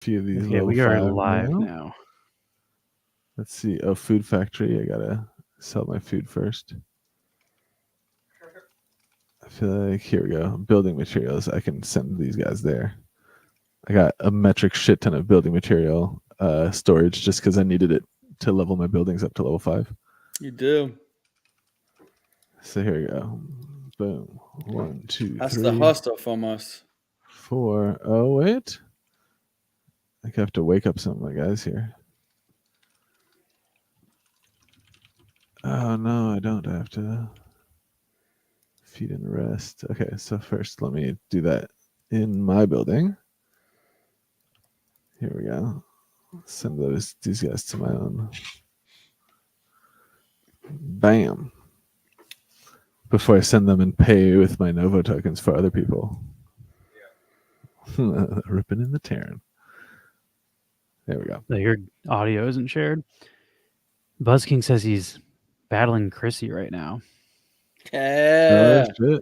few of these Okay, level we are 5 live now. now. Let's see. Oh, food factory. I gotta sell my food first. I feel like here we go. Building materials. I can send these guys there. I got a metric shit ton of building material storage just because I needed it to level my buildings up to level 5. You do. So here we go. Boom. 1, 2, That's 3, the hustle from us. 4. Oh wait. I think I have to wake up some of my guys here. Oh no, I don't. I have to feed and rest. Okay, so first let me do that in my building. Here we go. Send these guys to my own. Bam. Before I send them and pay with my Novo tokens for other people. Ripping in the tearing. There we go. So your audio isn't shared. BuzzKing says he's battling Chrissy right now. Yeah. Oh shit.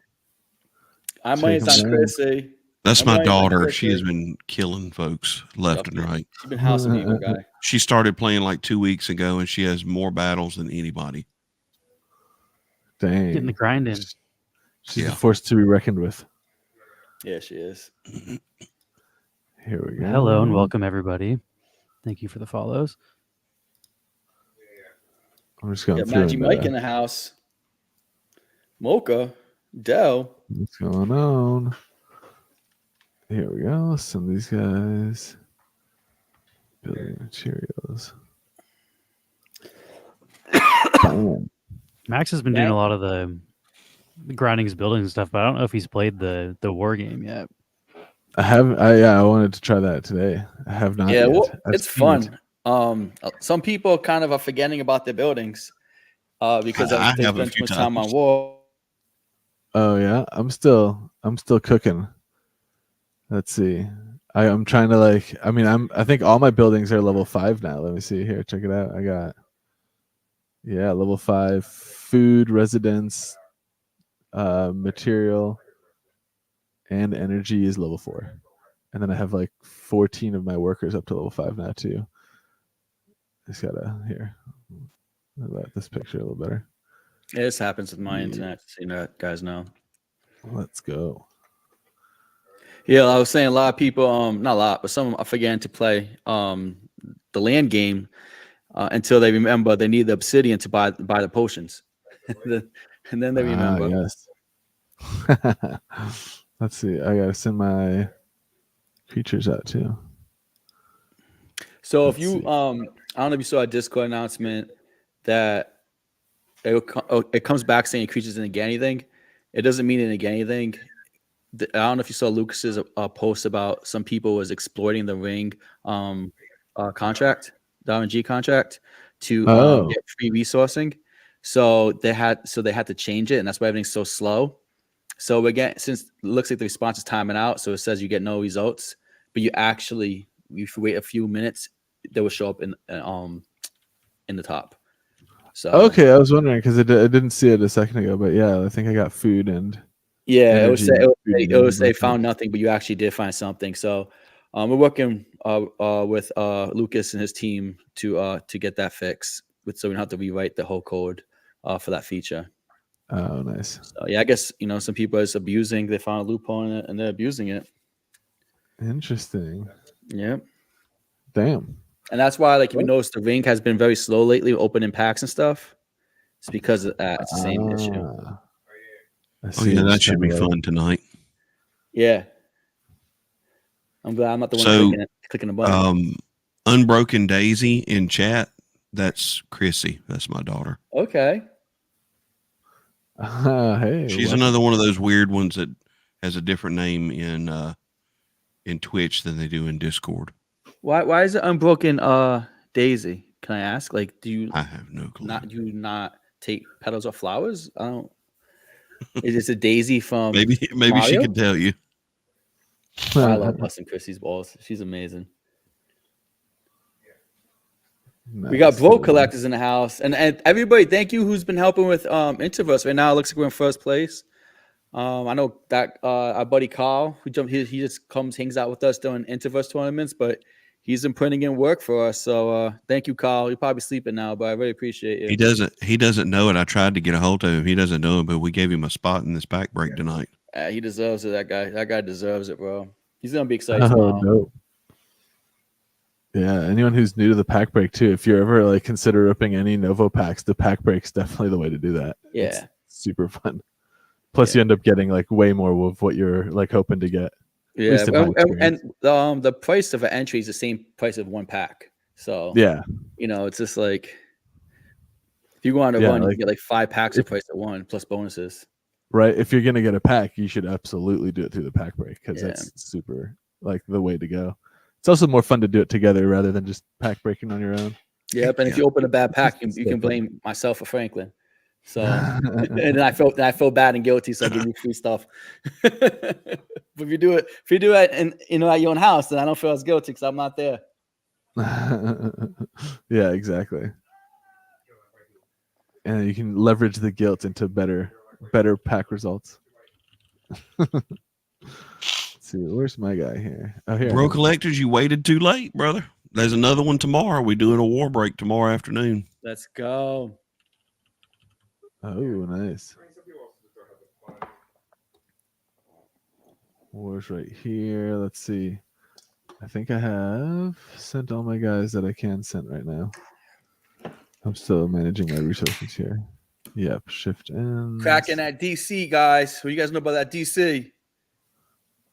I might on Chrissy. That's my daughter. She has been killing folks left and right. She's been housing me, my guy. She started playing like 2 weeks ago, and she has more battles than anybody. Dang. Getting the grind in. She's a force to be reckoned with. Yeah, she is. Here we go. Hello and welcome, everybody. Thank you for the follows. I'm just going through Magic Mike in the house. Mocha. Dell. What's going on? Here we go. Send these guys. Building materials. Max has been doing a lot of the grinding his buildings and stuff, but I don't know if he's played the war game yet. I haven't. I wanted to try that today. I have not. Yeah, yet. well, it's fun. Some people kind of are forgetting about their buildings because they spend too much time on war. Oh yeah, I'm still cooking. Let's see. I'm trying to I think all my buildings are level 5 now. Let me see here. Check it out. I got level 5 food, residence, material, and energy is level 4. And then I have like 14 of my workers up to level 5 now too. Just gotta let this picture a little better. Yeah, this happens with my internet, so you know, guys know. Let's go. Yeah, I was saying a lot of people, not a lot, but some are forgetting to play the land game until they remember they need the obsidian to buy the potions. and then they remember. Yes. Let's see. I gotta send my creatures out too. So if you I don't know if you saw a Discord announcement that it comes back saying creatures didn't get anything. It doesn't mean it didn't get anything. I don't know if you saw Lucas's post about some people was exploiting the ring contract, the RNG contract, to get free resourcing. So they had to change it, and that's why everything's so slow. So again, since it looks like the response is timing out, so it says you get no results, but if you wait a few minutes, they will show up in the top. So okay, I was wondering because I didn't see it a second ago, but yeah, I think I got food and it would say found nothing, but you actually did find something. So we're working with Lucas and his team to get that fixed, so we don't have to rewrite the whole code for that feature. Oh, nice. So yeah, I guess some people is abusing. They found a loophole in it and they're abusing it. Interesting. Yep. Damn. And that's why, if you notice, the ring has been very slow lately, opening packs and stuff. It's because of that. It's the same issue. Oh yeah, that should be fun tonight. Yeah. I'm glad I'm not the one clicking the button. Unbroken Daisy in chat. That's Chrissy. That's my daughter. Okay. Hey. She's another one of those weird ones that has a different name in Twitch than they do in Discord. Why is it Unbroken Daisy? Can I ask? I have no clue. Do you not take petals or flowers? I don't. Is this a daisy from maybe Mario? She can tell you. I love busting Chrissy's balls. She's amazing. Nice. We got Bro Collectors in the house, and everybody, thank you who's been helping with Interverse. Right now, it looks like we're in first place. I know that our buddy Carl, who jumped, he just hangs out with us during Interverse tournaments, but he's been putting in work for us. So thank you, Carl. You're probably sleeping now, but I really appreciate you. He doesn't know it. I tried to get a hold of him. He doesn't know it, but we gave him a spot in this pack break tonight. He deserves it. That guy deserves it, bro. He's gonna be excited Oh tomorrow. no. Yeah, anyone who's new to the pack break too, if you're ever like consider ripping any Novo packs, the pack break's definitely the way to do that. Yeah. It's super fun. Plus you end up getting like way more of what you're like hoping to get. Yeah, and the price of an entry is the same price of one pack. So yeah, it's just like if you go on a run, you get like 5 packs of price at one plus bonuses. Right. If you're gonna get a pack, you should absolutely do it through the pack break because that's super like the way to go. It's also more fun to do it together rather than just pack breaking on your own. Yep, and if you open a bad pack, you can blame myself or Franklin. So and I felt bad and guilty, so I give you free stuff. But if you do it and at your own house, then I don't feel as guilty because I'm not there. Yeah, exactly. And you can leverage the guilt into better pack results. Let's see, where's my guy here? Oh, here. Bro collectors, you waited too late, brother. There's another one tomorrow. We're doing a war break tomorrow afternoon. Let's go. Oh, nice. War's right here. Let's see. I think I have sent all my guys that I can send right now. I'm still managing my resources here. Yep, shift ends. Cracking at DC, guys. What do you guys know about that DC?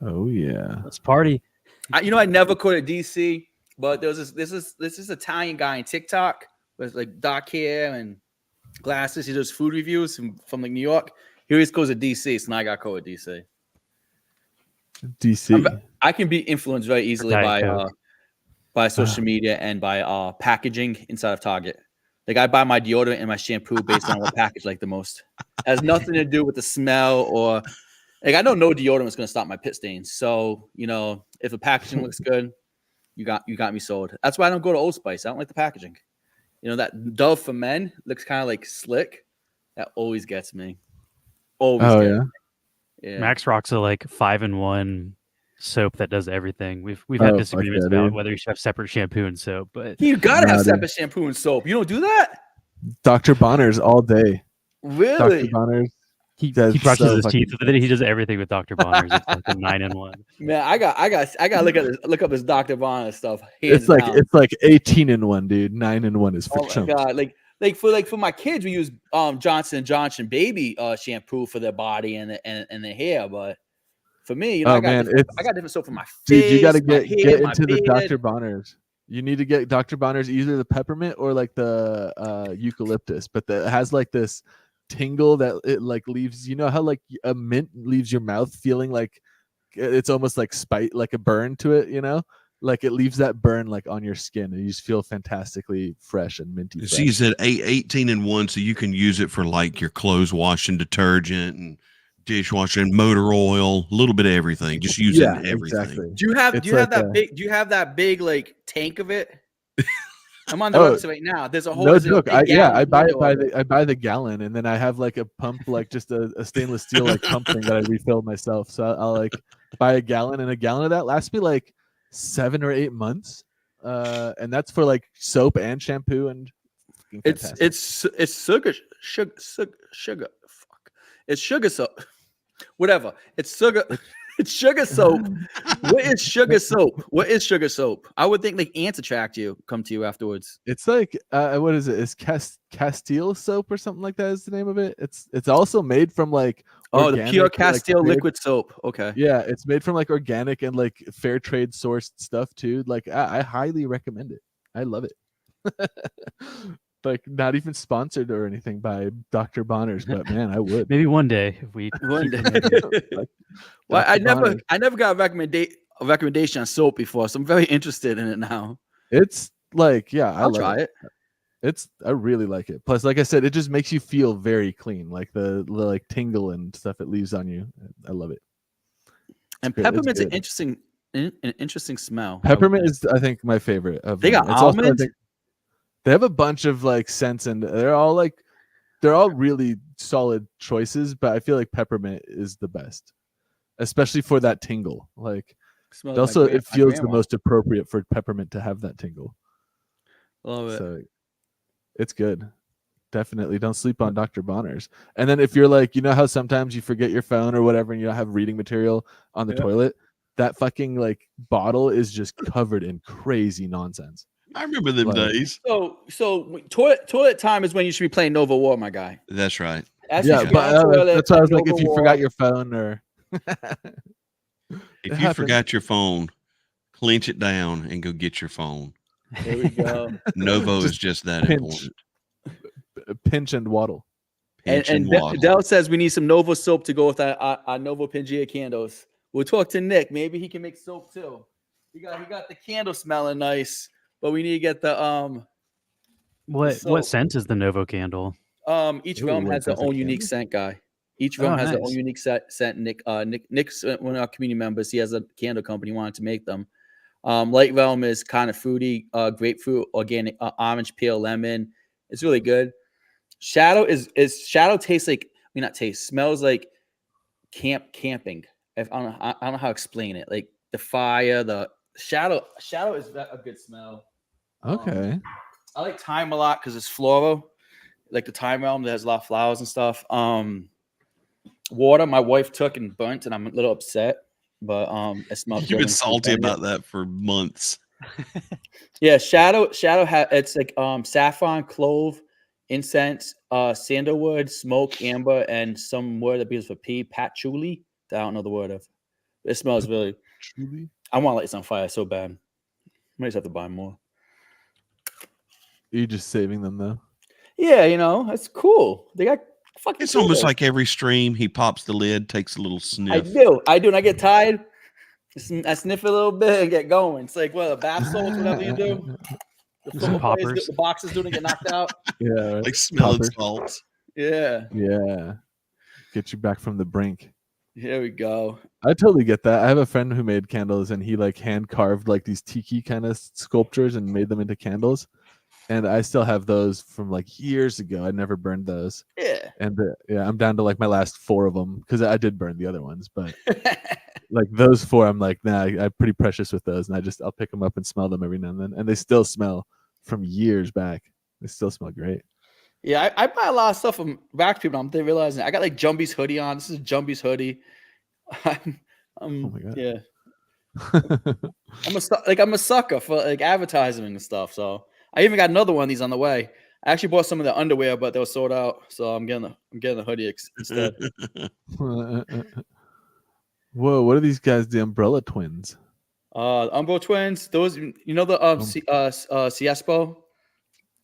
Oh yeah. Let's party. I never quoted DC, but there's this Italian guy on TikTok with like dark hair and glasses. He does food reviews from like New York. He always goes to DC, so now I got code at DC. DC. I can be influenced very easily by social media and by packaging inside of Target. Like I buy my deodorant and my shampoo based on what package I like the most. It has nothing to do with the smell or like I know no deodorant is going to stop my pit stains. So if the packaging looks good, you got me sold. That's why I don't go to Old Spice. I don't like the packaging. That Dove for Men looks kind of like slick. That always gets me. Always. Oh gets me. Yeah. Max rocks a like 5-in-1 soap that does everything. We've had disagreements about whether you should have separate shampoo and soap, but you gotta have separate shampoo and soap. You don't do that? Dr. Bonner's all day. Really? Dr. Bonner's. He brushes his teeth with it. He does everything with Dr. Bonner's. It's like a 9-in-1. Man, I got look up this Dr. Bonner stuff. It's like 18-in-1, dude. 9-in-1 is for chumps. God. Like for my kids, we use Johnson & Johnson baby shampoo for their body and their hair, but for me, I got different soap for my face. Dude, you got to get into the beard. Dr. Bonner's. You need to get Dr. Bonner's, either the peppermint or like the eucalyptus, but that has like this tingle that it like leaves. You know how like a mint leaves your mouth feeling like it's almost like like a burn to it. Like it leaves that burn like on your skin, and you just feel fantastically fresh and minty. So you said 18-in-1, so you can use it for like your clothes washing detergent and dishwashing, motor oil, a little bit of everything. Just use it in everything. Exactly. Do you have that big like tank of it? I'm on the website right now. There's a whole no joke. I buy the gallon, and then I have like a pump, like just a stainless steel like pump thing that I refill myself. So I'll like buy a gallon, and a gallon of that lasts me like 7 or 8 months, and that's for like soap and shampoo and. It's sugar. Fuck. It's sugar soap. Whatever. It's sugar. It's sugar soap. What is sugar soap? What is sugar soap? I would think like ants come to you afterwards. It's like what is it? It's Castile soap or something like that is the name of it. It's also made from like the pure Castile liquid soap. Okay. Yeah, it's made from like organic and like fair trade sourced stuff too. Like I highly recommend it. I love it. Like not even sponsored or anything by Dr. Bonner's, but man, I would. Maybe one day if we. One day. Well, I never got a recommendation on soap before, so I'm very interested in it now. It's like, yeah, I'll try it. I really like it. Plus, like I said, it just makes you feel very clean, like the like tingle and stuff it leaves on you. I love it. And peppermint's an interesting smell. Peppermint is, I think, my favorite of them. They got almond. They have a bunch of like scents, and they're all really solid choices, but I feel like peppermint is the best, especially for that tingle. Like Smells Also, like it feels the most appropriate for peppermint to have that tingle. Love it. So it's good. Definitely don't sleep on Dr. Bonner's. And then if you're like, you know how sometimes you forget your phone or whatever and you don't have reading material on the toilet, that fucking like bottle is just covered in crazy nonsense. I remember them days. So toilet time is when you should be playing Nova War, my guy. That's right. That's but that's why I was like, if you forgot your phone or if you forgot your phone, clench it down and go get your phone. There we go. Novo is just that important. Pinch and waddle. And Dell says we need some Novo soap to go with our Novopangea candles. We'll talk to Nick. Maybe he can make soap too. He got the candle smelling nice, but we need to get the What scent is the Novo candle? Each realm has their own unique scent, guy. Each realm has their own unique scent. Nick's one of our community members. He has a candle company. He wanted to make them. Light realm is kind of fruity, grapefruit, organic, orange peel, lemon. It's really good. Shadow Shadow tastes like, smells like camping. I don't know how to explain it. Like the fire, the shadow is a good smell. Okay. I like thyme a lot because it's floral. Like the thyme realm that has a lot of flowers and stuff. Water my wife took and burnt, and I'm a little upset. But it smells. You've been salty about that for months. Yeah, Shadow it's like saffron, clove, incense, sandalwood, smoke, amber, and some word that begins with P, patchouli. I don't know the word of. It smells really. I want to light this on fire so bad. I might just have to buy more. Are you just saving them though? Yeah, it's cool. They got fucking. It's almost like every stream he pops the lid, takes a little sniff. I do, and I get tired. I sniff a little bit and get going. It's like the bath salts, whatever you do. The poppers, the boxes doing get knocked out. Yeah, like smelling salts. Yeah. Get you back from the brink. Here we go. I totally get that. I have a friend who made candles, and he like hand carved like these tiki kind of sculptures and made them into candles. And I still have those from like years ago. I never burned those. Yeah. And I'm down to like my last 4 of them because I did burn the other ones, but like those 4, I'm like, nah, I'm pretty precious with those, and I'll pick them up and smell them every now and then, and they still smell from years back. They still smell great. Yeah, I buy a lot of stuff from back people. I'm realizing I got like Jumbie's hoodie on. This is Jumbie's hoodie. Oh my god. Yeah. I'm a sucker for like advertising and stuff. So I even got another one of these on the way. I actually bought some of the underwear, but they were sold out. So I'm getting the hoodie instead. Whoa, what are these guys? The Umbrella Twins. Umbrella Twins. Those, the Ciespo.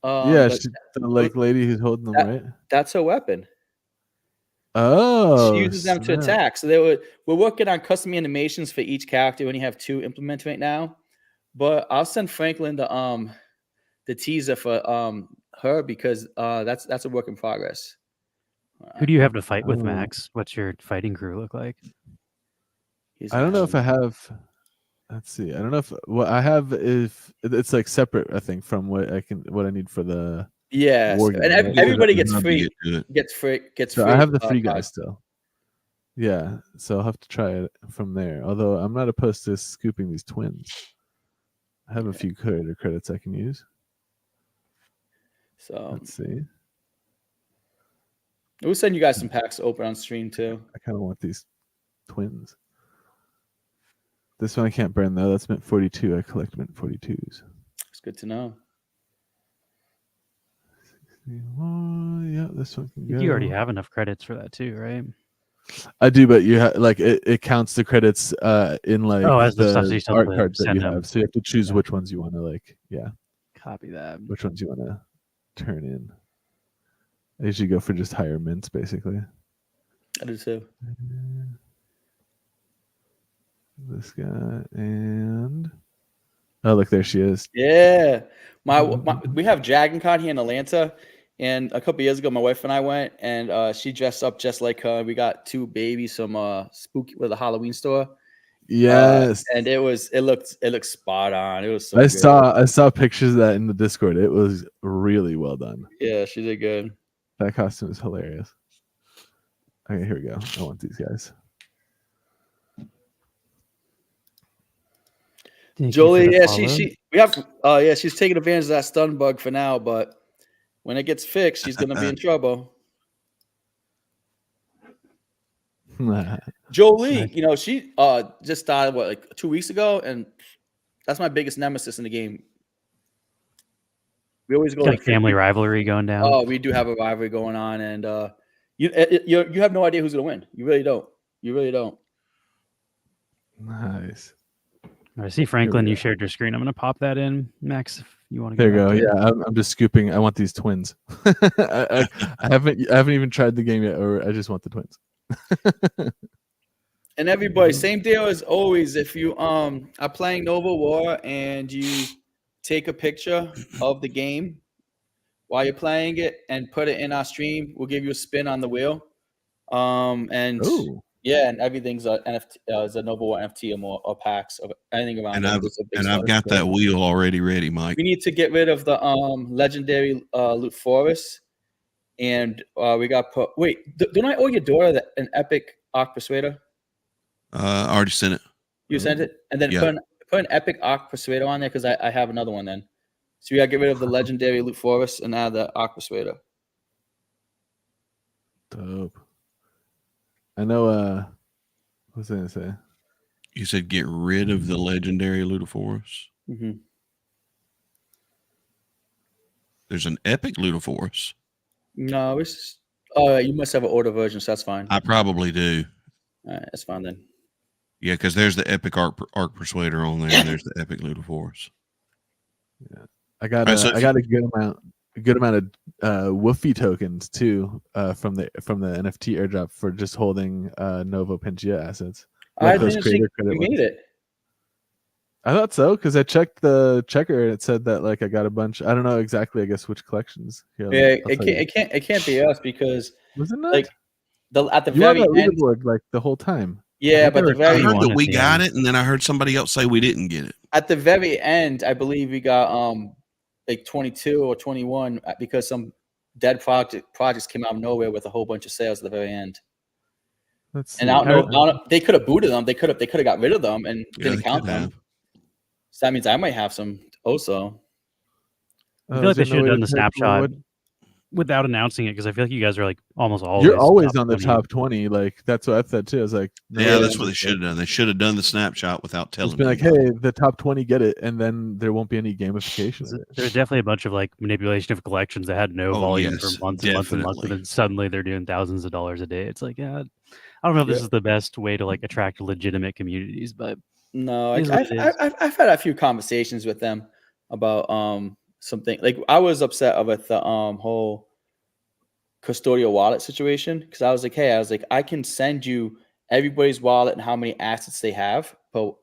Yeah, the like lady who's holding them, right? That's her weapon. Oh, she uses them to attack. So we're working on custom animations for each character. We only have 2 implemented right now, but I'll send Franklin the teaser for her because that's a work in progress. Who do you have to fight with, Max? What's your fighting crew look like? I don't know if I have. Let's see. I don't know if what I have if it's like separate. I think from what I need for the. Yeah, and everybody gets free. So I have the free guys still. Yeah, so I'll have to try it from there. Although I'm not opposed to scooping these twins. I have a few creator credits I can use. So let's see. We'll send you guys some packs to open on stream too. I kind of want these twins. This one I can't burn though. That's Mint 42. I collect Mint 42s. It's good to know. Yeah, this one can go. You already have enough credits for that too, right? I do, but you have like it counts the credits in like as the stuff you art cards that you have. So you have to choose which ones you want to copy that. Which ones you want to turn in. I usually go for just higher mints, basically. I do too. This guy and look, there she is. Yeah, we have Dragon Con here in Atlanta, and a couple years ago, my wife and I went, and she dressed up just like her. We got 2 babies from spooky with a Halloween store. Yes, and it looked spot on. It was. So I saw pictures of that in the Discord. It was really well done. Yeah, she did good. That costume is hilarious. Okay, here we go. I want these guys. Jolie, she's taking advantage of that stun bug for now, but when it gets fixed, she's gonna be in trouble. Jolie, she just started like 2 weeks ago, and that's my biggest nemesis in the game. We always go like family rivalry going down. Oh, we do have a rivalry going on, and you have no idea who's gonna win. You really don't. Nice. I see, Franklin, you shared your screen. I'm gonna pop that in, Max. If you want to. There you go. Yeah, I'm just scooping. I want these twins. I haven't even tried the game yet, or I just want the twins. And everybody, same deal as always. If you are playing Novo War and you take a picture of the game while you're playing it and put it in our stream, we'll give you a spin on the wheel. And everything's a NFT, is a Novo War NFT or packs of anything around. I've got that wheel already ready, Mike. We need to get rid of the legendary loot forest, and we got put. Wait, don't I owe your daughter an epic Arc Persuader? I already sent it. You sent it, and then put an epic Arc Persuader on there because I have another one. Then, so we gotta get rid of the legendary loot forest and add the Arc Persuader. Dope. I know. What was I gonna say? You said get rid of the legendary Ludoforus. Mm-hmm. There's an epic Ludoforus. No, it's. Oh, you must have an older version, so that's fine. I probably do. All right, that's fine then. Yeah, because there's the epic Arc Persuader on there, and there's the epic Ludoforus. Yeah, I got a good amount of Woofy tokens too from the NFT airdrop for just holding Novopangea assets. I didn't think you made it. I thought so because I checked the checker and it said that like I got a bunch. I don't know exactly. I guess which collections. Here, it can't be us because was it not? Like at the very end, like the whole time. Yeah, but I heard that we got it, and then I heard somebody else say we didn't get it. At the very end, I believe we got like 22 or 21 because some dead projects came out of nowhere with a whole bunch of sales at the very end. And I don't know, they could have booted them. They could have got rid of them and didn't count them. So that means I might have some also. I feel like they should have done the snapshot without announcing it because I feel like you guys are like almost always. You're always on the top 20. Like that's what I thought too. I was like, yeah, that's what they should have done. They should have done the snapshot without telling. It's been like, hey, the top 20 get it, and then there won't be any gamification. There's definitely a bunch of like manipulation of collections that had no volume for months and months and months, and then suddenly they're doing thousands of dollars a day. It's like, yeah, I don't know if this is the best way to like attract legitimate communities, but no, I've had a few conversations with them about something. Like I was upset with the whole custodial wallet situation because I was like, hey, I can send you everybody's wallet and how many assets they have, but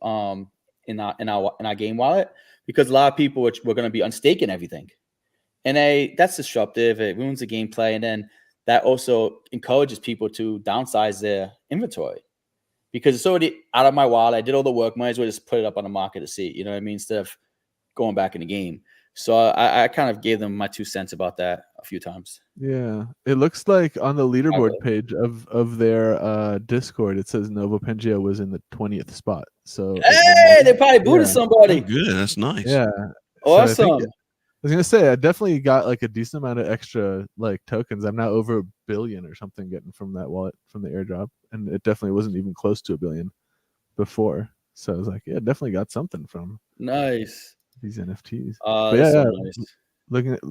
in our game wallet because a lot of people were going to be unstaking everything, and that's disruptive. It ruins the gameplay, and then that also encourages people to downsize their inventory. Because it's already out of my wallet. I did all the work. Might as well just put it up on the market to see. You know what I mean? Instead of going back in the game. So I kind of gave them my 2 cents about that a few times. Yeah. It looks like on the leaderboard page of their Discord, it says Novopangea was in the 20th spot. So hey, they probably booted somebody. Oh, good. That's nice. Yeah. Awesome. So I was gonna say I definitely got like a decent amount of extra like tokens. I'm now over 1 billion or something getting from that wallet from the airdrop, and it definitely wasn't even close to 1 billion before. So I was like, yeah, definitely got something from nice these NFTs. Yeah, so nice. looking at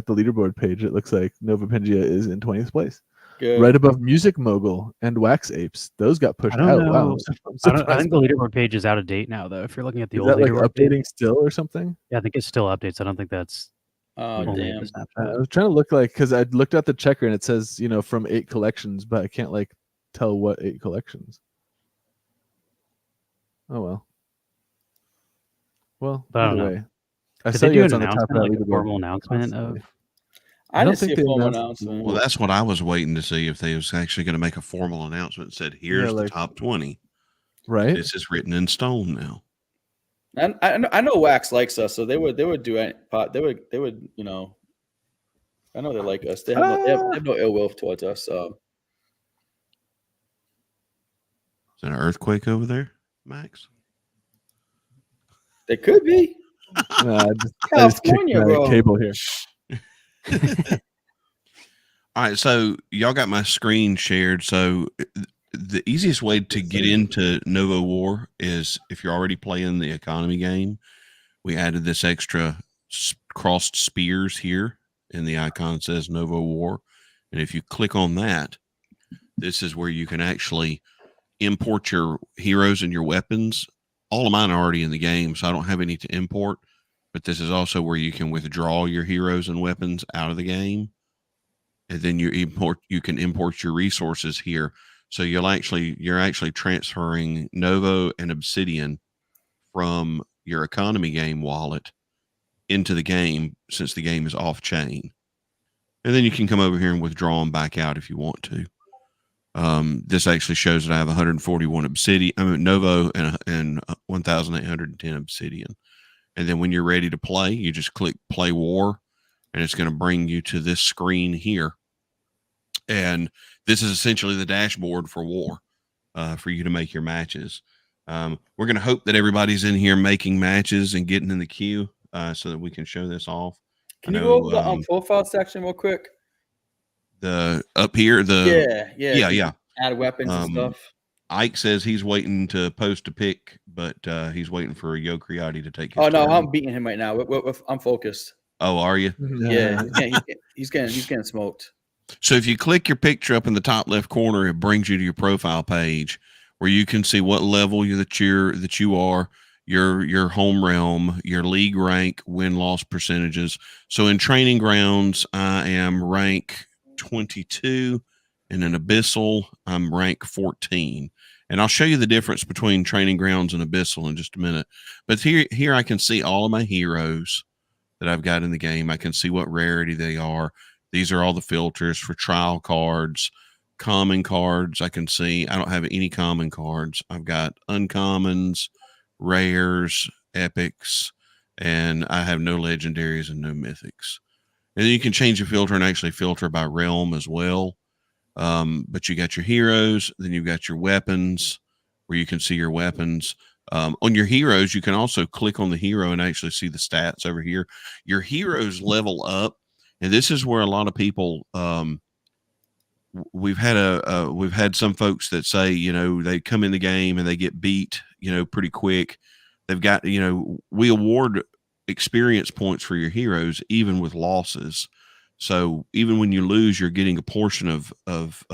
the leaderboard page, it looks like Novopangea is in 20th place. Good. Right above Music Mogul and Wax Apes. Those got pushed out. Wow, I think the leaderboard page is out of date now, though. If you're looking at the old leaderboard, like updating still or something. Yeah, I think it still updates. I don't think that's. Oh damn! I was trying to look because I looked at the checker and it says from 8 collections, but I can't like tell what 8 collections. Oh well. Well, either way, I saw you on the top of that like a formal announcement of. I didn't see a formal announcement. Well, that's what I was waiting to see if they was actually going to make a formal announcement and said, "Here's the top 20." Right. This is written in stone now. And I know Wax likes us, so they would do it. They would I know they like us. They have no ill will towards us. So. Is that an earthquake over there, Max? They could be. No, I just kicked California, my bro. cable here. All right, so y'all got my screen shared. So the easiest way to get into Novo War is if you're already playing the economy game. We added this extra crossed spears here, and the icon says Novo War. And if you click on that, this is where you can actually import your heroes and your weapons. All of mine are already in the game, so I don't have any to import. But this is also where you can withdraw your heroes and weapons out of the game, and then you can import your resources here. So you're actually transferring Novo and Obsidian from your economy game wallet into the game, since the game is off chain. And then you can come over here and withdraw them back out if you want to. This actually shows that I have 141 Obsidian, Novo, and 1,810 Obsidian. And then when you're ready to play, you just click Play War, and it's going to bring you to this screen here. And this is essentially the dashboard for War, for you to make your matches. We're going to hope that everybody's in here making matches and getting in the queue, so that we can show this off. Can you go over the profile section real quick? The up here, yeah. Add weapons and stuff. Ike says he's waiting to post a pic, but he's waiting for Yo Creati to take his Oh no, turn. I'm beating him right now. I'm focused. Oh, are you? Yeah, he's getting smoked. So if you click your picture up in the top left corner, it brings you to your profile page where you can see what level that you are, your home realm, your league rank, win-loss percentages. So in Training Grounds, I am rank 22, and in Abyssal, I'm rank 14. And I'll show you the difference between Training Grounds and Abyssal in just a minute. But here I can see all of my heroes that I've got in the game. I can see what rarity they are. These are all the filters for trial cards, common cards. I can see I don't have any common cards. I've got uncommons, rares, epics, and I have no legendaries and no mythics. And then you can change the filter and actually filter by realm as well. But you got your heroes, then you've got your weapons, where you can see your weapons. On your heroes, you can also click on the hero and actually see the stats over here. Your heroes level up, and this is where a lot of people, we've had some folks that say, they come in the game and they get beat, pretty quick. They've got, we award experience points for your heroes even with losses. So even when you lose, you're getting a portion of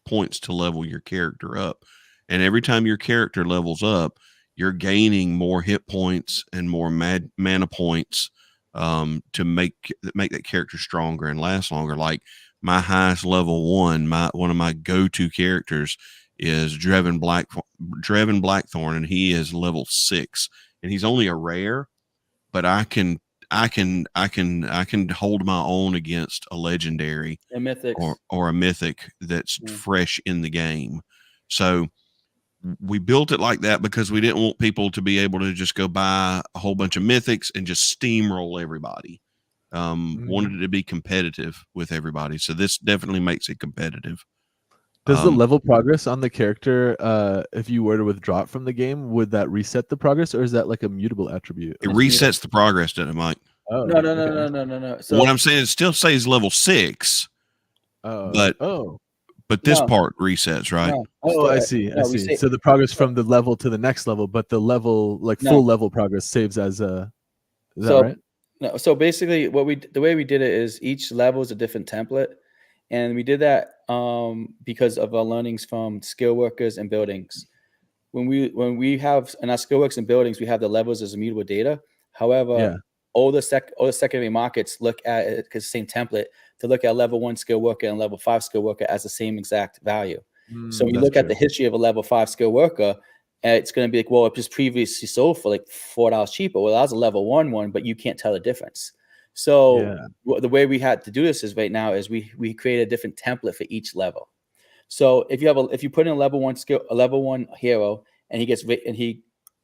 points to level your character up. And every time your character levels up, you're gaining more hit points and more mana points, to make that character stronger and last longer. Like my highest level one of my go-to characters is Dreven Blackthorn, and he is level 6, and he's only a rare, but I can hold my own against a legendary, a mythic, or a mythic that's fresh in the game. So we built it like that because we didn't want people to be able to just go buy a whole bunch of mythics and just steamroll everybody. Wanted it to be competitive with everybody. So this definitely makes it competitive. Does the level progress on the character, if you were to withdraw it from the game, would that reset the progress, or is that like a mutable attribute? It resets the progress, doesn't it, Mike? Oh, no. So what I'm saying, it still says level 6, but this part resets, right? No. Oh, I see. So the progress from the level to the next level, but the level, full level progress, saves as a. Is that right? No. So basically, the way we did it is each level is a different template, and we did that because of our learnings from skill workers and buildings. When we have in our skill workers and buildings, we have the levels as immutable data. However, all the secondary markets look at it because the same template to look at level 1 skill worker and level 5 skill worker as the same exact value. So when you look at the history of a level 5 skill worker, it's going to be like, well, it just previously sold for like $4 cheaper. Well, that was a level 1, but you can't tell the difference. So the way we had to do this is right now is we create a different template for each level. So if you put in a level 1 hero and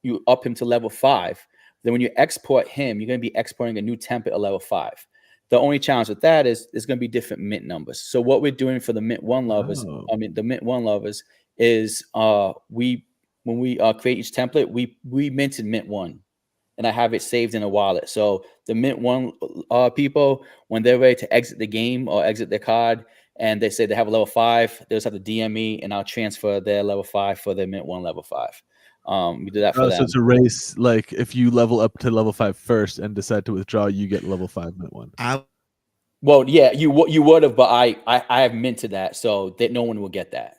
you up him to level 5, then when you export him, you're going to be exporting a new template at level 5. The only challenge with that is there's going to be different mint numbers. So what we're doing for the mint 1 lovers, is when we create each template, we minted mint 1. and I have it saved in a wallet. So the Mint 1 people, when they're ready to exit the game or exit their card, and they say they have a level 5, they just have to DM me, and I'll transfer their level 5 for their Mint 1 level 5. We do that for them. So it's a race. Like if you level up to level 5 first and decide to withdraw, you get level 5 Mint 1. Well, yeah, you would have, but I have minted that so that no one will get that.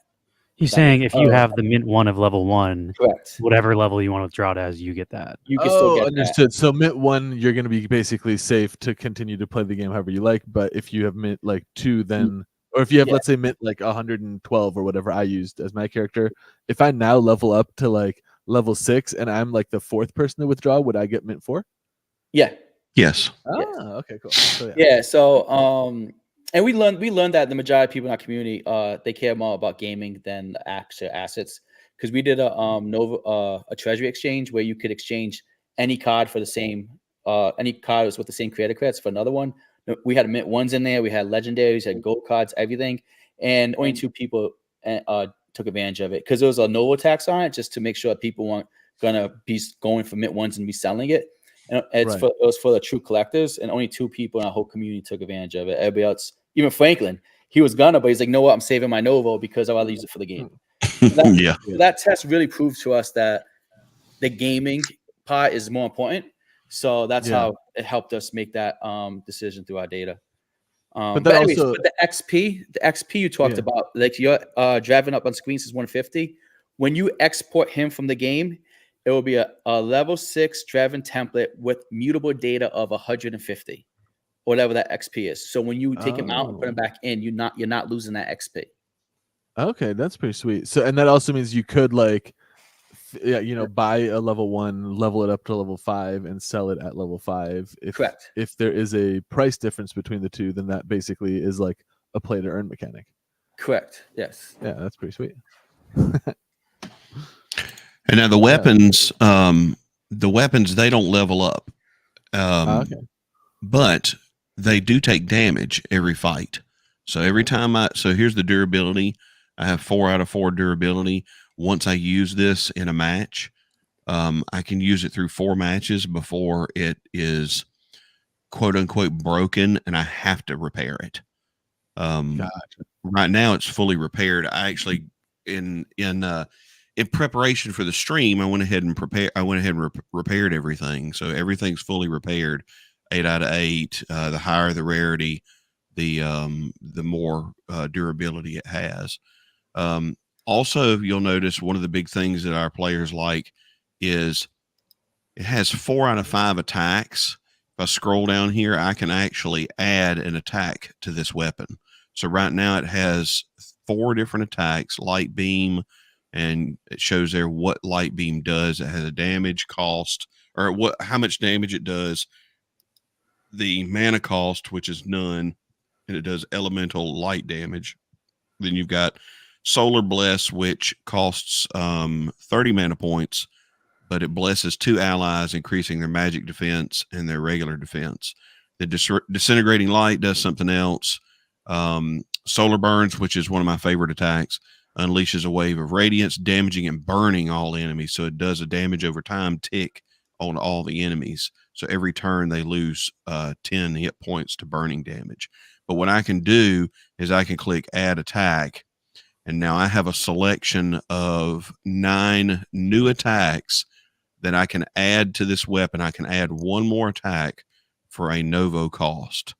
He's saying if you have the Mint 1 of level 1, correct, whatever level you want to withdraw it as, you get that. You can still get understood. that. So Mint 1, you're going to be basically safe to continue to play the game however you like. But if you have Mint like 2, then, or if you have, let's say, Mint like 112 or whatever I used as my character, if I now level up to like level 6 and I'm like the 4th person to withdraw, would I get Mint 4? Yeah. Yes. Okay, cool. So, So and we learned that the majority of people in our community they care more about gaming than the actual assets, because we did a NOVO a treasury exchange where you could exchange any card for the same any cards with the same creator credits for another one. We had Mint 1s in there, we had legendaries, had gold cards, everything, and only 2 people took advantage of it because there was a NOVO tax on it, just to make sure people weren't gonna be going for Mint 1s and reselling it. And it was for the true collectors, and only 2 people in our whole community took advantage of it. Everybody else, even Franklin, he was gonna, but he's like, no, what? I'm saving my NOVO because I'd rather use it for the game. That test really proved to us that the gaming part is more important. So that's how it helped us make that decision through our data. But anyways, but the XP you talked about, like you're driving up on screen says 150. When you export him from the game, it will be a level 6 Draven template with mutable data of 150, whatever that XP is. So when you take him out and put him back in, you're not losing that XP. Okay, that's pretty sweet. So, and that also means you could like, buy a level 1, level it up to level 5, and sell it at level 5. Correct. If there is a price difference between the two, then that basically is like a play to earn mechanic. Correct. Yes. Yeah, that's pretty sweet. And now the weapons, they don't level up, but they do take damage every fight. So every time so here's the durability. I have 4 out of 4 durability. Once I use this in a match, I can use it through 4 matches before it is quote unquote broken, and I have to repair it. Right now it's fully repaired. I actually in preparation for the stream, I went ahead and repaired everything. So everything's fully repaired. 8 out of 8. The higher the rarity, the more durability it has. Also, you'll notice one of the big things that our players like is it has 4 out of 5 attacks. If I scroll down here, I can actually add an attack to this weapon. So right now it has 4 different attacks, light beam, and it shows there what light beam does. It has a damage cost, or how much damage it does, the mana cost, which is none, and it does elemental light damage. Then you've got Solar Bless, which costs 30 mana points, but it blesses 2 allies, increasing their magic defense and their regular defense. The Disintegrating Light does something else. Solar Burns, which is one of my favorite attacks, unleashes a wave of radiance, damaging and burning all enemies. So it does a damage over time tick on all the enemies. So every turn they lose 10 hit points to burning damage. But what I can do is I can click Add Attack, and now I have a selection of 9 new attacks that I can add to this weapon. I can add 1 more attack for a NOVO cost,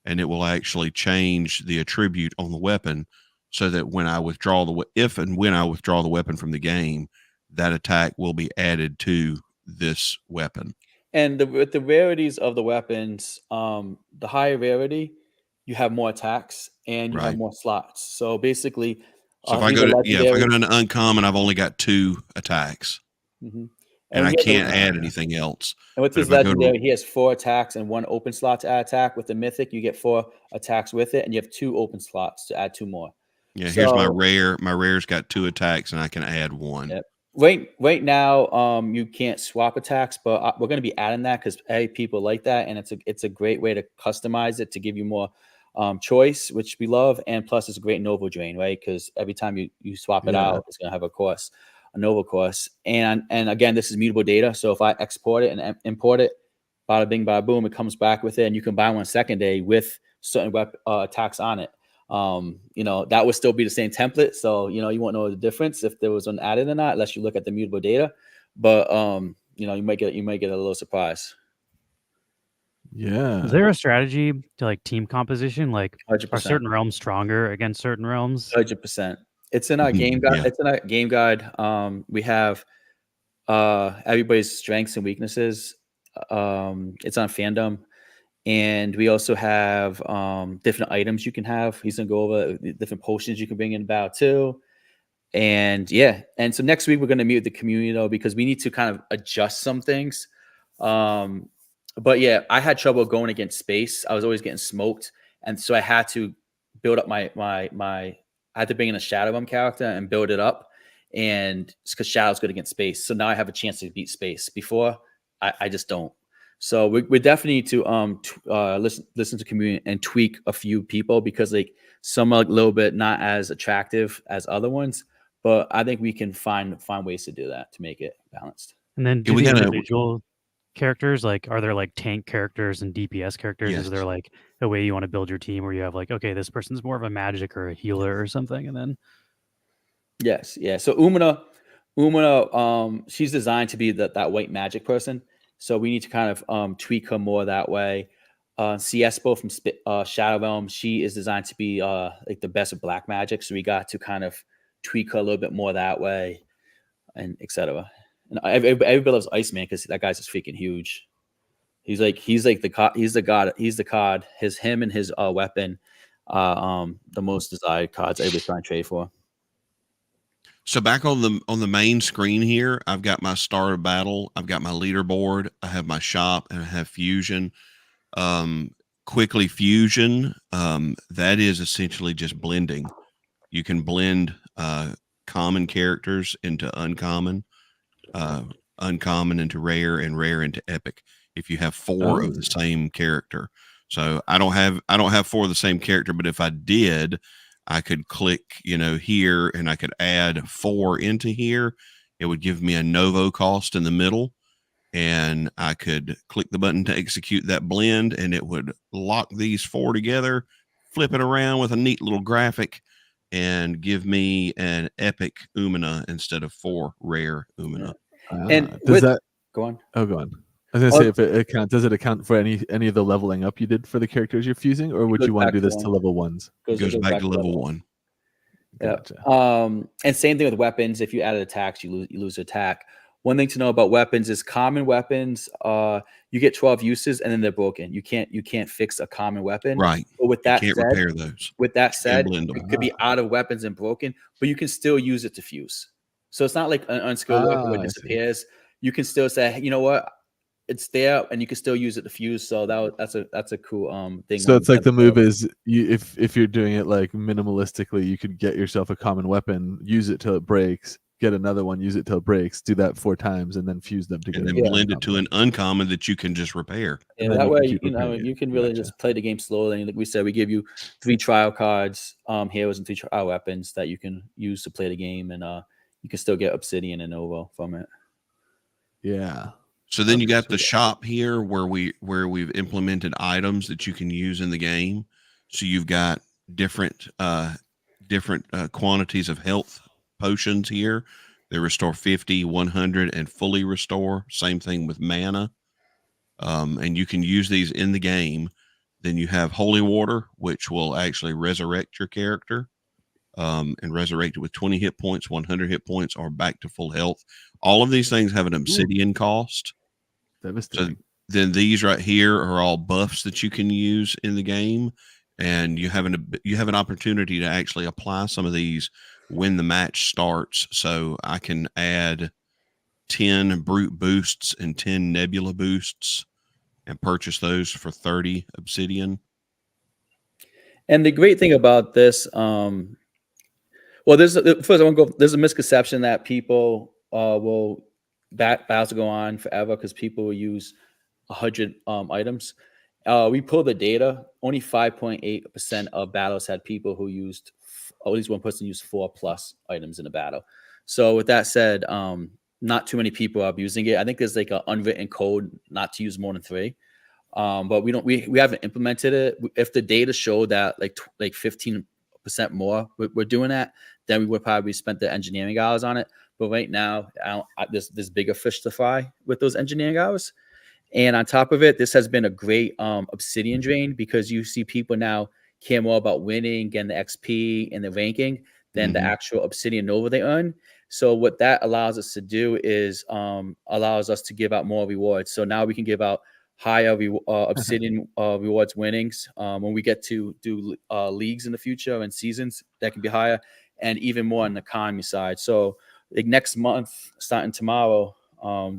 and it will actually change the attribute on the weapon so that when I withdraw when I withdraw the weapon from the game, that attack will be added to this weapon. And with the rarities of the weapons, the higher rarity, you have more attacks and you have more slots. So basically, so if I go to an uncommon, I've only got 2 attacks, and I can't add anything else. And with this legendary, he has 4 attacks and 1 open slot to add attack. With the mythic, you get 4 attacks with it, and you have 2 open slots to add 2 more. Yeah, so, here's my rare. My rare's got 2 attacks, and I can add 1. Yep. Right now, you can't swap attacks, but we're going to be adding that because people like that, and it's a great way to customize it to give you more choice, which we love, and plus it's a great NOVO drain, right? Because every time you swap it out, it's going to have a cost. a Novo course. And again, this is mutable data. So if I export it and import it, bada bing, bada boom, it comes back with it, and you can buy one second day with certain attacks on it. That would still be the same template. So, you won't know the difference if there was one added or not, unless you look at the mutable data. But, you might get a little surprise. Yeah. Is there a strategy to like team composition? Like, 100%. are certain realms stronger against certain realms? 100%. It's in our game guide. Yeah. It's in our game guide. We have everybody's strengths and weaknesses. It's on fandom. And we also have different items you can have. He's gonna go over the different potions you can bring in battle too. And so next week we're gonna meet with the community though, because we need to kind of adjust some things. But yeah, I had trouble going against space. I was always getting smoked, and so I had to build up my. I had to bring in a Shadow Realm character and build it up, and because Shadow's good against space, so now I have a chance to beat space. Before, I just don't. So we definitely need to listen to community and tweak a few people, because like some are a little bit not as attractive as other ones, but I think we can find ways to do that to make it balanced. And then do we the gotta- individual characters, like, are there like tank characters and DPS characters? Yes. Is there like a way you want to build your team where you have like, okay, this person's more of a magic or a healer or something, and then Yes, yeah. So Umina, she's designed to be that white magic person. So we need to kind of tweak her more that way. Ciespo from Shadow Realm, she is designed to be like the best of black magic. So we got to kind of tweak her a little bit more that way, and etc. And everybody loves Iceman because that guy's just freaking huge. He's like the god. He's the god. Him and his weapon, the most desired cards everybody's trying to trade for. So back on the main screen here, I've got my start of battle. I've got my leaderboard. I have my shop, and I have fusion. Quickly fusion. That is essentially just blending. You can blend common characters into uncommon, uncommon into rare, and rare into epic. If you have four of the same character, so I don't have four of the same character, but if I did, I could click, here, and I could add 4 into here. It would give me a Novo cost in the middle, and I could click the button to execute that blend, and it would lock these 4 together, flip it around with a neat little graphic, and give me an epic Umina instead of 4 rare Umina. And does that go on? Oh, go on. I was gonna say, if it does it account for any of the leveling up you did for the characters you're fusing, or would you want to do this to level 1s? Goes back to level 1. Gotcha. And same thing with weapons. If you added attacks, you lose attack. One thing to know about weapons is common weapons. You get 12 uses and then they're broken. You can't fix a common weapon. Right. But with that you can't said, repair those. With that said, blend them. it could be out of weapons and broken, but you can still use it to fuse. So it's not like an unskilled weapon where it disappears. You can still say, you know what, it's there, and you can still use it to fuse. So that's a cool thing. So it's like the move is if you're doing it like minimalistically, you could get yourself a common weapon, use it till it breaks, get another one, use it till it breaks, do that 4 times, and then fuse them together. And then blend it to an uncommon that you can just repair. Yeah, that way, you can really just play the game slowly. Like we said, we give you 3 trial cards, heroes, and 3 trial weapons that you can use to play the game, and you can still get Obsidian and Novo from it. Yeah. So then you got the shop here where we've implemented items that you can use in the game. So you've got different quantities of health potions here. They restore 50, 100, and fully restore. Same thing with mana. And you can use these in the game. Then you have holy water, which will actually resurrect your character. And resurrect it with 20 hit points, 100 hit points, or back to full health. All of these things have an obsidian cost. Devastating. So then these right here are all buffs that you can use in the game, and you have an opportunity to actually apply some of these when the match starts. So I can add 10 brute boosts and 10 nebula boosts and purchase those for 30 obsidian. And the great thing about this, well, there's a misconception that people will battles to go on forever because people will use 100 items. We pulled the data. Only 5.8% of battles had people who used, at least one person used 4+ items in a battle. So with that said, not too many people are abusing it. I think there's like an unwritten code not to use more than 3. But we haven't implemented it. If the data show that like 15% more we're doing that, then we would probably spent the engineering hours on it. But right now, there's bigger fish to fry with those engineering hours. And on top of it, this has been a great obsidian drain, because you see people now care more about winning, getting the XP and the ranking than the actual obsidian Nova they earn. So what that allows us to do is allows us to give out more rewards. So now we can give out higher obsidian rewards winnings when we get to do leagues in the future and seasons that can be higher, and even more on the economy side. So like next month, starting tomorrow,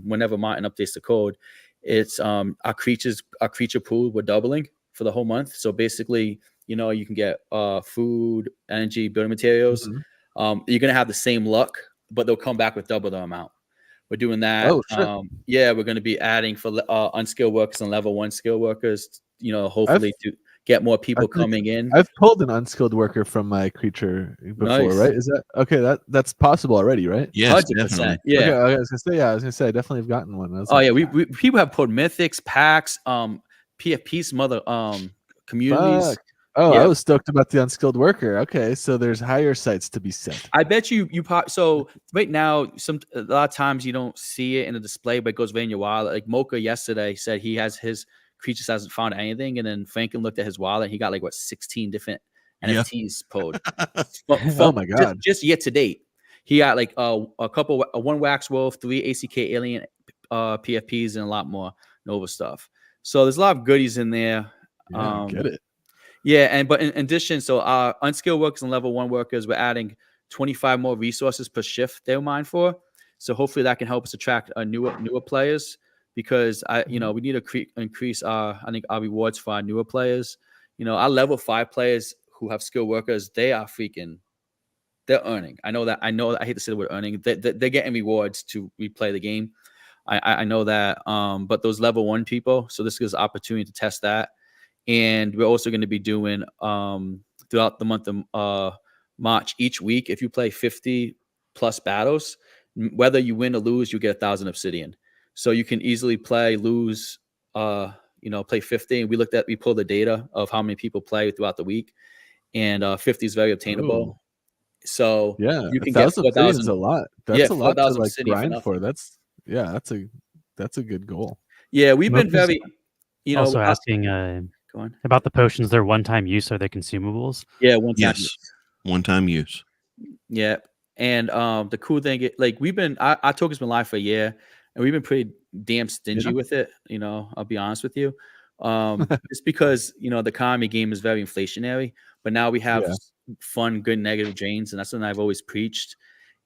whenever Martin updates the code, it's our creature pool we're doubling for the whole month. So basically, you can get food, energy, building materials. You're gonna have the same luck, but they'll come back with double the amount. We're doing that. Oh, shit. Yeah, we're going to be adding for unskilled workers and level 1 skilled workers, hopefully to get more people coming in. I've pulled an unskilled worker from my creature before, Nice. right? Is that okay? That's possible already, right? Yes, 100%. definitely. Yeah. Okay, I was gonna say I definitely have gotten one. Oh yeah, we people have pulled mythics, packs, PFP, some other communities. Fuck. Oh, Yeah. I was stoked about the unskilled worker. Okay, so there's higher sites to be set. I bet you so right now, a lot of times you don't see it in the display, but it goes right in your wallet. Like Mocha yesterday said he has his creatures hasn't found anything, and then Franklin looked at his wallet. He got like 16 different NFTs pulled. Oh my god! Just year to date, he got like a couple, 1 Wax Wolf, 3 ACK Alien PFPs, and a lot more Nova stuff. So there's a lot of goodies in there. Yeah, get it. Yeah, but in addition, so our unskilled workers and level 1 workers, we're adding 25 more resources per shift they'll mine for. So hopefully that can help us attract newer players, because we need to increase our rewards for our newer players. Our level 5 players who have skilled workers, they're earning. I know that. I hate to say the word earning. They're getting rewards to replay the game. I know that. But those level 1 people, so this gives opportunity to test that. And we're also going to be doing throughout the month of March, each week, if you play 50 plus battles, whether you win or lose, you get 1,000 obsidian. So you can easily lose, play 50. And we pulled the data of how many people play throughout the week, and 50 is very obtainable. Ooh. So yeah, you can get 4,000. Is a lot. That's a lot to like grind for. For that's a good goal. Yeah, we've been very, also asking go on. about the potions. They're one-time use. Are they consumables? Yeah, one time. Yes, one-time use. Yeah, and the cool thing, like our token's been live for a year, and we've been pretty damn stingy with it. I'll be honest with you. It's because the economy game is very inflationary, but now we have fun, good negative drains, and that's something I've always preached.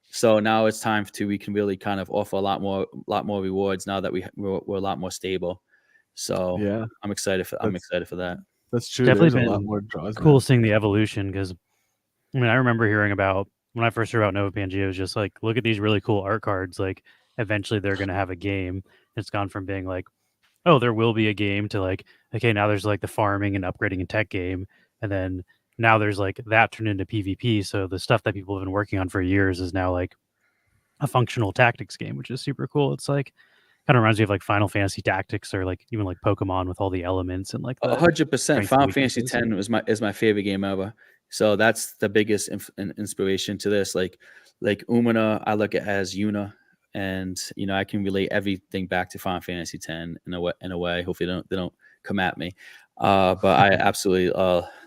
So now it's time we can really kind of offer a lot more rewards now that we're a lot more stable. So yeah, I'm excited for that. That's true. Definitely There's been a lot more draws. Cool seeing the evolution, because I remember hearing about when I first heard about Novopangea, it was just like, look at these really cool art cards. Like eventually they're gonna have a game. It's gone from being like, oh, there will be a game, to like, okay, now there's like the farming and upgrading and tech game, and then now there's like that turned into PvP. So the stuff that people have been working on for years is now like a functional tactics game, which is super cool. It's like kind of reminds me of like Final Fantasy Tactics, or like even like Pokemon with all the elements and like 100%. Final Fantasy X is my favorite game ever. So that's the biggest inspiration to this. Like Umina, I look at as Yuna, and I can relate everything back to Final Fantasy X in a way. Hopefully they don't come at me. But I absolutely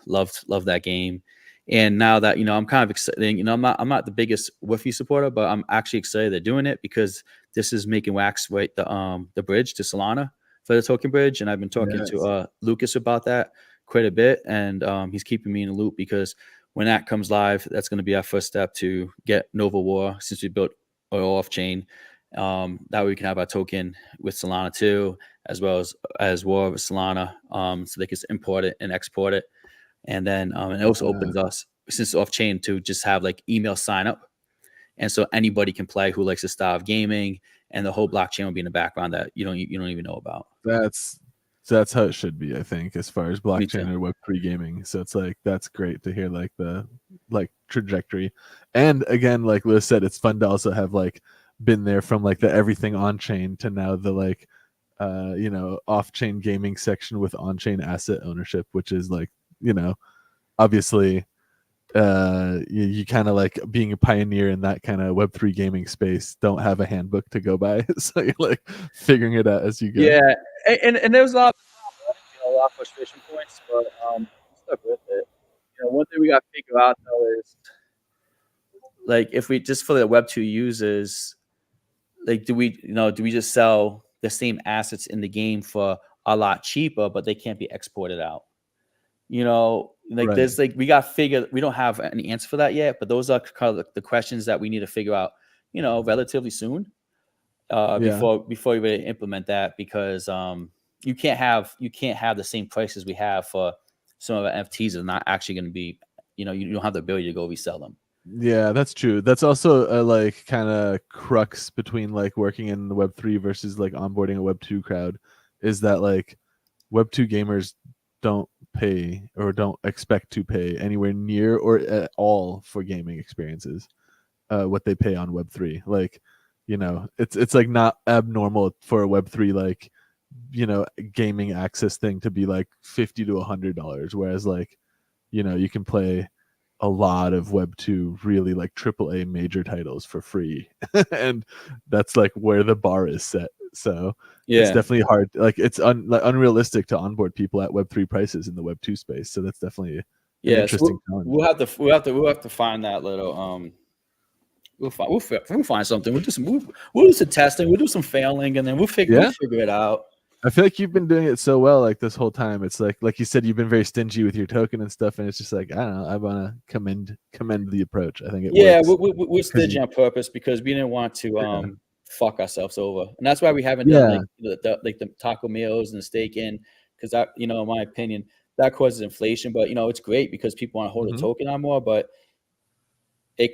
love that game. And now that I'm kind of excited. I'm not the biggest Wi-Fi supporter, but I'm actually excited they're doing it, because this is making Wax the bridge to Solana for the token bridge. And I've been talking to Lucas about that quite a bit, and he's keeping me in the loop, because when that comes live, that's going to be our first step to get Novo War, since we built oil off chain. That way we can have our token with Solana too, as well as War with Solana, so they can import it and export it. And then it also opens us, since it's off chain, to just have like email sign up, and so anybody can play who likes the style of gaming, and the whole blockchain will be in the background that you don't even know about. So that's how it should be, I think, as far as blockchain too. or Web3 gaming. So it's like that's great to hear, like the trajectory. And again, like Lewis said, it's fun to also have like been there from like the everything on chain to now the like off chain gaming section with on chain asset ownership, which is like, obviously you kind of like being a pioneer in that kind of Web3 gaming space, don't have a handbook to go by. So you're like figuring it out as you go. Yeah, and there was a lot of frustration points, but we stuck with it. One thing we got to figure out though is like if we just for the Web2 users, like do we just sell the same assets in the game for a lot cheaper, but they can't be exported out? Right. There's like we got to figure. We don't have any answer for that yet, but those are kind of the questions that we need to figure out. Relatively soon. Before we really implement that, because you can't have the same prices we have for some of the NFTs that are not actually going to be, you don't have the ability to go resell them. Yeah, that's true. That's also a like kind of crux between like working in the Web3 versus like onboarding a Web2 crowd, is that like Web2 gamers don't pay or don't expect to pay anywhere near or at all for gaming experiences what they pay on Web3. Like, it's like not abnormal for a Web3 like gaming access thing to be like $50 to $100, whereas like you can play a lot of Web2 really like AAA major titles for free. And that's like where the bar is set. So it's definitely hard. Like it's unrealistic to onboard people at Web3 prices in the Web2 space. So that's definitely an interesting challenge. We'll have to find that little we'll find something. We'll do some testing. We'll do some failing, and then we'll figure it out. I feel like you've been doing it so well, like this whole time. It's like you said, you've been very stingy with your token and stuff, and it's just like, I don't know. I want to commend the approach. I think it works. We're stingy on purpose because we didn't want to fuck ourselves over, and that's why we haven't done the taco meals and the steak in, because that, in my opinion, that causes inflation. But it's great because people want to hold a token on more, but we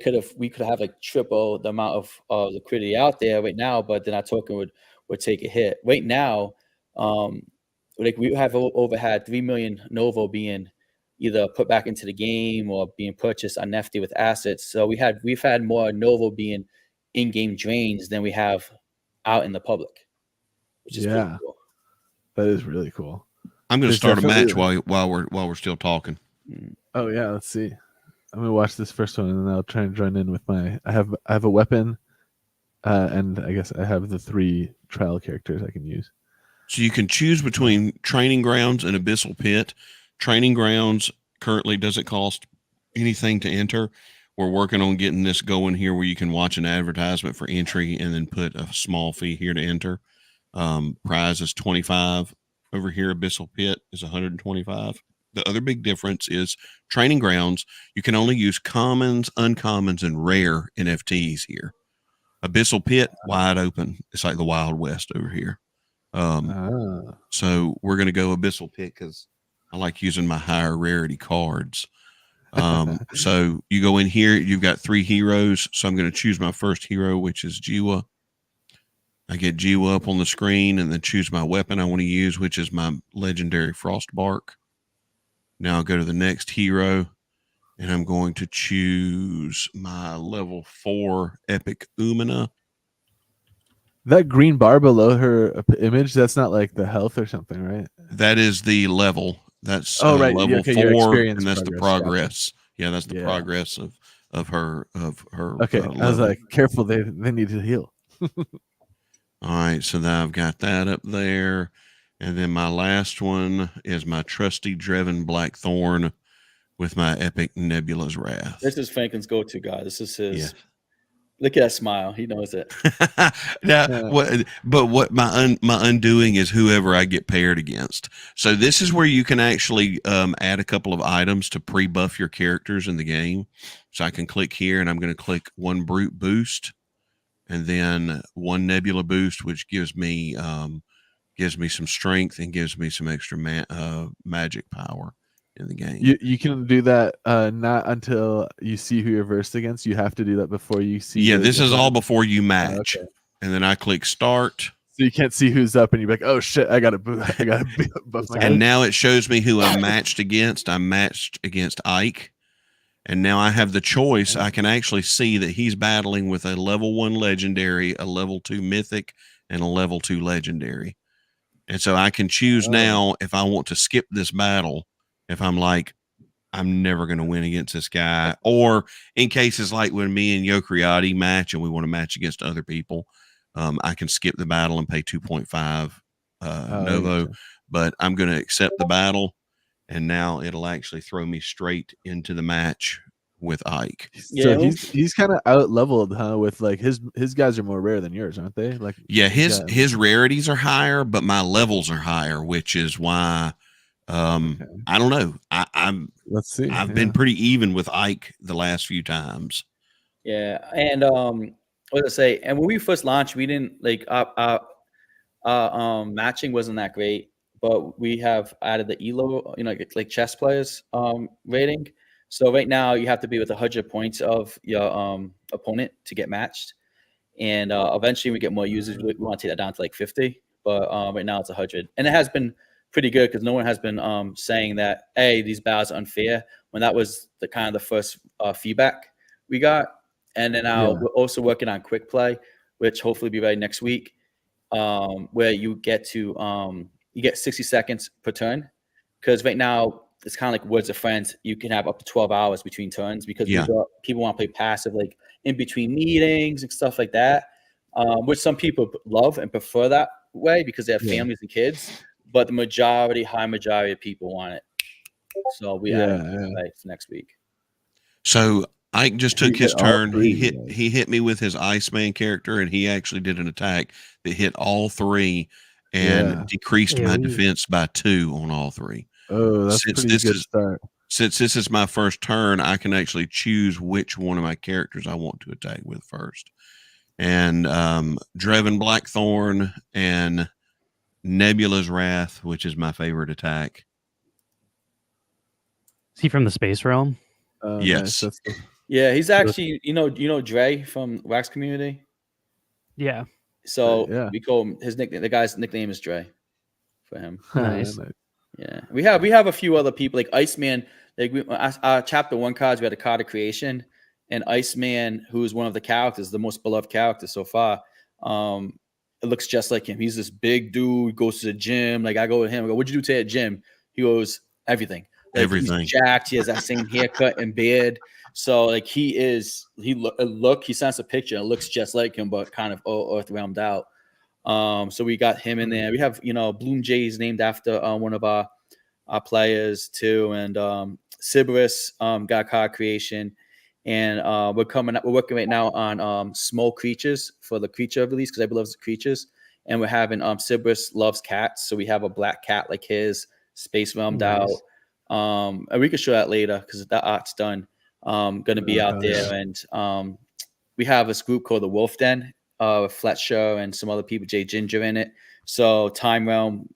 could have like triple the amount of liquidity out there right now, but then our token would take a hit. Right now, like we have had 3 million Novo being either put back into the game or being purchased on Nifty with assets. So we've had more Novo being in-game drains than we have out in the public, which is pretty cool. That is really cool. I'm going to start a match while we're still talking. Oh yeah, let's see. I'm gonna watch this first one, and then I'll try and join in with I have a weapon, and I guess I have the 3 trial characters I can use. So you can choose between Training Grounds and Abyssal Pit. Training Grounds currently doesn't cost anything to enter. We're working on getting this going here where you can watch an advertisement for entry and then put a small fee here to enter. Prize is 25. Over here, Abyssal Pit is 125. The other big difference is Training Grounds, you can only use commons, uncommons, and rare NFTs here. Abyssal Pit, wide open. It's like the Wild West over here. So we're going to go Abyssal Pit because I like using my higher rarity cards. So you go in here, you've got 3 heroes. So I'm going to choose my first hero, which is Jiwa. I get Jiwa up on the screen and then choose my weapon I want to use, which is my legendary Frostbark. Now I'll go to the next hero, and I'm going to choose my level 4 Epic Umina. That green bar below her image, that's not like the health or something, right? That is the level. That's right. level 4, and that's the progress. Gotcha. Yeah, that's the progress of her. Okay, I was like, careful, they need to heal. All right, so now I've got that up there. And then my last one is my trusty Dreven Blackthorn with my epic Nebula's Wrath. This is Franklin's go-to guy. This is his. Yeah. Look at that smile. He knows it. What my undoing is whoever I get paired against. So this is where you can actually add a couple of items to pre-buff your characters in the game. So I can click here, and I'm going to click 1 Brute Boost, and then 1 Nebula Boost, which gives me some strength and gives me some extra magic power in the game. You can do that not until you see who you're versed against. You have to do that before you see. Yeah, this is all before you match. Okay. And then I click start. So you can't see who's up, and you're like, "Oh shit, I gotta buff my." And guy. now it shows me who I'm matched against. I'm matched against Ike. And now I have the choice. I can actually see that he's battling with a level 1 legendary, a level 2 mythic, and a level 2 legendary. And so I can choose now if I want to skip this battle, if I'm like, I'm never going to win against this guy. Or in cases like when me and Yokriyati match and we want to match against other people, I can skip the battle and pay 2.5 Novo. Gotcha. But I'm going to accept the battle. And now it'll actually throw me straight into the match with Ike. So he's kind of out leveled, huh? With like his guys are more rare than yours, aren't they? Like Yeah, his rarities are higher, but my levels are higher, which is why I don't know. Let's see. I've been pretty even with Ike the last few times. Yeah, and what did I say? And when we first launched, we didn't like matching wasn't that great, but we have added the elo, like chess players rating. So right now you have to be with 100 points of your opponent to get matched, and eventually we get more users. We want to take that down to like 50, but right now it's 100, and it has been pretty good because no one has been saying that hey, these battles are unfair, when that was the kind of the first feedback we got. And then now we're also working on quick play, which hopefully be ready next week, where you get to you get 60 seconds per turn, because right now it's kind of like Words of Friends. You can have up to 12 hours between turns because people want to play passive, like in between meetings and stuff like that, which some people love and prefer that way because they have families and kids. But the high majority of people want it. So we added it for next week. So Ike just took his turn. He hit me with his Iceman character, and he actually did an attack that hit all three and decreased my defense by 2 on all 3. Oh, that's pretty good start. Since this is my first turn, I can actually choose which one of my characters I want to attack with first. And Dreven Blackthorn and Nebula's Wrath, which is my favorite attack. Is he from the space realm? Yes. Nice. Yeah, he's actually, you know Dre from Wax Community. Yeah. So we call him, his nickname. The guy's nickname is Dre for him. Nice. Yeah, we have a few other people like Iceman. Like chapter 1 cards, we had a card of creation, and Iceman, who is one of the characters, the most beloved character so far. It looks just like him. He's this big dude, goes to the gym. Like I go with him. I go, what'd you do today at gym? He goes, everything. Like, everything. He's jacked. He has that same haircut and beard. So like he sends a picture. It looks just like him, but kind of earth-realmed out. So we got him in there. We have, Bloom Jays named after one of our players too. And Cerberus got a card creation. And we're working right now on small creatures for the creature release because I love creatures. And we're having Cerberus loves cats. So we have a black cat like his, space realmed out. And we can show that later because that art's done. Going to be out there. And we have this group called the Wolf Den with Fletcher and some other people, Jay Ginger in it. So Time Realm,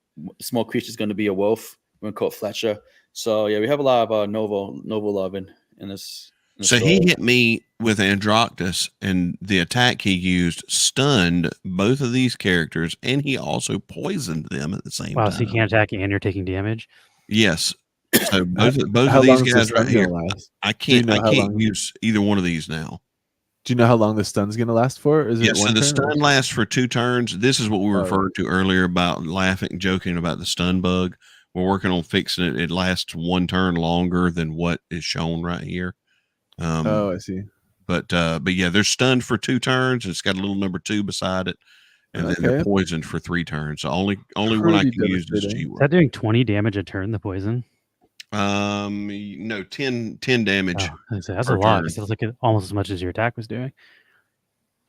small creature is going to be a wolf. We're going to call it Fletcher. So yeah, we have a lot of Novo love in this. So he hit me with Androctus, and the attack he used stunned both of these characters, and he also poisoned them at the same time. Wow, so you can't attack and you're taking damage? Yes. So both of these guys right here, I can't use either one of these now. Do you know how long the stun's going to last for? Is it so the stun lasts for 2 turns. This is what we referred to earlier about laughing, joking about the stun bug. We're working on fixing it. It lasts 1 turn longer than what is shown right here. I see. But yeah, they're stunned for 2 turns. It's got a little number 2 beside it, and then they're poisoned for 3 turns. So only one I can use is G-Word. Is that doing 20 damage a turn? The poison? No, 10 damage. Oh, that's a lot. It feels like almost as much as your attack was doing.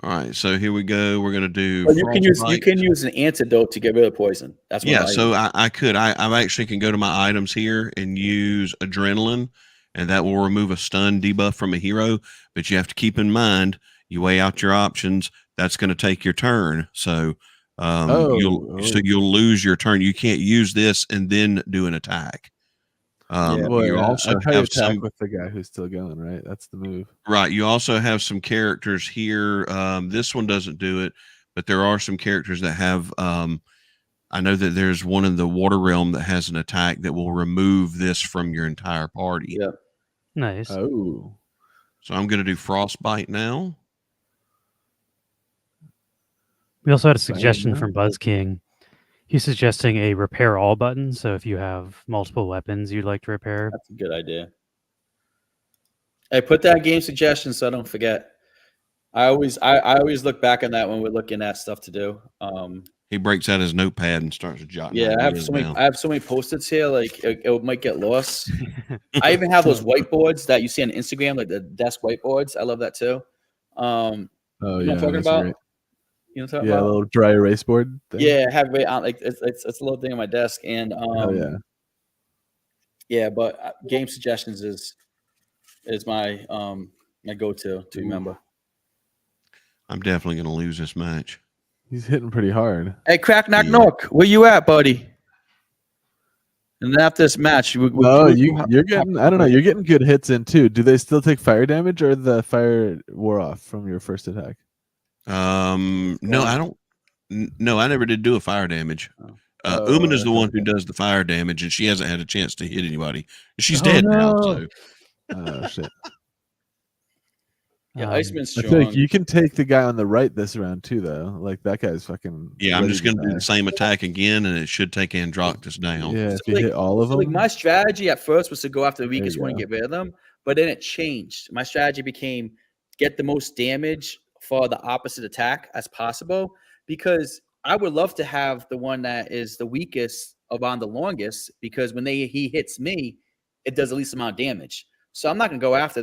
All right, so here we go. We're gonna do. Well, you can use an antidote to get rid of poison. That's what so I could. I actually can go to my items here and use adrenaline. And that will remove a stun debuff from a hero. But you have to keep in mind, you weigh out your options. That's going to take your turn. So you'll lose your turn. You can't use this and then do an attack. You also have some with the guy who's still going, right? That's the move. Right. You also have some characters here. This one doesn't do it, but there are some characters that have. I know that there's one in the water realm that has an attack that will remove this from your entire party. Yeah. Nice. Oh, So I'm going to do frostbite now. We also had a Fire suggestion now. from Buzz King. He's suggesting a repair all button. So if you have multiple weapons you'd like to repair, That's a good idea. Hey, put that game suggestion so I don't forget. I always look back on that when we're looking at stuff to do. He breaks out his notepad and starts jotting Yeah, I have ideas so many. down. I have so many post-its here. Like it might get lost. I even have those whiteboards that you see on Instagram, like the desk whiteboards. I love that too. oh You know yeah, what I'm talking those are about? great. You know what I'm talking Yeah, a about? little dry erase board thing. Yeah, I have it on like it's a little thing on my desk, and Hell yeah. yeah. But game suggestions is my my go-to to remember. I'm definitely going to lose this match. He's hitting pretty hard. Hey, Crack Knock Yeah. Knock, where you at, buddy? And then after this match, No, you're getting. I don't know. You're getting good hits in too. Do they still take fire damage, or the fire wore off from your first attack? No, I don't. No, I never did do a fire damage. Oh. Uman is the one who okay. does the fire damage, and she hasn't had a chance to hit anybody. She's Oh, dead now. no. So Oh shit! Yeah, Um, Iceman's I strong. feel like you can take the guy on the right this round too, though. Like that guy's fucking. yeah, I'm ready just going to do die. the same attack again, and it should take Androctus down. Yeah, So, if you like- hit all of So, like them. my strategy at first was to go after the There you weakest one and go. get rid of them, but then it changed. My strategy became get the most damage for the opposite attack as possible, because I would love to have the one that is the weakest on the longest, because when he hits me, it does the least amount of damage. So I'm not gonna go after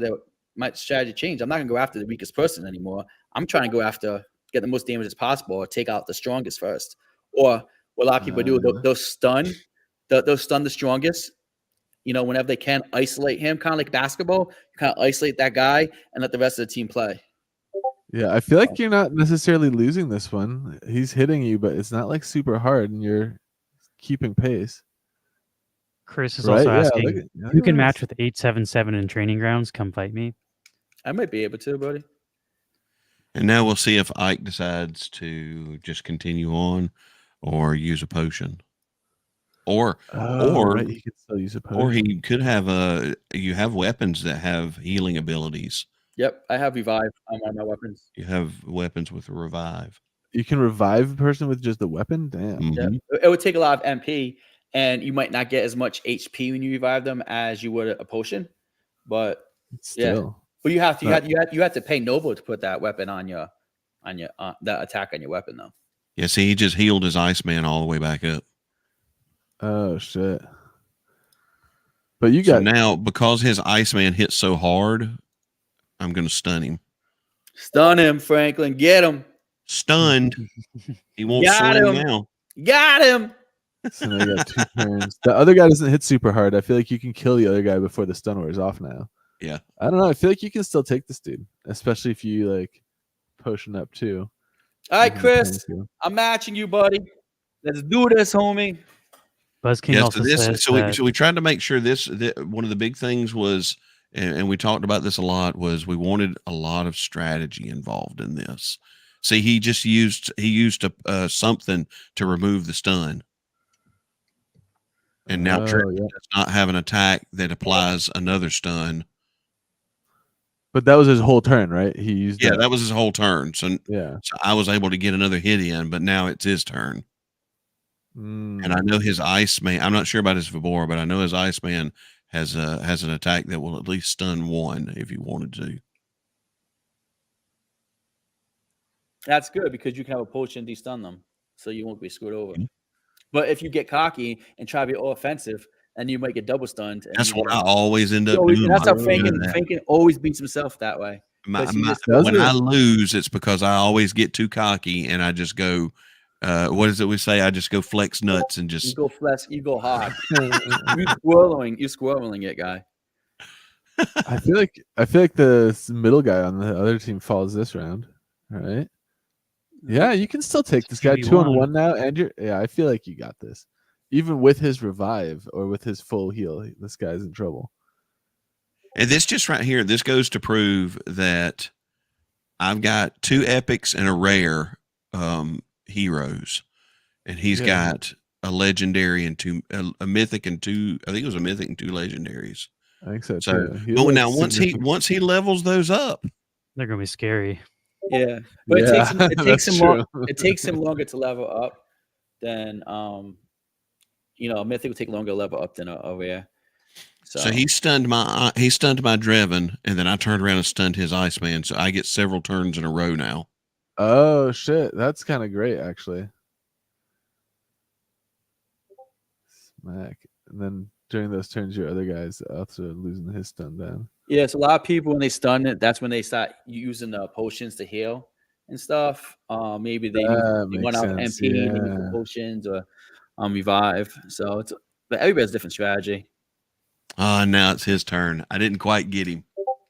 my strategy changed. I'm not gonna go after the weakest person anymore. I'm trying to go after get the most damage as possible, or take out the strongest first. Or what a lot of people do, they'll stun the strongest. You know, whenever they can, isolate him, kind of like basketball. You kind of isolate that guy and let the rest of the team play. Yeah, I feel like you're not necessarily losing this one. He's hitting you, but it's not like super hard, and you're keeping pace. Chris is Right? also Yeah, asking, look at- who can this. match with 877 in training grounds? Come fight me. I might be able to, buddy. And now we'll see if Ike decides to just continue on or use a potion. Or Right, he could still use a potion. or he could have you have weapons that have healing abilities. Yep, I have revive on one of my weapons. You have weapons with a revive. You can revive a person with just the weapon. Damn. Yeah, Mhm. it would take a lot of MP, and you might not get as much HP when you revive them as you would a potion. But Still. but you have to Right. you have to pay Novo to put that weapon on your that attack on your weapon though. Yeah, see, he just healed his Iceman all the way back up. Oh shit. But you So got now, because his Iceman hit so hard, I'm going to stun him. Stun him, Franklin. Get him. Stunned. He won't Got swing him. now. Got him. so now you got 2 turns. The other guy doesn't hit super hard. I feel like you can kill the other guy before the stun wears off now. Yeah. I don't know. I feel like you can still take this dude, especially if you like potion up too. All right, Mhm, Chris. thank you. I'm matching you, buddy. Let's do this, homie. Buzz King Yeah, also so says so that we tried to make sure that one of the big things was, and we talked about this a lot, was we wanted a lot of strategy involved in this. See, he used something to remove the stun, and now Trip Oh, yeah. does not have an attack that applies another stun. But that was his whole turn, right? He used Yeah, that was his whole turn. So yeah. I was able to get another hit in, but now it's his turn. And I know his Iceman. I'm not sure about his Vibora, but I know his Iceman has an attack that will at least stun one if you wanted to. That's good because you can have a potion de-stun them, so you won't be screwed over. Mhm. But if you get cocky and try to be all offensive, then you might get double stunned. And That's you what get- I always end up You always- doing. That's how I don't know that. Franken always beats himself that way. Because he just does When it. I lose, it's because I always get too cocky and I just go. What is it we say? I just go flex nuts and You just. go flesh, you go hard. You're squirreling it, guy. I feel like the middle guy on the other team falls this round, right? Yeah, you can still take this guy 2-on-1 now, and I feel like you got this, even with his revive or with his full heal. This guy's in trouble. And this just right here, this goes to prove that I've got 2 epics and a rare heroes, and he's Yeah. got a legendary and a mythic and two. I think it was a mythic and two legendaries. I think so So, too. He but looks now significant. once he levels those up, They're gonna be scary. Yeah, but Yeah, that's true. It takes him longer to level up than a mythic would take longer to level up than a rare. so he stunned my Dreven, and then I turned around and stunned his Iceman. So I get several turns in a row now. Oh shit, that's kind of great actually. Smack, and then during those turns, your other guys also losing his stun down. Yeah, so a lot of people when they stun it, that's when they start using the potions to heal and stuff. Maybe they That went makes out sense. MP and they use the Yeah. potions or revive. So but everybody has a different strategy. Now it's his turn. I didn't quite get him.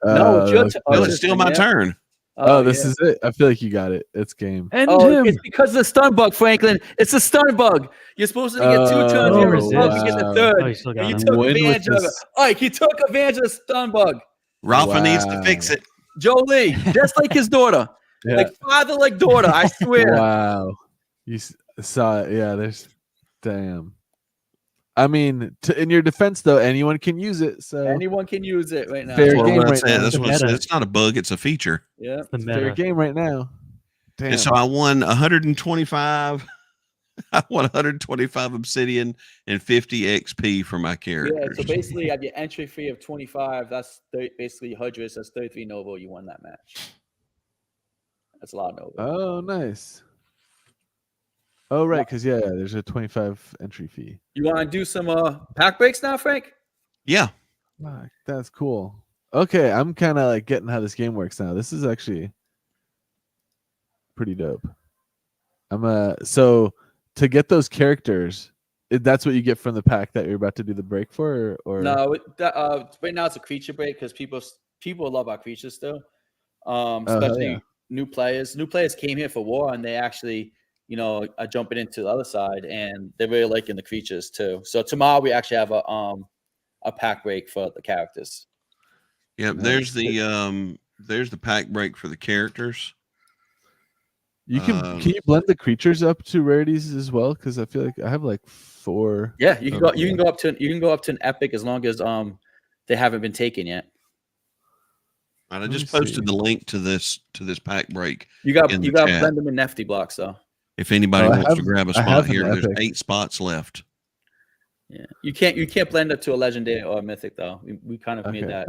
No, it's your turn. No, it's still my turn. Oh, this is it. I feel like you got it. It's game. End Oh, him. it's because of the stun bug, Franklin. It's a stun bug. You're supposed to get 2 turns. Oh, You're supposed to get the wow. third. Oh, you still got And you him. took Win with advantage of it. this. Ike, he took advantage of the stun bug. Rafa needs to Wow. fix it. Jolie, just like his daughter. Yeah. Like father, like daughter, I swear. Wow. You saw it. Yeah, there's damn. I mean, in your defense though, anyone can use it. So Anyone can use it right now. Fair That's what game I'm right saying. now. That's The what I said. meta. It's not a bug; it's a feature. Yeah. The fair meta. game right now. Damn. And so I won 125. I won 125 obsidian and 50 XP for my Yeah. characters. So basically, at your entry fee of 25, that's basically Hudris. That's 33 Novo. You won that match. That's a lot of Novo. Oh, nice. Oh, right, because there's a 25 entry fee. You want to do some pack breaks now, Frank? Yeah. Fuck, that's cool. Okay, I'm kind of like getting how this game works now. This is actually pretty dope. So to get those characters, that's what you get from the pack that you're about to do the break for, or No, right now it's a creature break because people love our creatures still, especially new players. New players came here for war and they actually, are jumping into the other side and they're really liking the creatures too. So tomorrow we actually have a pack break for the characters. Yep. There's the pack break for the characters. you can you blend the creatures up to rarities as well? Because I feel like I have like 4. Yeah, you can go up to an epic as long as they haven't been taken yet. And I just posted the link to this pack break. You got in to the chat. blend them in Nefty blocks though. If anybody wants to grab a spot here, there's epic. 8 spots left. Yeah, you can't blend it to a legendary or a mythic though. We kind of made that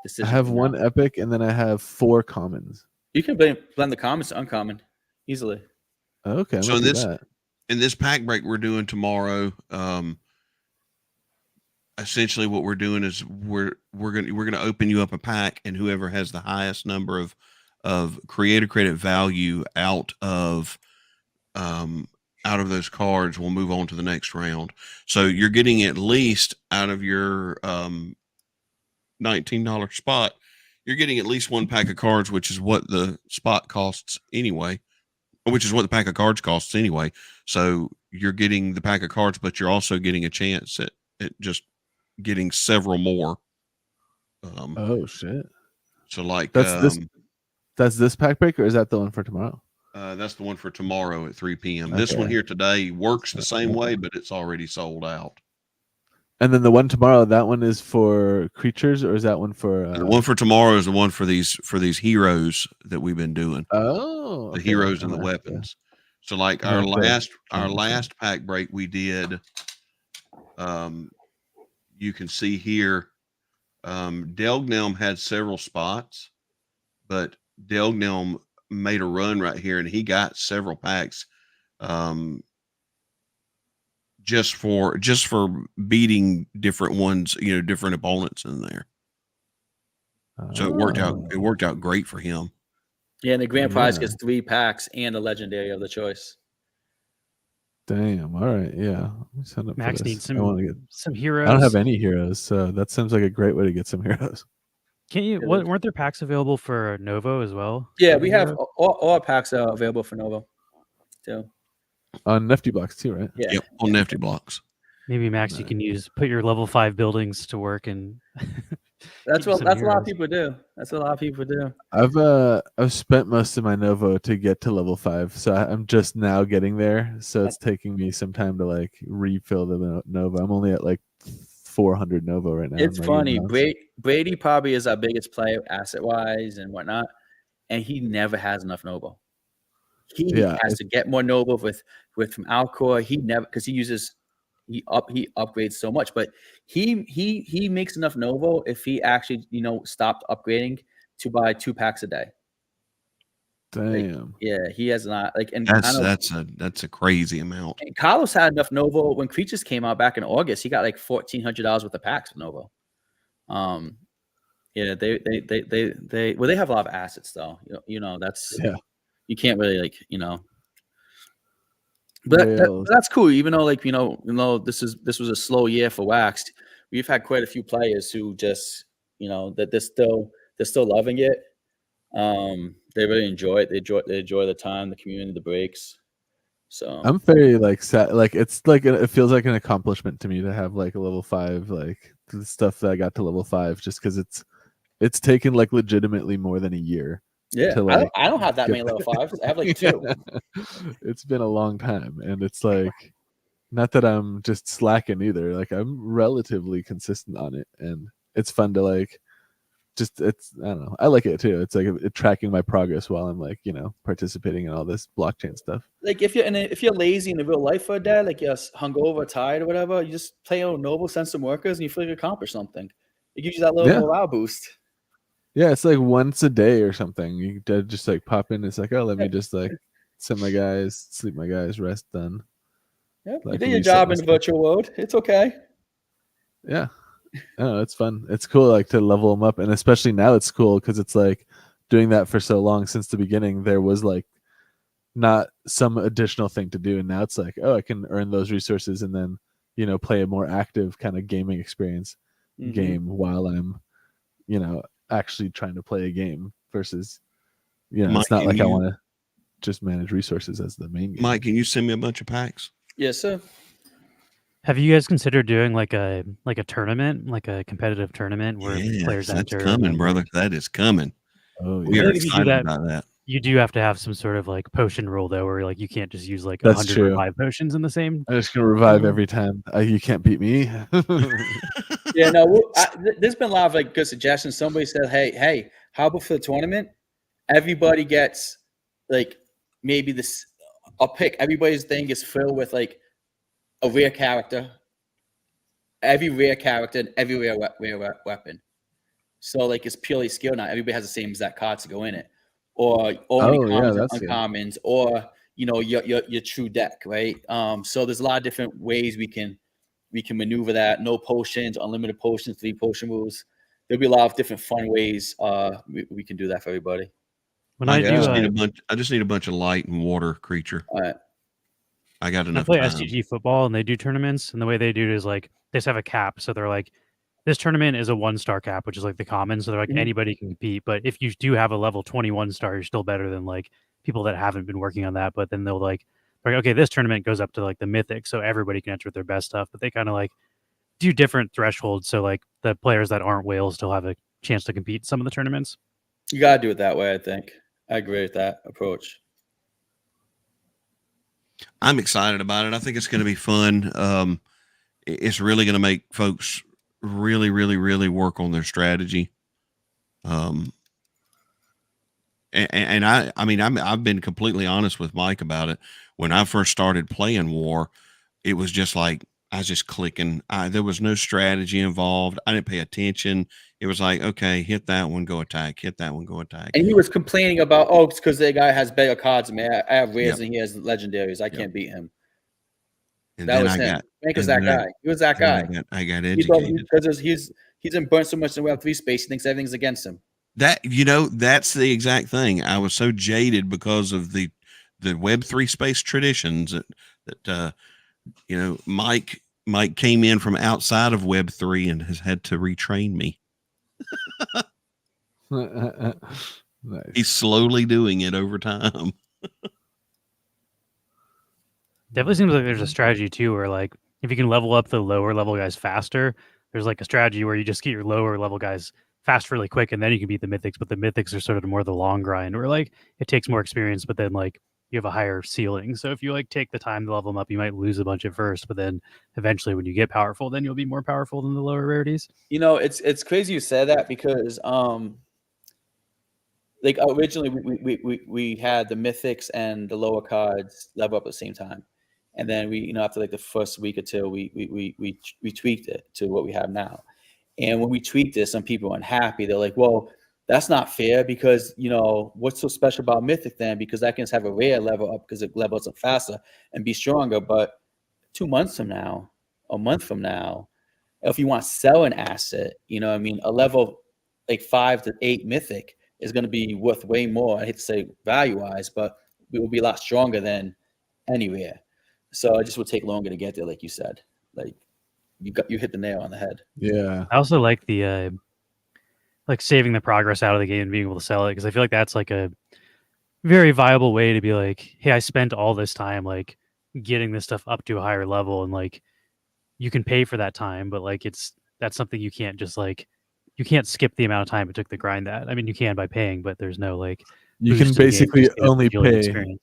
decision. I have for 1 now. epic and then I have 4 commons. You can blend the commons to uncommon easily. Okay, So in this pack break we're doing tomorrow, essentially what we're doing is we're gonna open you up a pack, and whoever has the highest number of creator credit value out of those cards will move on to the next round. So you're getting at least out of your $19 spot, you're getting at least 1 pack of cards, which is what the spot costs anyway, which is what the pack of cards costs anyway. So you're getting the pack of cards, but you're also getting a chance at just getting several more. Oh shit! So like that's this pack break, or is that the one for tomorrow? That's the one for tomorrow at 3 p.m. This one here today works the same way, but it's already sold out. And then the one tomorrow, that one is for creatures, or is that one for? The one for tomorrow is the one for these heroes that we've been doing. Oh, the heroes and the weapons. So like our last pack break we did, you can see here, Delgnelm had several spots, but Delgnelm made a run right here and he got several packs, just for beating different ones, different opponents in there. So it worked out great for him. Yeah, and the grand prize gets 3 packs and a legendary of the choice. Damn. All right. Yeah. Let me sign up Max for this. needs I want to get some heroes. I don't have any heroes, so that seems like a great way to get some heroes. Can't you? Weren't there packs available for Novo as well? Yeah, we have all our packs are available for Novo. So On Nifty Blocks too, right? yeah, Yep, on Nifty Blocks. Maybe Max, you can put your level 5 buildings to work and That's Keep what some a lot of heroes. people do. That's what a lot of people do. I've spent most of my Novo to get to level 5, so I'm just now getting there. So it's taking me some time to like refill the Nova. I'm only at like 400 Novo right now. It's in my game funny. balance. Brady probably is our biggest player asset wise and whatnot, and he never has enough Novo. He Yeah, has to get more Novo with from Alcor. He never because he upgrades so much, but he makes enough Novo if he actually stopped upgrading to buy 2 packs a day. Like, damn. yeah, he has not and I know That's a crazy amount. Carlos had enough Novo when Creatures came out back in August. He got like $1,400 worth of packs of Novo. Yeah, they have a lot of assets though. That's Yeah. you can't really but that's cool. Even though this was a slow year for Waxed, we've had quite a few players who just that they're still loving it. They really enjoy it. They enjoy the time, the community, the breaks. So I'm very like sad. Like it's like it feels like an accomplishment to me to have like a level 5, like the stuff that I got to level 5, just because it's taken like legitimately more than a year. yeah, to like I don't have that many level 5s. I have like 2. It's been a long time, and it's like not that I'm just slacking either. Like I'm relatively consistent on it, and it's fun to like it's I don't know. I like it too. It's like tracking my progress while I'm like participating in all this blockchain stuff. Like if you're lazy in the real life for a day, like you're hungover, tired, or whatever, you just play on Noble, send some workers, and you feel like you accomplished something. It gives you that little morale boost. Yeah, it's like once a day or something. You just like pop in. It's like, oh, let me just like send my guys, sleep my guys, rest done. Yeah, Like, you did your job in the virtual world. It's okay. Yeah, oh, it's fun. It's cool, like to level them up, and especially now it's cool because it's like doing that for so long since the beginning. There was like not some additional thing to do, and now it's like, oh, I can earn those resources and then play a more active kind of gaming experience game while I'm actually trying to play a game versus Mike, it's not like I want to just manage resources as the main game. Mike, can you send me a bunch of packs? Yes, sir. Have you guys considered doing like a tournament, like a competitive tournament where players that's enter? coming, brother. That is coming. Oh, We yeah. are If you do excited that, about that. you do have to have some sort of like potion rule though, where like you can't just use like That's 100 true. revive potions in the same. I'm just gonna revive every time. You can't beat me. Yeah, no. There's been a lot of like good suggestions. Somebody said, "Hey, how about for the tournament? Everybody gets like maybe this. I'll pick everybody's thing is filled with like a rare character, every rare character, and every rare weapon. So like it's purely skill. Not everybody has the same exact cards to go in it, or only commons and uncommons, or your true deck, right? So there's a lot of different ways we can maneuver that. No potions, unlimited potions, 3 potion moves. There'll be a lot of different fun ways we can do that for everybody. When Mike, I just need a bunch of light and water creature. All right. I got enough. I play time. SGG football and they do tournaments, and the way they do it is like they just have a cap. So they're like, this tournament is a 1-star cap, which is like the common. So they're like anybody can compete, but if you do have a level 21 star, you're still better than like people that haven't been working on that. But then they'll like, okay, this tournament goes up to like the mythic, so everybody can enter with their best stuff. But they kind of like do different thresholds, so like the players that aren't whales still have a chance to compete in some of the tournaments. You gotta do it that way. I think I agree with that approach. I'm excited about it. I think it's going to be fun. It's really going to make folks really, really, really work on their strategy. And I mean, I've been completely honest with Mike about it. When I first started playing War, it was just like I was just clicking. There was no strategy involved. I didn't pay attention. It was like, okay, hit that one, go attack. Hit that one, go attack. And he was complaining about, it's because the guy has better cards than me. I have rares and he has legendaries. I can't beat him. And that then was him. Frank was that guy. He was that guy. I got educated because he's been burnt so much in Web3 space. He thinks everything's against him. That's the exact thing. I was so jaded because of the Web3 space traditions that Mike came in from outside of Web3 and has had to retrain me. Nice. He's slowly doing it over time. Definitely seems like there's a strategy too, where like if you can level up the lower level guys faster, there's like a strategy where you just get your lower level guys fast really quick, and then you can beat the mythics. But the mythics are sort of more the long grind, where like it takes more experience, but then like you have a higher ceiling. So if you like take the time to level them up, you might lose a bunch at first, but then eventually when you get powerful, then you'll be more powerful than the lower rarities. You know, it's crazy you said that because like originally we had the mythics and the lower cards level up at the same time, and then we, you know, after like the first week or two, we tweaked it to what we have now. And when we tweaked it, some people were unhappy. They're like, well, that's not fair because, you know, what's so special about mythic then? Because I can have a rare level up because it levels up faster and be stronger. But 2 months from now, a month from now, if you want to sell an asset, you know what I mean, a level like 5 to 8 mythic is going to be worth way more. I hate to say value-wise, but it will be a lot stronger than anywhere. So it just would take longer to get there, like you said. Like you hit the nail on the head. Yeah. I also like the like saving the progress out of the game and being able to sell it, because I feel like that's like a very viable way to be like, hey, I spent all this time like getting this stuff up to a higher level, and like you can pay for that time, but like that's something you can't just like, you can't skip the amount of time it took to grind that. I mean, you can by paying, but there's no like You can boost to the game, basically just get a only peculiar pay. experience.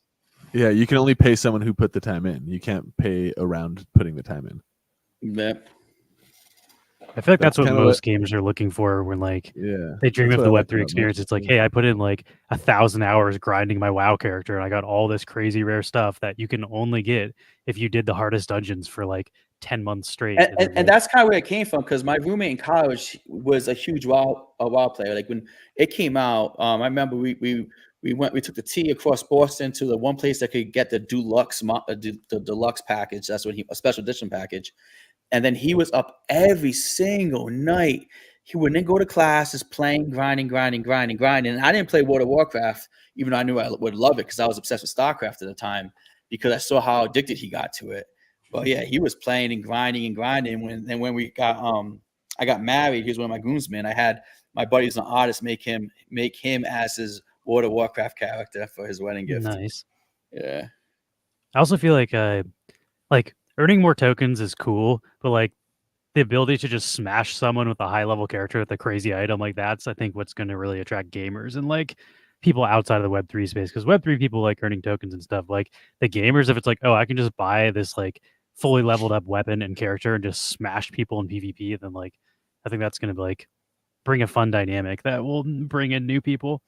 Yeah, you can only pay someone who put the time in. You can't pay around putting the time in. Yep. I feel like that's what kinda most gamers are looking for when like Yeah. they dream that's of what the I like Web3 about experience. Magic, It's like, yeah. hey, I put in like 1,000 hours grinding my WoW character, and I got all this crazy rare stuff that you can only get if you did the hardest dungeons for like 10 months straight. And that's kind of where it came from, because my roommate in college was a huge WoW player. Like when it came out, I remember we took the T across Boston to the one place that could get the deluxe the deluxe package. That's what a special edition package. And then he was up every single night. He would then go to classes, playing, grinding. And I didn't play World of Warcraft, even though I knew I would love it because I was obsessed with StarCraft at the time, because I saw how addicted he got to it. But yeah, he was playing and grinding. When we got I got married, he was one of my groomsmen. I had my buddies an artist make him as his World of Warcraft character for his wedding gift. Nice. Yeah. I also feel like earning more tokens is cool, but like the ability to just smash someone with a high level character with a crazy item, like that's I think what's going to really attract gamers and like people outside of the Web3 space, because Web3 people like earning tokens and stuff. Like the gamers, if it's like, oh, I can just buy this like fully leveled up weapon and character and just smash people in PvP, then like I think that's going to like bring a fun dynamic that will bring in new people.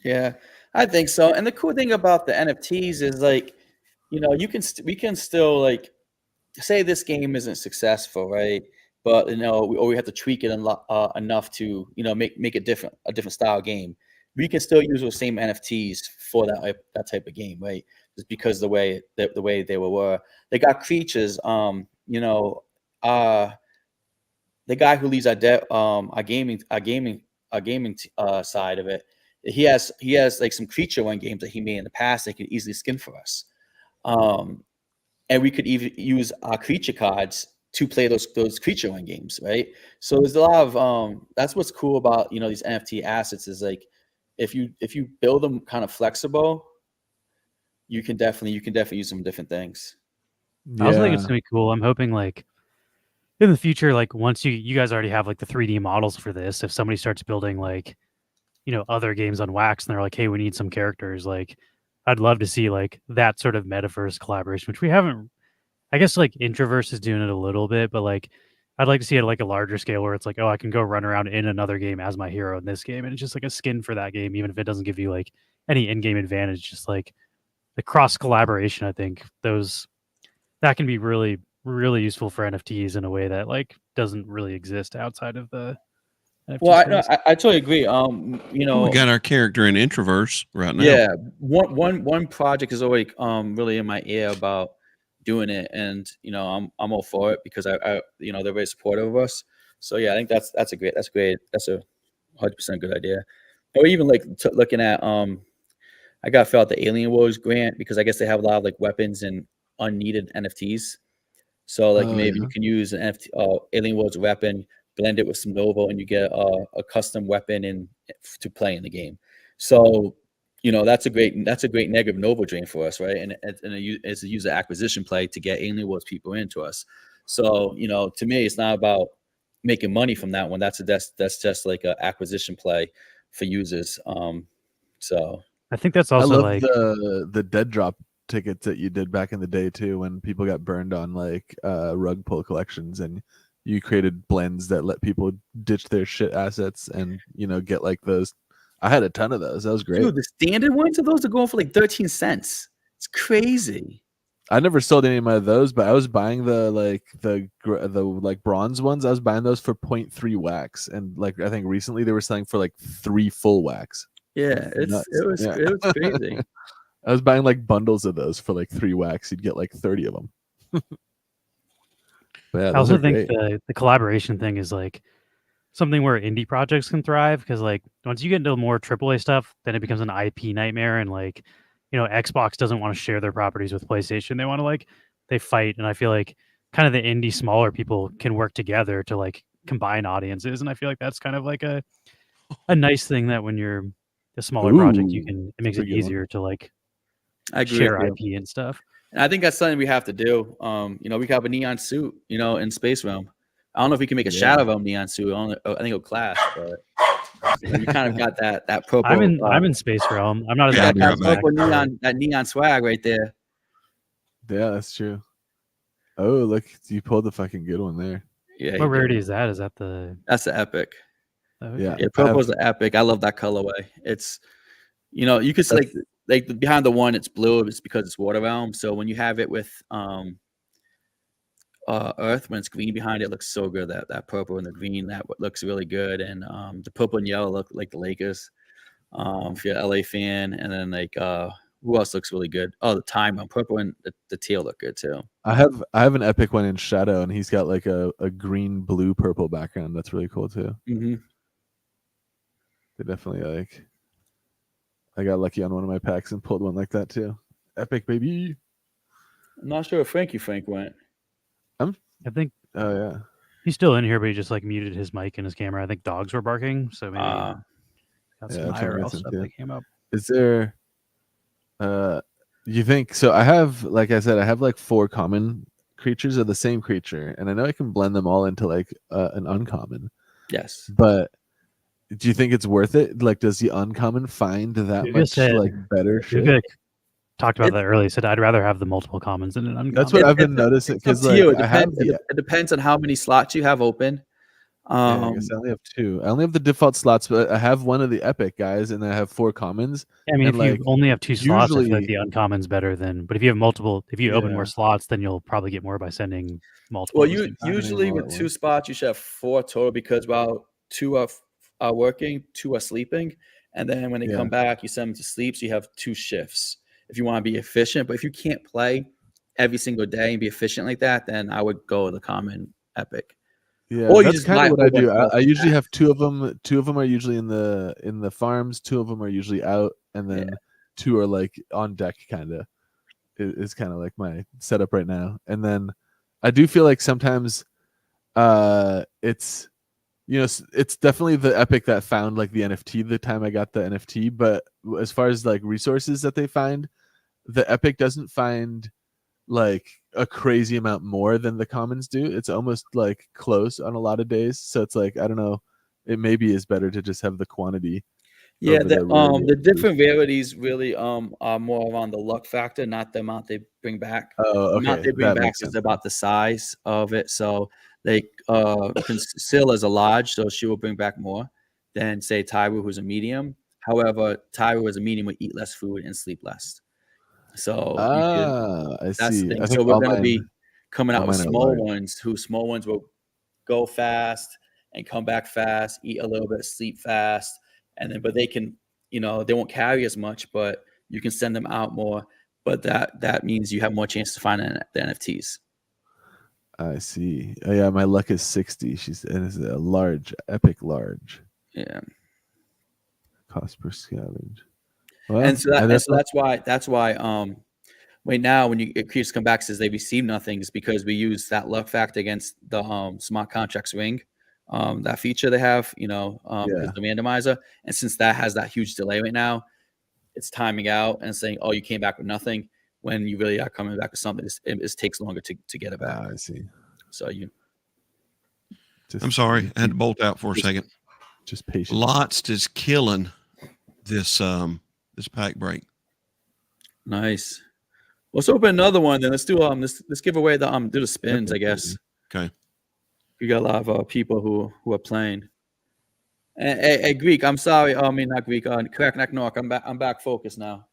Yeah, I think so. And the cool thing about the NFTs is like, you know, we can still like say this game isn't successful, right? But you know, we have to tweak it enough to, you know, make a different style game. We can still use those same NFTs for that type of game, right? Just because the way they were. They got creatures. You know, the guy who leads our gaming side of it, he has like some creature one games that he made in the past that could easily skin for us. And we could even use our creature cards to play those creature one games, right? So there's a lot of that's what's cool about, you know, these NFT assets is like if you build them kind of flexible, you can definitely use them different things. I also think it's Yeah. gonna be cool. I'm hoping like in the future, like once you guys already have like the 3D models for this, if somebody starts building like, you know, other games on Wax and they're like, hey, we need some characters, like I'd love to see like that sort of metaverse collaboration, which we haven't. I guess like Introverse is doing it a little bit, but like I'd like to see it like a larger scale where it's like, oh, I can go run around in another game as my hero in this game, and it's just like a skin for that game, even if it doesn't give you like any in-game advantage. Just like the cross collaboration, I think that can be really really useful for NFTs in a way that like doesn't really exist outside of the NFT Well, space. I totally agree. You know, We got our character in Introverse right now. yeah, one project is already really in my ear about doing it, and you know, I'm all for it because I you know, they're very supportive of us. So yeah, I think that's a 100% good idea. Or even like looking at I got to fill out the Alien Wars grant because I guess they have a lot of like weapons and unneeded NFTs. So like maybe you can use an NFT, Alien Wars weapon, blend it with some Novo, and you get a custom weapon to play in the game. So you know, that's a great negative Novo drain for us, right? And it's a user acquisition play to get Alien Wars people into us. So you know, to me, it's not about, making money from that one. That's just like a acquisition play for users. So I think that's I also love like the dead drop tickets that you did back in the day too, when people got burned on like rug pull collections, and you created blends that let people ditch their shit assets and get like those. I had a ton of those. That was great. dude, the standard ones of those are going for like 13 cents. It's crazy. I never sold any of those, but I was buying the like bronze ones. I was buying those for 0.3 wax, and like I think recently they were selling for like 3 full wax. Yeah, That's nuts. it was crazy. I was buying like bundles of those for like 3 wax. You'd get like 30 of them. But yeah, I those also are think great. the collaboration thing is like something where indie projects can thrive, because like once you get into more AAA stuff, then it becomes an IP nightmare, and like Xbox doesn't want to share their properties with PlayStation. They want to they fight, and I feel like kind of the indie smaller people can work together to like combine audiences, and I feel like that's kind of like a nice thing, that when you're a smaller project, Ooh, it makes it pretty good one. easier to like I agree share with you. IP and stuff. And I think that's something we have to do. We could have a neon suit, in Space Realm. I don't know if we can make a Shadow Realm neon suit. I think it'll clash, but you kind of got that purple. I'm in Space Realm. I'm not as Yeah, active I'll as be right Mac. back. that neon swag right there. Yeah, that's true. Oh, look, you pulled the fucking good one there. Yeah, What rarity is that? Is that the? that's the epic. Okay. Yeah. Yeah, purple is the epic. I love that colorway. It's, you could say like behind the one it's blue. It's because it's Water Realm. So when you have it with Earth, when it's green behind it, looks so good. That purple and the green, that looks really good. And the purple and yellow look like the Lakers. If you're an LA fan, and then like who else looks really good? Oh, the time on purple and the teal look good too. I have an epic one in Shadow, and he's got like a green, blue, purple background. That's really cool too. Mm-hmm. They definitely I got lucky on one of my packs and pulled one like that too. Epic, baby. I'm not sure if Frank went. I think Oh yeah. he's still in here, but he just like muted his mic and his camera. I think dogs were barking, so maybe got some Yeah, IRL stuff that came up. Is there you think so? I have, like I said, I have like 4 common creatures of the same creature, and I know I can blend them all into like an uncommon. Yes. But do you think it's worth it? Like, does the uncommon find that Yuga much said- like better shit? Yuga talked about that earlier. He said, I'd rather have the multiple commons than an uncommon. That's what I've been noticing, It's up because to like you. It I have depends. It depends on how many slots you have open. I guess I only have 2. I only have the default slots, but I have one of the epic guys, and then I have 4 commons. I mean, and, if you like, only have 2 slots, I feel like usually- the uncommon's better than. But if you have multiple, if you open more Yeah. slots, then you'll probably get more by sending multiple. Well, at the same time. usually all with at 2 once. spots, you should have 4 total, because while 2 are working, 2 are sleeping, and then when they come back, you send them to sleep. So you have 2 shifts if you want to be efficient. But if you can't play every single day and be efficient like that, then I would go with the common epic. Yeah, Or you that's just kind buy of a what I whole do. bunch of I usually packs. have 2 of them. 2 of them are usually in the farms. 2 of them are usually out, and then 2 are like on deck. Kind of is kind of like my setup right now. And then I do feel like sometimes it's it's definitely the epic that found like the NFT the time I got the NFT. But as far as like resources that they find, the epic doesn't find like a crazy amount more than the commons do. It's almost like close on a lot of days. So it's like, I don't know, it maybe is better to just have the quantity. Yeah, over the rarity the of the different rarities really are more around the luck factor, not the amount they bring back. Oh, The amount okay, they bring that back makes is sense. about the size of it. So they Conceal as a large, so she will bring back more than say Tyru, who's a medium. However, Tyru as a medium would eat less food and sleep less. So I that's the see. thing. I So think we're going to be coming all out with mine are small large. ones, small ones will go fast and come back fast, eat a little bit, sleep fast, and then but they can, they won't carry as much, but you can send them out more. But that means you have more chance to find the NFTs. I see. Oh, yeah, my luck is 60. And it's a large, epic large Yeah. cost per scavenge. Well, And so I definitely- that's why right now when creatures come back says they receive nothing is because we use that luck factor against the smart contracts ring, that feature they have, because the randomizer, and since that has that huge delay right now, it's timing out and saying, oh, you came back with nothing, when you really are coming back with something. It takes longer to get it back. I see. So Just, I'm sorry, I had to bolt out for a second. Just patient. Lots is killing this this pack break. Nice. Let's open another one then. Let's do let's give away the do the spins, I Epic, guess. Okay. We got a lot of people who are playing. Hey, Greek, I'm sorry. I mean not Greek. Crack neck knock. I'm back focused now.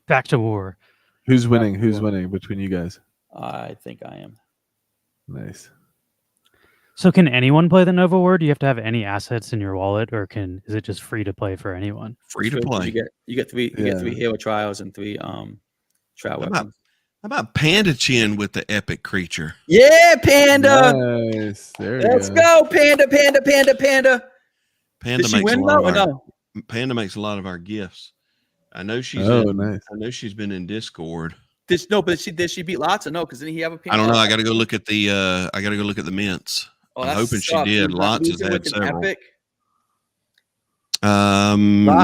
Back to war. Who's winning? Who's winning between you guys? I think I am. Nice. So can anyone play the Novo War? Do you have to have any assets in your wallet, or is it just free to play for anyone? Free to play. You get three hero trials and 3 trial weapons. How about Panda Chin with the epic creature? Yeah, Panda. Nice. There we Let's go, Panda. Panda Did she makes win a lot though, of or our no? Panda makes a lot of our gifts. I know she's nice. I know she's been in Discord. Did she beat lots or no? Because didn't he have a Panda? I don't know. I got to go look at the mints. Oh, I'm that hoping she sucks. did. He's not Lots has losing had with an several. epic?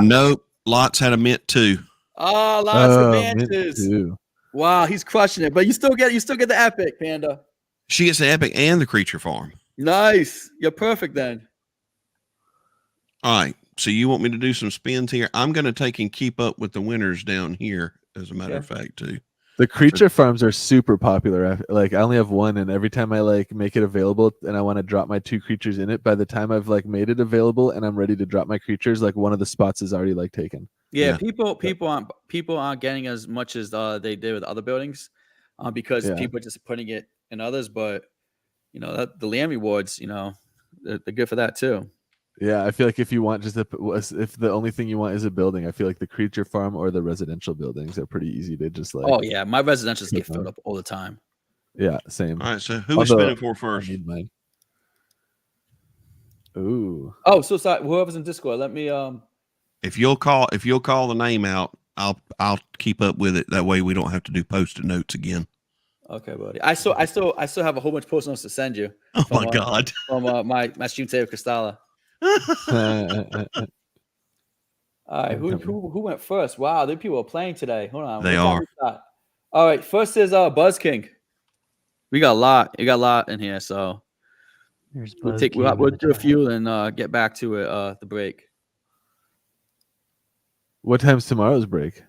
Nope. Lots had a mint too. Oh, lots of mint manches. too. Wow, he's crushing it. But you still get the epic, Panda. She gets the epic and the creature farm. Nice. You're perfect then. All right. So you want me to do some spins here? I'm going to take and keep up with the winners down here, as a matter of fact, too. The creature farms are super popular. Like I only have one, and every time I like make it available and I want to drop my 2 creatures in it, by the time I've like made it available and I'm ready to drop my creatures, like one of the spots is already like taken. Yeah, people aren't getting as much as they did with other buildings, because people are just putting it in others. But that the land rewards, they're good for that too. Yeah, I feel like if you want if the only thing you want is a building, I feel like the creature farm or the residential buildings are pretty easy to just like. Oh yeah, my residentials get filled up all the time. Yeah, same. All right, so who is spinning for first? I need mine. Ooh. Oh, so sorry. Whoever's in Discord, let me If you'll call the name out, I'll keep up with it. That way we don't have to do post-it notes again. Okay, buddy. I still have a whole bunch of post notes to send you. Oh my god. From my stream today with Cristala. All right, who went first? Wow, the people are playing today. Hold on. They are. All right, first is Buzz King. We got a lot. You got a lot in here, so we'll do a few and get back to it. The break. What time's tomorrow's break?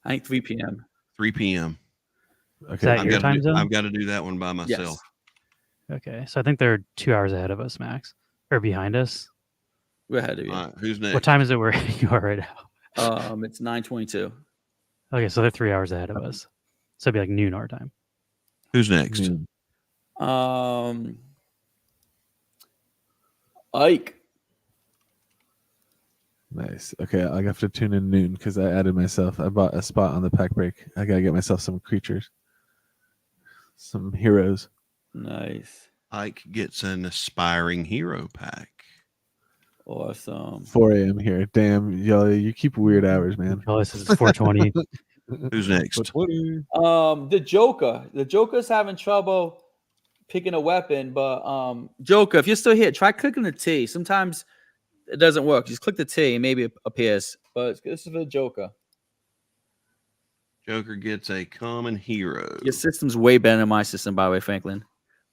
I think 3 p.m. 3 p.m. Okay. Is that your time zone? I've got to do that one by myself. Yes. Okay, so I think they're 2 hours ahead of us, Max, or behind us. We're ahead of you. All right, who's next? What time is it where you are right now? It's 9:22. Okay, so they're 3 hours ahead of us. So it'd be like noon our time. Who's next? Ike. Nice. Okay, I have to tune in noon because I added myself. I bought a spot on the pack break. I gotta get myself some creatures, some heroes. Nice. Ike gets an aspiring hero pack. Awesome. 4 a.m. here. Damn, yo, you keep weird hours, man. Oh, this is 4:20. Who's next? The Joker. The Joker's having trouble picking a weapon, but Joker, if you're still here, try clicking the T. Sometimes it doesn't work. Just click the T and maybe it appears. But this is for the Joker. Joker gets a common hero. Your system's way better than my system, by the way, Franklin.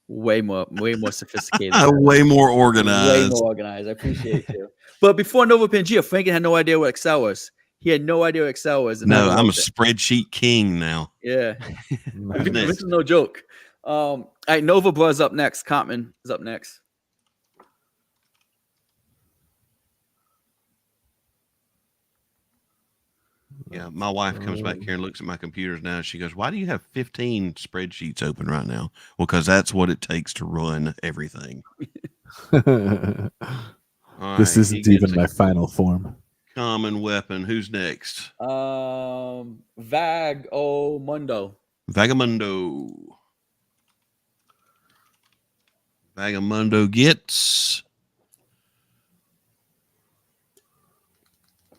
Way more sophisticated. Way more organized. Way more organized. I appreciate you. But before Novopangea, Franklin had no idea what Excel was. He had no idea what Excel was. No, I'm a spreadsheet king now. Yeah. Nice. This is no joke. All right, Nova Bros up next. Compton is up next. Yeah, my wife comes back here and looks at my computers now. She goes, "Why do you have 15 spreadsheets open right now?" Well, because that's what it takes to run everything. This isn't even my final form. Common weapon. Who's next? Vagamundo. Vagamundo gets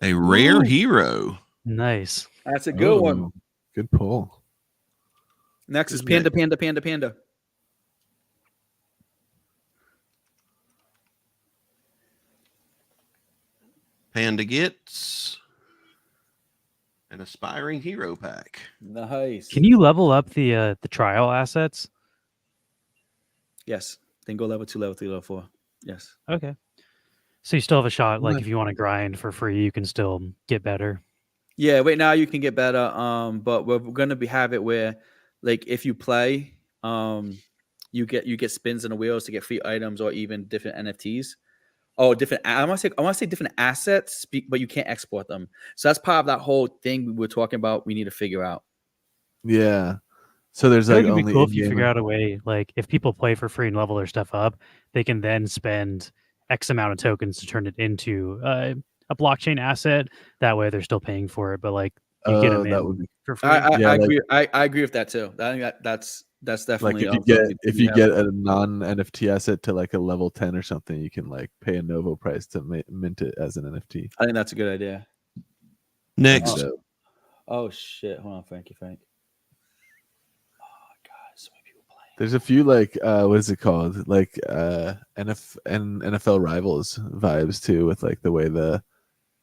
a rare hero. Nice. That's a good one. Good pull. Next is Panda. Panda gets an aspiring hero pack. Nice. Can you level up the trial assets? Yes. Then go level 2, level 3, level 4. Yes. Okay. So you still have a shot. Like Nice. if you want to grind for free, you can still get better. Yeah, right now you can get better. But we're gonna have it where, like, if you play, you get spins in the wheels to get free items or even different NFTs. Oh, different. I want to say different assets, but you can't export them. So that's part of that whole thing we were talking about. We need to figure out. Yeah. So there's I like think it'd be only cool if you in-game. figure out a way, like if people play for free and level their stuff up, they can then spend X amount of tokens to turn it into a blockchain asset. That way they're still paying for it, but like you get them that would in be for free. I Yeah, like- agree. I agree with that too. I think that's like definitely if you get a non NFT asset to like a level 10 or something, you can like pay a Novo price to mint it as an NFT. I think that's a good idea. Next, So, Oh shit! Hold on, Frank. Oh god, so many people playing. there's a few like what is it called? Like NFL Rivals vibes too, with like the way the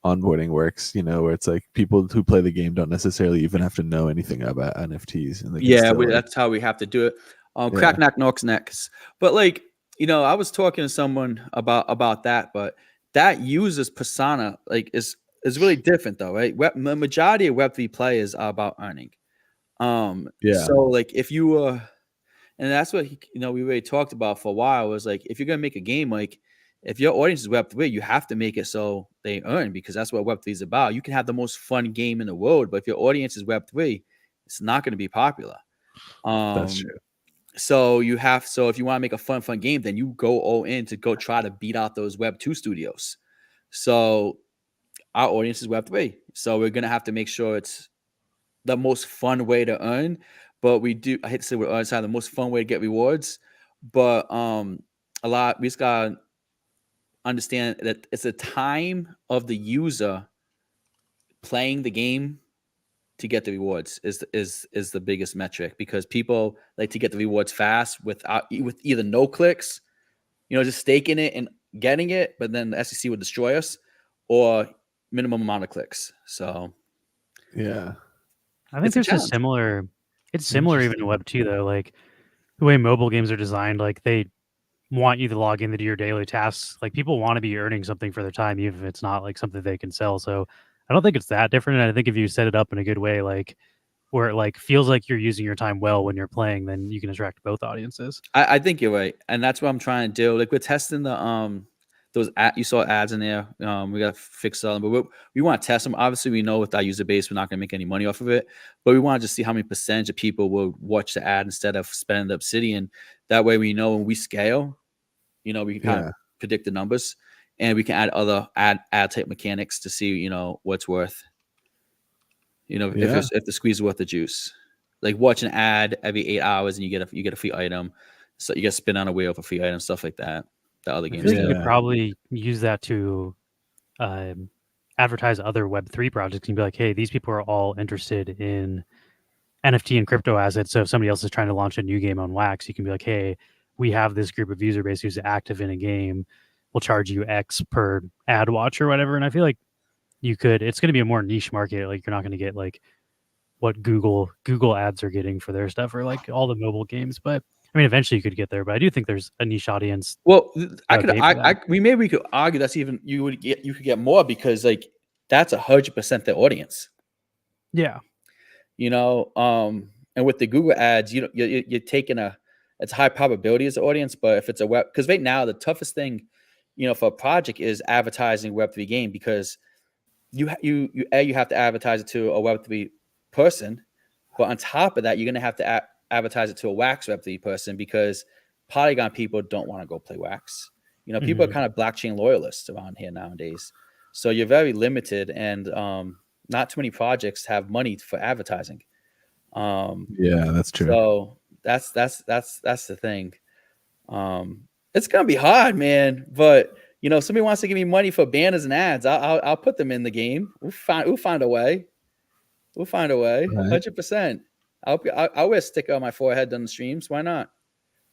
onboarding works, you know, where it's like people who play the game don't necessarily even have to know anything about NFTs, and they can Yeah, still, like, that's how we have to do it. Yeah. Crack knock knocks next. But like, you know, I was talking to someone about that, but that user's persona like is really different though, right? The majority of Web3 players are about earning. Yeah. So like if you were, and that's what we already talked about for a while, was like if you're gonna make a game, like if your audience is Web3, you have to make it so they earn, because that's what Web3 is about. You can have the most fun game in the world, but if your audience is Web3, it's not going to be popular. That's true. So if you want to make a fun game, then you go all in to go try to beat out those Web2 studios. So our audience is Web3. So we're gonna have to make sure it's the most fun way to earn. But I hate to say we're on the most fun way to get rewards. But we just gotta understand that it's a time of the user playing the game to get the rewards is the biggest metric, because people like to get the rewards fast with either no clicks, just staking it and getting it, but then the SEC would destroy us, or minimum amount of clicks. So Yeah. I think It's a there's a challenge. similar. It's similar even to Web 2 though. Like the way mobile games are designed, like they want you to log in to do your daily tasks. Like people want to be earning something for their time, even if it's not like something they can sell. So I don't think it's that different. And I think if you set it up in a good way, like where it like feels like you're using your time well when you're playing, then you can attract both audiences. I think you're right, and that's what I'm trying to do. Like we're testing the those you saw ads in there. We got to fix them, but we want to test them. Obviously, we know with our user base, we're not going to make any money off of it, but we want to just see how many percentage of people will watch the ad instead of spending the Obsidian. That way, we know when we scale, we can kind of predict the numbers, and we can add other ad type mechanics to see what's worth. If the squeeze is worth the juice. Like watch an ad every 8 hours and you get a free item. So you get spin on a wheel for free items, stuff like that. The other I games. feel like you do. could probably use that to advertise other Web3 projects and be like, hey, these people are all interested in NFT and crypto assets. So if somebody else is trying to launch a new game on Wax, you can be like, hey, we have this group of user base who's active in a game. We'll charge you X per ad watch or whatever. And I feel like it's going to be a more niche market. Like you're not going to get like what Google ads are getting for their stuff, or like all the mobile games. But I mean, eventually you could get there. But I do think there's a niche audience. Well, we could argue that's even you could get more, because like that's 100% the audience. Yeah. And with the Google ads, you're taking it's high probability as the audience, but if it's a web, because right now the toughest thing, for a project is advertising Web3 game, because you have to advertise it to a Web3 person, but on top of that, you're gonna have to advertise it to a Wax Web3 person, because Polygon people don't want to go play Wax. People are kind of blockchain loyalists around here nowadays, so you're very limited, and not too many projects have money for advertising. Yeah, that's true. So that's the thing. It's gonna be hard, man. But somebody wants to give me money for banners and ads, I'll put them in the game. We'll find a way. We'll find a way. 100%. I'll wear a sticker on my forehead on the streams. Why not?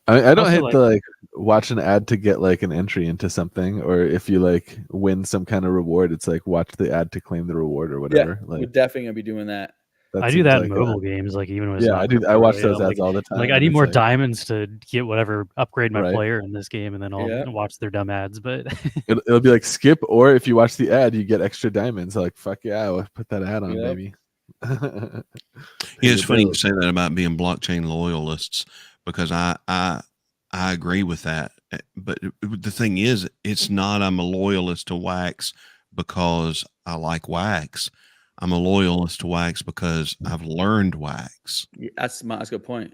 I don't hate to like watch an ad to get like an entry into something, or if you like win some kind of reward, it's like watch the ad to claim the reward or whatever. Yeah, we're definitely gonna be doing that. That I do seems that in like mobile games, like even when it's yeah, not I do. I crypto. watch Yeah, those ads all the time. like I and need it's more like, diamonds to get whatever upgrade my Right. player in this game, and then I'll Yeah. watch their dumb ads. But it'll be like skip, or if you watch the ad, you get extra diamonds. Like fuck yeah, I'll put that ad on, Yep. baby. Pay Yeah, it's the funny you bills. say that about being blockchain loyalists because I agree with that. But the thing is, it's not I'm a loyalist to Wax because I like Wax. I'm a loyalist to Wax because I've learned Wax. Yeah, that's a good point.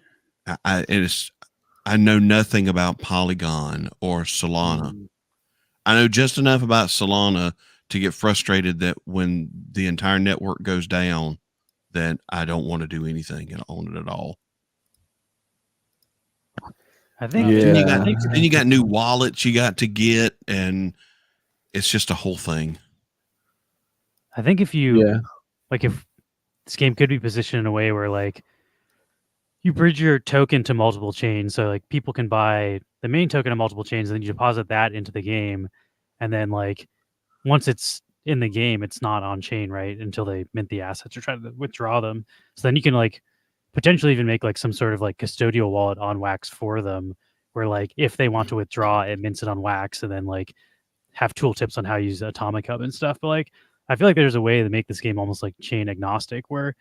I know nothing about Polygon or Solana. Mm. I know just enough about Solana to get frustrated that when the entire network goes down, that I don't want to do anything on it at all. I think Yeah. Then you got new wallets you got to get, and it's just a whole thing. I think if you Yeah. like, if this game could be positioned in a way where like you bridge your token to multiple chains, so like people can buy the main token of multiple chains, and then you deposit that into the game, and then like once it's in the game, it's not on chain, right? Until they mint the assets or try to withdraw them. So then you can like potentially even make like some sort of like custodial wallet on Wax for them, where like if they want to withdraw, it mints it on Wax, and then like have tooltips on how to use Atomic Hub and stuff. But like I feel like there's a way to make this game almost like chain agnostic, where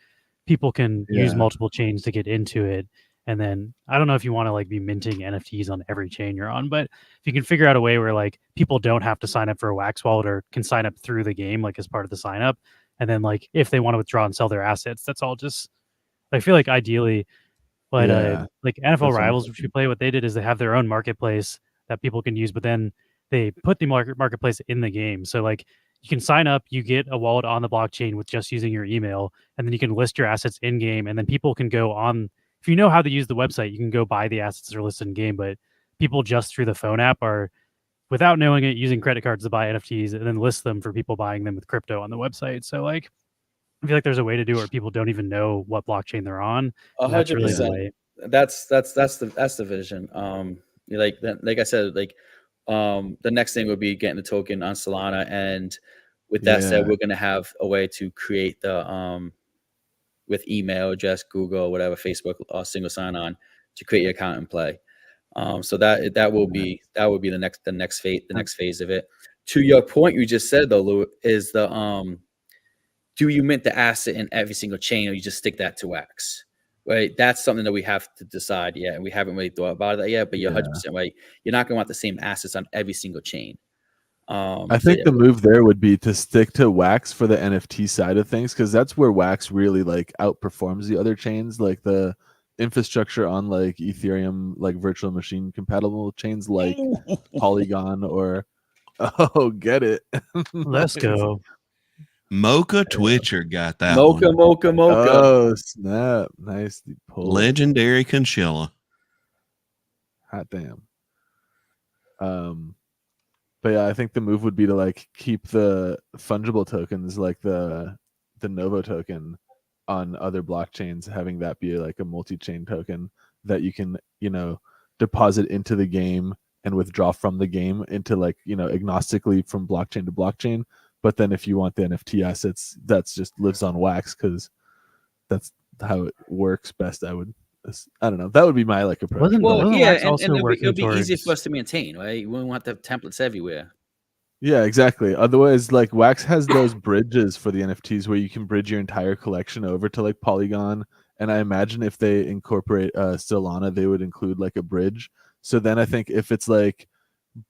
people can use Yeah. multiple chains to get into it. And then I don't know if you want to like be minting NFTs on every chain you're on, but if you can figure out a way where like people don't have to sign up for a Wax wallet or can sign up through the game, like as part of the sign up. And then like if they want to withdraw and sell their assets, that's all just, I feel like ideally, but Yeah. like NFL That's Rivals, which we play, what they did is they have their own marketplace that people can use, but then they put the marketplace in the game. So like you can sign up, you get a wallet on the blockchain with just using your email, and then you can list your assets in game, and then people can go on. If you know how to use the website, you can go buy the assets that are listed in game. But people just through the phone app are, without knowing it, using credit cards to buy NFTs and then list them for people buying them with crypto on the website. So like I feel like there's a way to do it where people don't even know what blockchain they're on. And that's really the 100%. way. That's the vision. Like I said, like the next thing would be getting the token on Solana, and with that said, Yeah. we're gonna have a way to create the with email address, Google, whatever, Facebook, single sign on to create your account and play. So that will be the next phase of it. To your point, you just said though, Lou, is the do you mint the asset in every single chain, or you just stick that to Wax? Right, that's something that we have to decide yet, and we haven't really thought about that yet. But you're 100% right. You're not going to want the same assets on every single chain. I think the move there would be to stick to Wax for the NFT side of things, because that's where Wax really like outperforms the other chains, like the infrastructure on like Ethereum, like virtual machine compatible chains like Polygon or get it. Let's go. Mocha Twitcher got that Mocha, one. Mocha. Oh snap! Nicely pulled. Legendary Conchilla. Hot damn. But yeah, I think the move would be to like keep the fungible tokens, like the Novo token, on other blockchains, having that be like a multi-chain token that you can, deposit into the game and withdraw from the game into like, agnostically from blockchain to blockchain. But then if you want the NFT assets, that's just lives on Wax, because that's how it works best. I don't know. That would be my like approach. Well, yeah, Wax and also it'll working be easier for towards- us to maintain, right? We won't have to have templates everywhere. Yeah, exactly. Otherwise, like Wax has those bridges for the NFTs where you can bridge your entire collection over to like Polygon. And I imagine if they incorporate Solana, they would include like a bridge. So then I think if it's like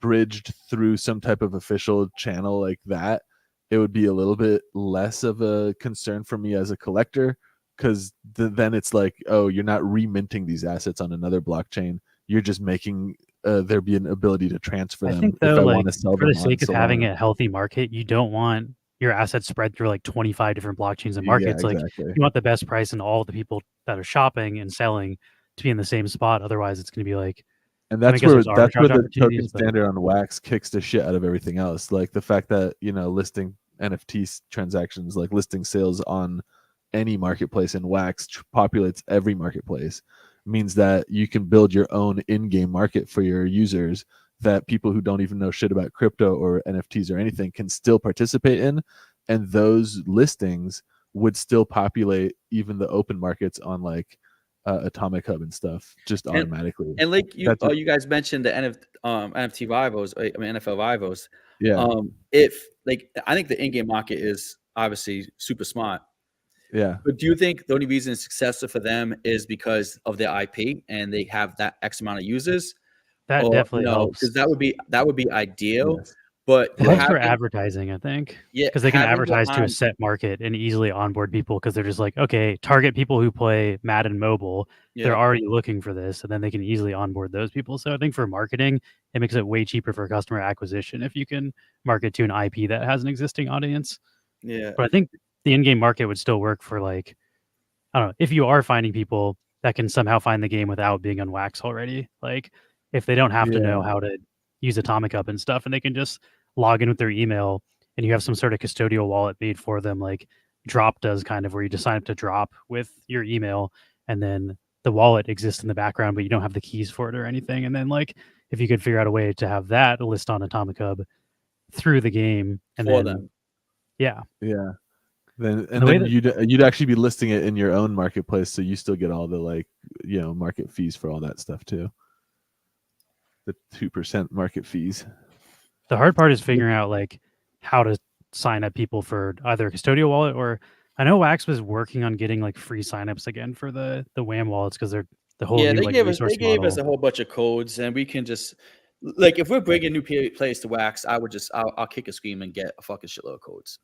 bridged through some type of official channel like that, it would be a little bit less of a concern for me as a collector, because then it's like, oh, you're not reminting these assets on another blockchain. You're just making there be an ability to transfer them. I think though, if I like want to sell for them the sake on of having Solana. a healthy market, you don't want your assets spread through like 25 different blockchains and markets. Yeah, Like exactly. you want the best price and all the people that are shopping and selling to be in the same spot. Otherwise, it's going to be like, And I that's guess where there's arbitrage the token opportunities, but standard on Wax kicks the shit out of everything else. Like the fact that listing NFT transactions, like listing sales on any marketplace in Wax populates every marketplace, means that you can build your own in-game market for your users that people who don't even know shit about crypto or NFTs or anything can still participate in. And those listings would still populate even the open markets on like Atomic Hub and stuff just automatically. And like you, That's you guys mentioned the NFT Vivos, I mean NFL Vivos. yeah, If like, I think the in-game market is obviously super smart. yeah, But do you think the only reason it's successful for them is because of their IP and they have that X amount of users? That Or definitely no, helps. because that would be ideal. yes, But It helps for having, advertising, I think, yeah, because they can having advertise to a on, set market and easily onboard people because they're just like, okay, target people who play Madden Mobile. They're yeah, already looking for this, and then they can easily onboard those people. So I think for marketing, it makes it way cheaper for customer acquisition if you can market to an IP that has an existing audience. yeah, But I think the in-game market would still work for like, I don't know, if you are finding people that can somehow find the game without being on Wax already. Like if they don't have to yeah, know how to use Atomic Hub and stuff, and they can just log in with their email, and you have some sort of custodial wallet made for them, like Drop does, kind of, where you just sign up to Drop with your email, and then the wallet exists in the background, but you don't have the keys for it or anything. And then like if you could figure out a way to have that list on Atomic Hub through the game, and for then them. yeah, yeah. Then the way then that you'd actually be listing it in your own marketplace, so you still get all the like market fees for all that stuff too. The 2% market fees. the hard part is figuring out like how to sign up people for either a custodial wallet, or I know Wax was working on getting like free signups again for the WAM wallets because they're the whole Yeah, new they like gave resource us model. a whole bunch of codes, and we can just like, if we're bringing new players to Wax, I'll kick a scream and get a fucking shitload of codes.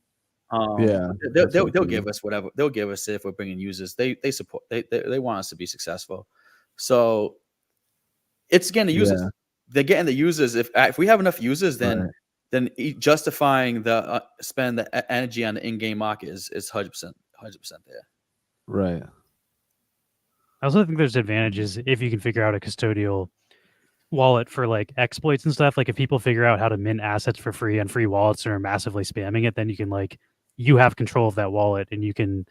Yeah, that's what we They'll do. give us whatever they'll give us if we're bringing users. They support they want us to be successful. So it's getting the users. Yeah, They're getting the users. If we have enough users, right, then justifying the spend the energy on the in-game market is 100% there. right. I also think there's advantages if you can figure out a custodial wallet for like exploits and stuff. Like if people figure out how to mint assets for free on free wallets and are massively spamming it, then you can like you have control of that wallet and you can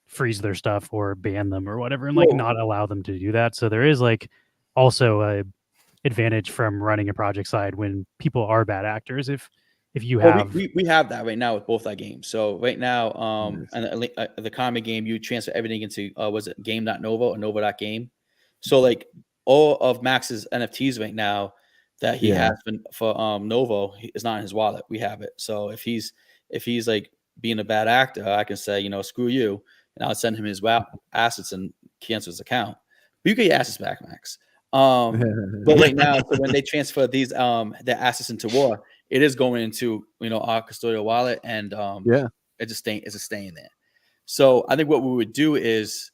freeze their stuff or ban them or whatever and like Well, not allow them to do that. So there is like also a advantage from running a project side when people are bad actors. If you Well, have we have that right now with both our games. So right now, Nice. and the common game, you transfer everything into was it game.novo or novo.game. So like all of Max's NFTs right now that he Yeah. has been for Novo is not in his wallet. We have it. So if he's like being a bad actor, I can say, screw you, and I'll send him his assets and cancel his account. But you get your assets back, Max. But right now, so when they transfer these their assets into war, it is going into our custodial wallet, and Yeah, it's just staying there. So I think what we would do is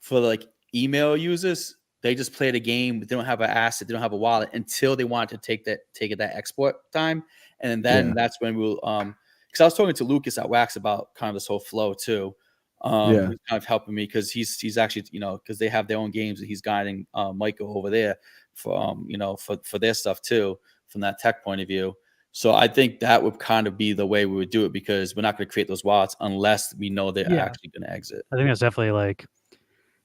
for like email users, they just play the game, but they don't have an asset, they don't have a wallet until they want to take that export time, and then Yeah. that's when we'll because I was talking to Lucas at Wax about kind of this whole flow too. Yeah. He's kind of helping me because he's actually because they have their own games and he's guiding Michael over there for for their stuff too from that tech point of view. So I think that would kind of be the way we would do it because we're not going to create those wallets unless we know they're Yeah. actually going to exit. I think that's definitely like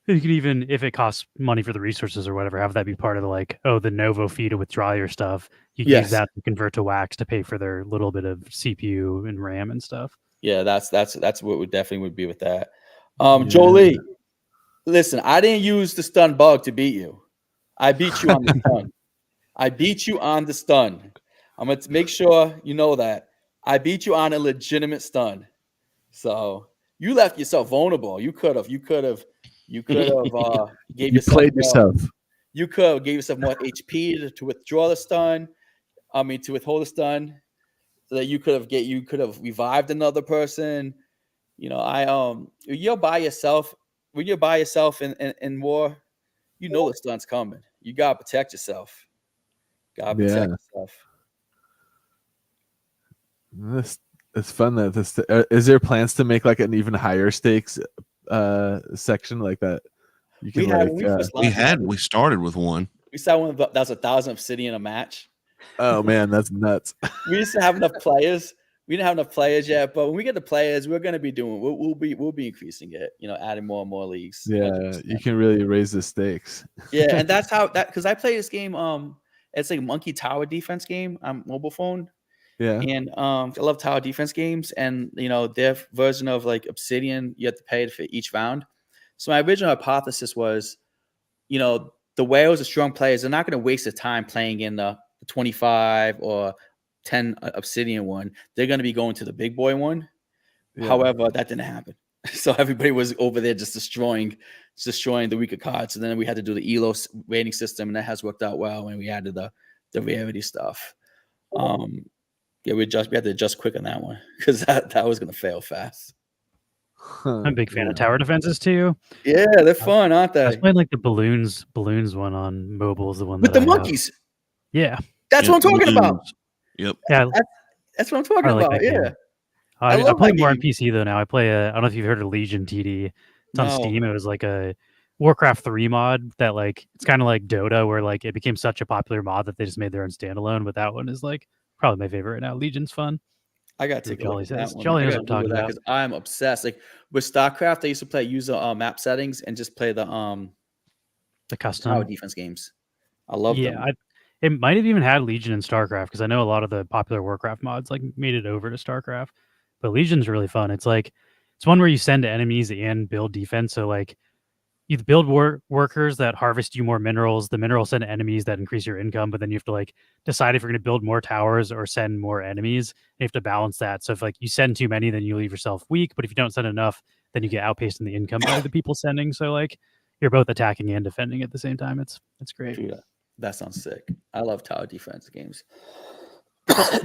you could even if it costs money for the resources or whatever, have that be part of the like, oh, the Novo fee to withdraw your stuff. You use Yes. that to convert to Wax to pay for their little bit of CPU and RAM and stuff. Yeah, that's what we definitely would be with that. Yeah. Jolie, listen, I didn't use the stun bug to beat you. I beat you on the stun. I beat you on the stun. I'm going to make sure you know that. I beat you on a legitimate stun. So you left yourself vulnerable. You could have gave You yourself played more, yourself. you could have gave yourself more HP to withdraw the stun. I mean, to withhold the stun, so that you could have revived another person. You're by yourself. When you're by yourself in war, the stun's coming. You gotta protect yourself. Gotta protect Yeah. yourself. It's fun that this is there plans to make like an even higher stakes section like that. You can When we first launched, We started with one. we saw one that was 1,000 obsidian a match. oh man, that's nuts. We used to have enough players. We didn't have enough players yet, but when we get the players, we're gonna be doing. We'll be increasing it. Adding more and more leagues. Yeah, 100%. you can really raise the stakes. Yeah, and that's how because I play this game. It's like Monkey Tower defense game on mobile phone. Yeah. And I love tower defense games, and their version of like Obsidian, you have to pay for each round. So my original hypothesis was, the whales are strong players. They're not going to waste their time playing in the 25 or 10 Obsidian one. They're going to be going to the big boy one. Yeah. However, that didn't happen. So everybody was over there just destroying the weaker cards. And then we had to do the ELO rating system, and that has worked out well when we added the rarity stuff. Yeah, we had to adjust quick on that one because that was going to fail fast. I'm a big fan of tower defenses too. Yeah, they're fun, aren't I was they? playing like the balloons one on mobile is the one With that the I have. monkeys. Yeah. That's what I'm talking about. Yep. Yeah. That's what I'm talking I like about. that game. Yeah. I love play that more on game. PC though now. I play I don't know if you've heard of Legion TD. It's on No. Steam. It was like a Warcraft 3 mod that like it's kind of like Dota, where like it became such a popular mod that they just made their own standalone. But that one is like probably my favorite right now. Legion's fun. I gotta take a look Jolly at that says. one. Jolly I knows gotta what I'm Google talking that about. because I'm obsessed. Like with StarCraft, I used to use the map settings and just play the The tower custom. defense games. I love them. It might have even had Legion in StarCraft because I know a lot of the popular Warcraft mods like made it over to StarCraft. But Legion's really fun. It's like it's one where you send enemies and build defense. So like you build workers that harvest you more minerals. The minerals send enemies that increase your income, but then you have to like decide if you're going to build more towers or send more enemies. You have to balance that. So if like you send too many, then you leave yourself weak. But if you don't send enough, then you get outpaced in the income by the people sending. So like you're both attacking and defending at the same time. It's great. Dude, that sounds sick. I love tower defense games.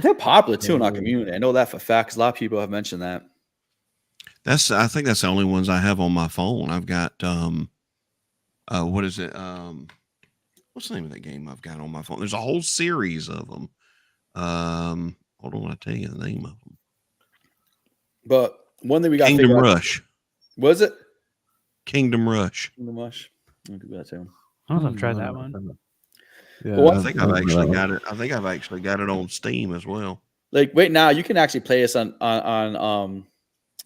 They're popular too in our community. I know that for a fact because a lot of people have mentioned that. I think that's the only ones I have on my phone. I've got what is it? What's the name of that game I've got on my phone? There's a whole series of them. Hold on, I'll tell you the name of them. But one thing we got Kingdom Rush. Was it Kingdom Rush? Kingdom Rush? I'll do that too. I don't know if I've tried that one. Yeah, Well, I think I've actually got it. I think I've actually got it on Steam as well. Like right now, you can actually play this on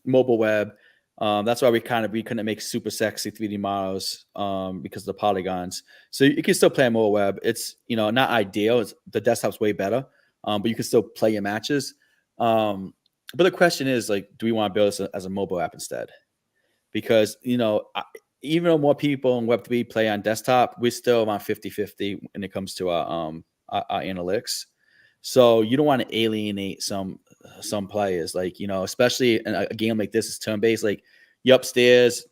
mobile web. That's why we couldn't make super sexy 3D models because of the polygons. So you can still play on mobile web. It's not ideal. The desktop's way better, but you can still play your matches. But the question is like, do we want to build this as a mobile app instead? Because even though more people in Web3 play on desktop, we're still around 50-50 when it comes to our analytics. So you don't want to alienate some players, like especially in a game like this is turn-based. Like you're upstairs,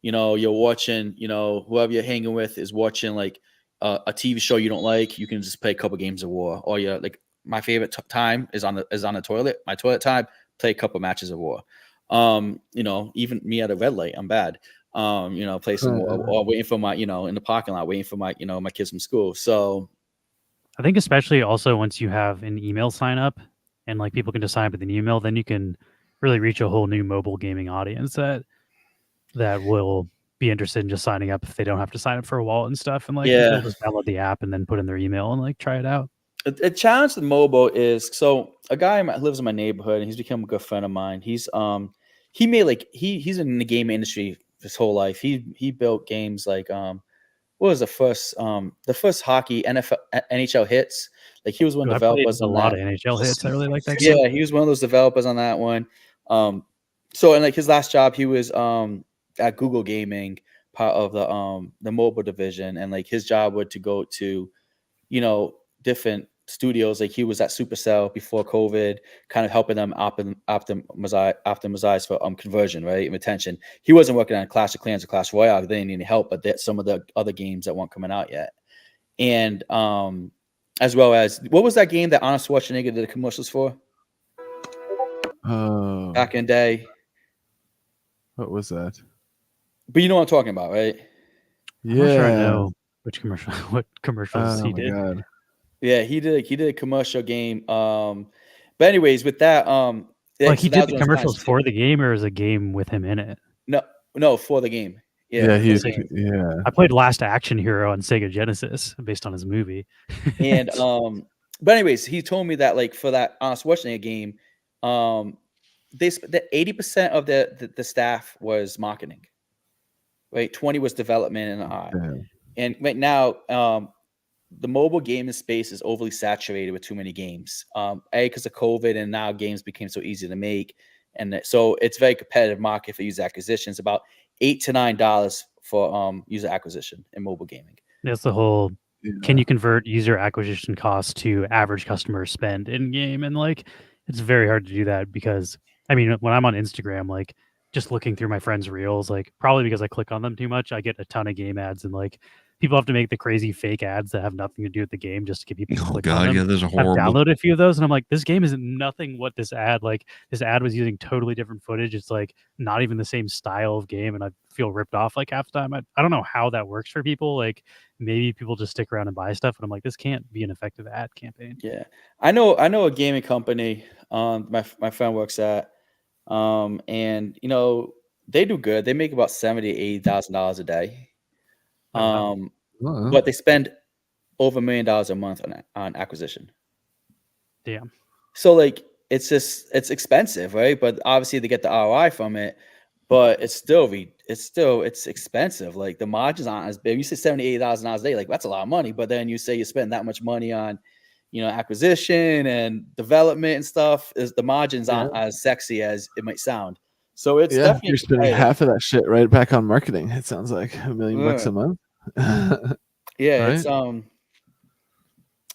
you're watching, whoever you're hanging with is watching like a TV show you don't like. You can just play a couple games of war, or you're like my favorite time is on the toilet. My toilet time, play a couple matches of war. Even me at a red light, I'm bad. Play some or waiting for my, in the parking lot, waiting for my, my kids from school. So I think especially also once you have an email sign up and like people can just sign up with an email, then you can really reach a whole new mobile gaming audience that will be interested in just signing up if they don't have to sign up for a wallet and stuff. And like they'll just download the app and then put in their email and like try it out. A challenge with mobile is, so a guy who lives in my neighborhood and he's become a good friend of mine. He's he made like he's in the game industry his whole life. He built games like what was the first hockey NHL hits? Like he was one of the developers on a lot of NHL hits. I really like that game. game. Yeah, he was one of those developers on that one. So in like his last job, he was at Google Gaming, part of the mobile division, and like his job was to go to different studios. Like he was at Supercell before COVID, kind of helping them optimize for conversion, right, and retention. He wasn't working on Clash of Clans or Clash Royale. They didn't need any help, but some of the other games that weren't coming out yet. And as well as, what was that game that Arnold Schwarzenegger did the commercials for? Back in the day. What was that? But you know what I'm talking about, right? Yeah. I'm not sure I know what commercials he did. God. Yeah, he did a commercial game. But anyways, with that, like he did the commercials for the game, or is a game with him in it? No, for the game. Yeah, yeah. I played Last Action Hero on Sega Genesis based on his movie. And but anyways, he told me that like for that Arnold Schwarzenegger game, they spent 80% of the staff was marketing. Right, 20 was development and right now the mobile gaming space is overly saturated with too many games. Because of COVID, and now games became so easy to make, and so it's a very competitive market for user acquisition. It's about $8 to $9 for user acquisition in mobile gaming. That's the whole. Can Yeah. you convert user acquisition costs to average customer spend in game? And like, it's very hard to do that because I mean, when I'm on Instagram, like just looking through my friends' reels, like probably because I click on them too much, I get a ton of game ads, and like people have to make the crazy fake ads that have nothing to do with the game just to get people to Oh click on God, them. yeah, those are I've horrible. downloaded a few of those, and I'm like, this game is nothing what this ad. Like this ad was using totally different footage. It's like not even the same style of game, and I feel ripped off like half the time. I don't know how that works for people. Like maybe people just stick around and buy stuff, and I'm like, this can't be an effective ad campaign. Yeah, I know a gaming company. My friend works at, and they do good. They make about $70,000 to $80,000 a day. Oh, wow. But they spend over $1 million a month on acquisition. Damn. So like it's expensive, right? But obviously they get the ROI from it. But it's expensive. Like the margins aren't as big. You say $70,000 to $80,000 a day, like that's a lot of money. But then you say you spend that much money on, acquisition and development and stuff. Is the margins aren't as sexy as it might sound. So it's Yeah, definitely you're spending half of that shit right back on marketing. It sounds like $1 million bucks a month. Yeah, right? it's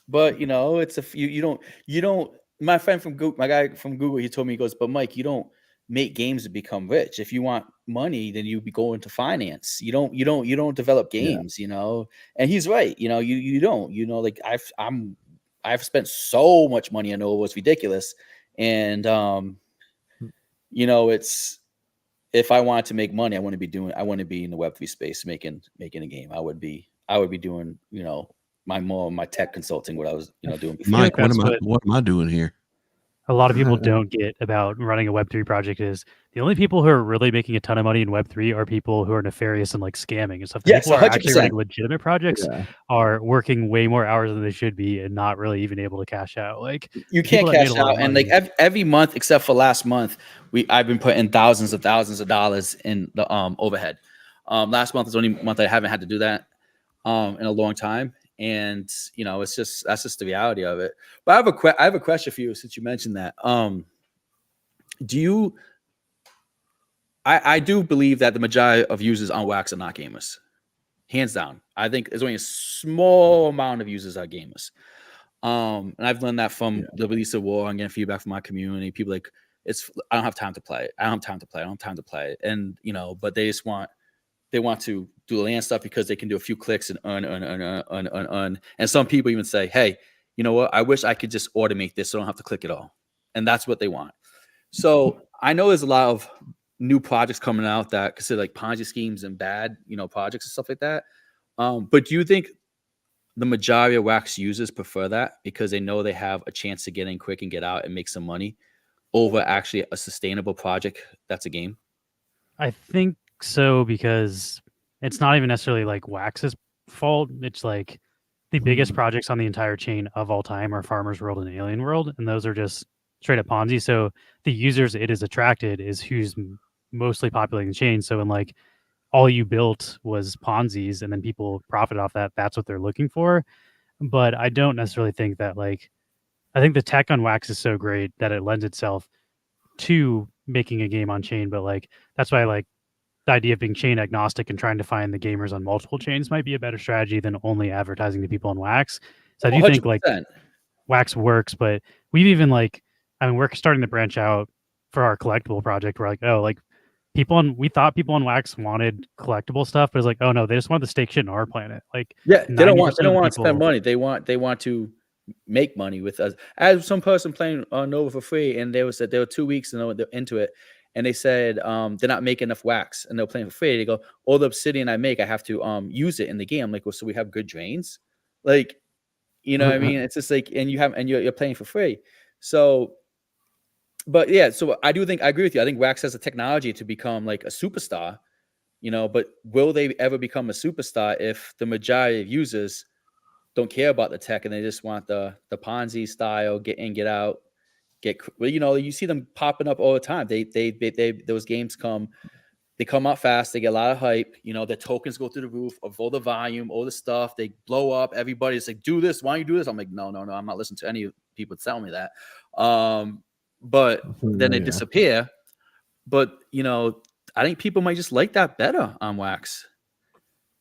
but it's you don't. My friend from Google, my guy from Google, he told me, he goes, but Mike, you don't make games to become rich. If you want money, then you go into finance. You don't develop games, And he's right. You don't. Like I've spent so much money on NOVO, it's ridiculous. And it's, if I wanted to make money, I want to be in the Web3 space making a game. I would be doing, my tech consulting, what I was, doing before. Mike, that's what am I doing here? A lot of people don't get about running a Web3 project is the only people who are really making a ton of money in Web3 are people who are nefarious and like scamming and stuff. The Yes, people who are actually 100%. running legitimate projects Yeah. are working way more hours than they should be and not really even able to cash out. Like You the people can't that made cash a lot of out, and like money- every month except for last month, I've been putting thousands of dollars in the overhead. Last month is the only month I haven't had to do that in a long time, and that's just the reality of it. But I have a question for you, since you mentioned that. I do believe that the majority of users on Wax are not gamers, hands down. I think there's only a small amount of users are gamers. And I've learned that from the release of War. I'm getting feedback from my community. People like, I don't have time to play it. I don't have time to play it. And but they want to do the land stuff because they can do a few clicks and earn. And some people even say, hey, you know what? I wish I could just automate this so I don't have to click it all. And that's what they want. So I know there's a lot of new projects coming out that consider like Ponzi schemes and bad, projects and stuff like that. But do you think the majority of Wax users prefer that because they know they have a chance to get in quick and get out and make some money over actually a sustainable project that's a game? I think so, because it's not even necessarily like Wax's fault. It's like the biggest projects on the entire chain of all time are Farmer's World and Alien World, and those are just straight up Ponzi. So the users it is attracted is who's mostly populating the chain. So when like all you built was Ponzi's and then people profit off that, that's what they're looking for. But I don't necessarily think that like, I think the tech on Wax is so great that it lends itself to making a game on chain. But like, that's why like the idea of being chain agnostic and trying to find the gamers on multiple chains might be a better strategy than only advertising to people on Wax. So I do think like 100%. Wax works, but we've even like, I mean, we're starting to branch out for our collectible project. We're like, oh, like we thought people on Wax wanted collectible stuff, but it's like, oh no, they just want to stake shit in our planet. Like, Yeah, they don't want 90% of to spend people- money. They want to make money with us. I had some person playing Nova for free, and they were 2 weeks and they're into it, and they said they're not making enough Wax, and they're playing for free. They go, all the obsidian I make, I have to use it in the game. I'm like, well, so we have good drains, like, what I mean? It's just like, and you're playing for free. So, but yeah, so I agree with you. I think Wax has the technology to become like a superstar, but will they ever become a superstar if the majority of users don't care about the tech and they just want the Ponzi style, get in, get out, you see them popping up all the time. They those games come They come out fast. They get a lot of hype. You know, their tokens go through the roof of all the volume, all the stuff. They blow up. Everybody's like, do this. Why don't you do this? I'm like, no. I'm not listening to any people tell me that. But then they disappear. But, you know, I think people might just like that better on Wax.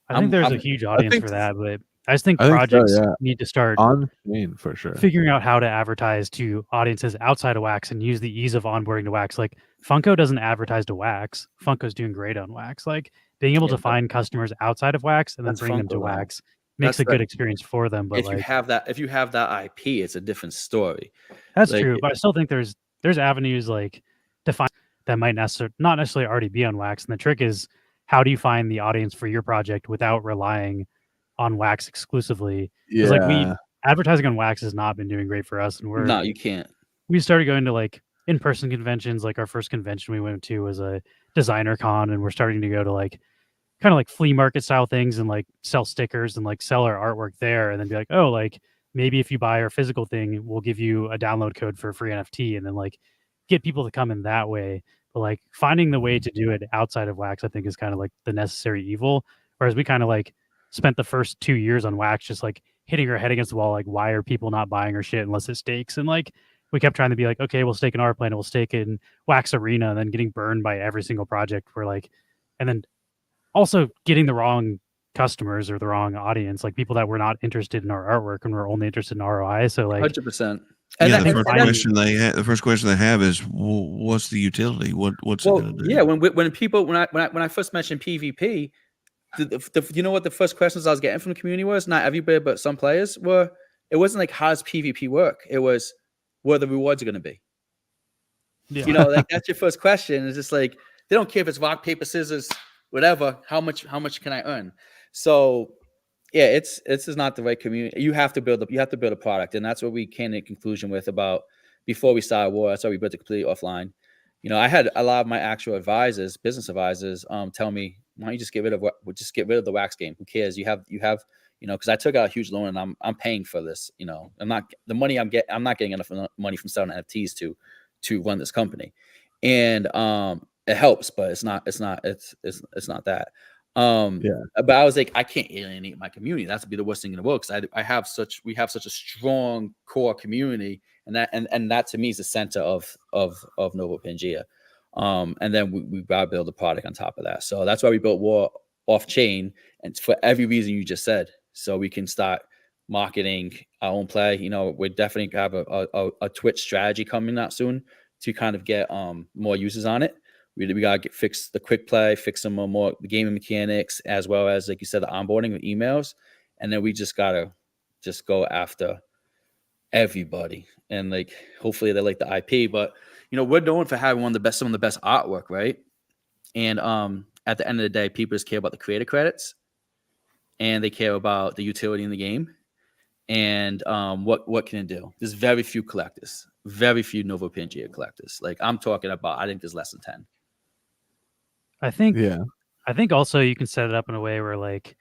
I think there's a huge audience for that, but I just think projects need to start on chain for sure, figuring out how to advertise to audiences outside of Wax and use the ease of onboarding to Wax. Like Funko doesn't advertise to Wax. Funko's doing great on Wax. Like being able to find customers outside of Wax and then bring them to Wax makes a good experience for them. But if you have that IP, it's a different story. That's true, but I still think there's avenues like to find that might not necessarily already be on Wax. And the trick is, how do you find the audience for your project without relying on Wax exclusively? Because like advertising on Wax has not been doing great for us, and you can't. We started going to like in-person conventions. Like our first convention we went to was a designer con, and we're starting to go to like kind of like flea market style things and like sell stickers and like sell our artwork there, and then be like, oh, like maybe if you buy our physical thing, we'll give you a download code for a free NFT, and then like get people to come in that way. But like finding the way to do it outside of Wax, I think, is kind of like the necessary evil. Whereas we kind of like spent the first 2 years on Wax just like hitting our head against the wall, like, why are people not buying our shit unless it stakes? And like we kept trying to be like, okay, we'll stake in our planet, we'll stake in Wax Arena, and then getting burned by every single project. We're like, and then also getting the wrong customers or the wrong audience, like people that were not interested in our artwork and were only interested in ROI. So like 100%. And the first question they have is, well, what's the utility? What's it going to do? Yeah, when I first mentioned PvP, you know what the first questions I was getting from the community was? Not everybody, but some players were. It wasn't like, how does PvP work? It was, where the rewards are going to be. Yeah. You know, like that's your first question. It's just like, they don't care if it's rock, paper, scissors, whatever. How much can I earn? So yeah, it's not the right community. You have to build a product, and that's what we came to a conclusion with about before we started war. That's why we built it completely offline. You know, I had a lot of my actual advisors, business advisors, tell me, why don't you just get rid of the Wax game? Who cares? You have, you know, because I took out a huge loan and I'm paying for this. You know, I'm not getting enough money from selling NFTs to run this company, and it helps, but it's not that. But I was like, I can't alienate my community. That's be the worst thing in the world, because we have such a strong core community, and that to me is the center of Novopangea. And then we got to build a product on top of that. So that's why we built War off chain, and for every reason you just said, so we can start marketing our own play. You know, we definitely have a Twitch strategy coming out soon to kind of get more users on it. We got to fix the quick play, fix some more the gaming mechanics, as well as, like you said, the onboarding with emails. And then we just got to just go after everybody. And like, hopefully they like the IP, but you know, we're known for having some of the best artwork, right? And at the end of the day, people just care about the creator credits, and they care about the utility in the game. And what can it do? There's very few collectors, very few Novopangea collectors. Like I'm talking about, I think there's less than 10. I think also you can set it up in a way where, like,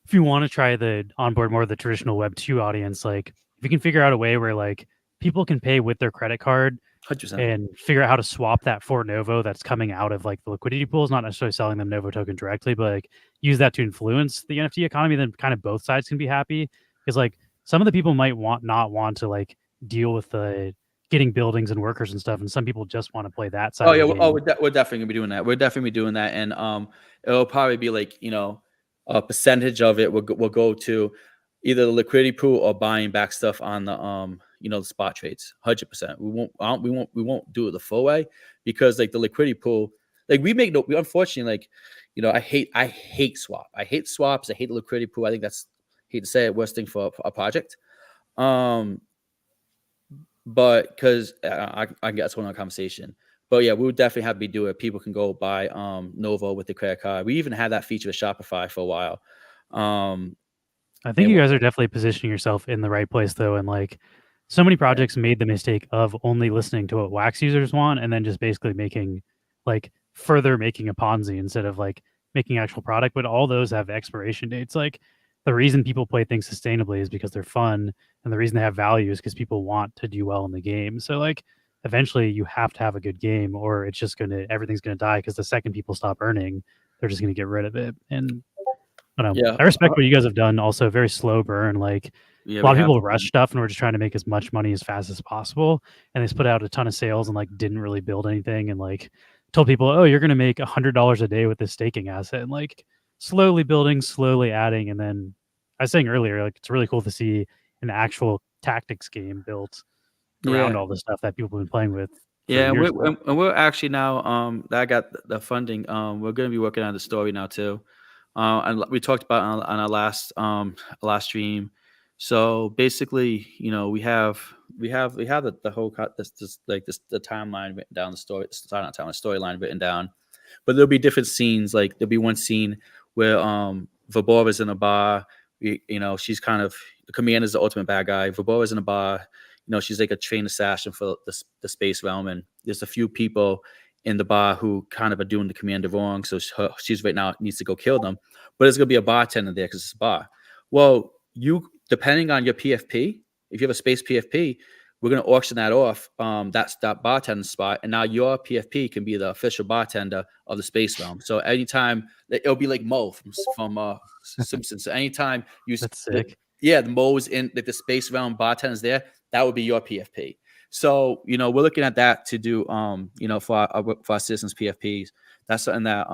if you want to try the onboard more of the traditional Web 2 audience, like if you can figure out a way where like people can pay with their credit card 100%. and figure out how to swap that for Novo that's coming out of like the liquidity pools, not necessarily selling them Novo token directly, but like use that to influence the NFT economy, then kind of both sides can be happy. Because like some of the people might not want to like deal with the getting buildings and workers and stuff, and some people just want to play that side. We're definitely gonna be doing that. We're definitely doing that, and it'll probably be like, you know, a percentage of it will go to either the liquidity pool or buying back stuff on the you know, the spot trades. 100%. We won't do it the full way, because like the liquidity pool, like we unfortunately, like, you know, I hate swap. I hate swaps. I hate the liquidity pool. I think that's, hate to say it, worst thing for a project. But because I can get to a conversation. But yeah, we would definitely have to do it. People can go buy Novo with the credit card. We even had that feature with Shopify for a while. I think you guys are definitely positioning yourself in the right place, though, and like so many projects made the mistake of only listening to what Wax users want, and then just basically making a Ponzi instead of like making actual product. But all those have expiration dates. Like the reason people play things sustainably is because they're fun, and the reason they have value is because people want to do well in the game. So like eventually you have to have a good game, or it's just everything's gonna die, because the second people stop earning, they're just gonna get rid of it. And I don't know. Yeah, I respect what you guys have done. Also, very slow burn. Like yeah, a lot we of have. people rush stuff and we're just trying to make as much money as fast as possible. And they just put out a ton of sales and like didn't really build anything, and like told people, oh, you're gonna make $100 a day with this staking asset, and like slowly building, slowly adding. And then I was saying earlier, like it's really cool to see an actual tactics game built around Yeah. all the stuff that people have been playing with. Yeah, and years we're actually now that I got the funding. We're going to be working on the story now too. And we talked about on our last stream. So basically, we have the whole the timeline written down, the storyline written down. But there'll be different scenes. Like there'll be one scene where Vabora's in a bar. She's kind of the commander's the ultimate bad guy. Vabora's in a bar. She's like a trained assassin for the space realm, and there's a few people in the bar who kind of are doing the commander wrong. So she's right now needs to go kill them, but there's gonna be a bartender there because it's a bar. Well, depending on your PFP, if you have a space PFP, we're gonna auction that off. That's that bartender spot, and now your PFP can be the official bartender of the space realm. So anytime it'll be like Mo from Simpsons. So anytime you That's sick. the Mo's in like the space realm bartenders there, that would be your PFP. So, we're looking at that to do, for our citizens PFPs. That's something that,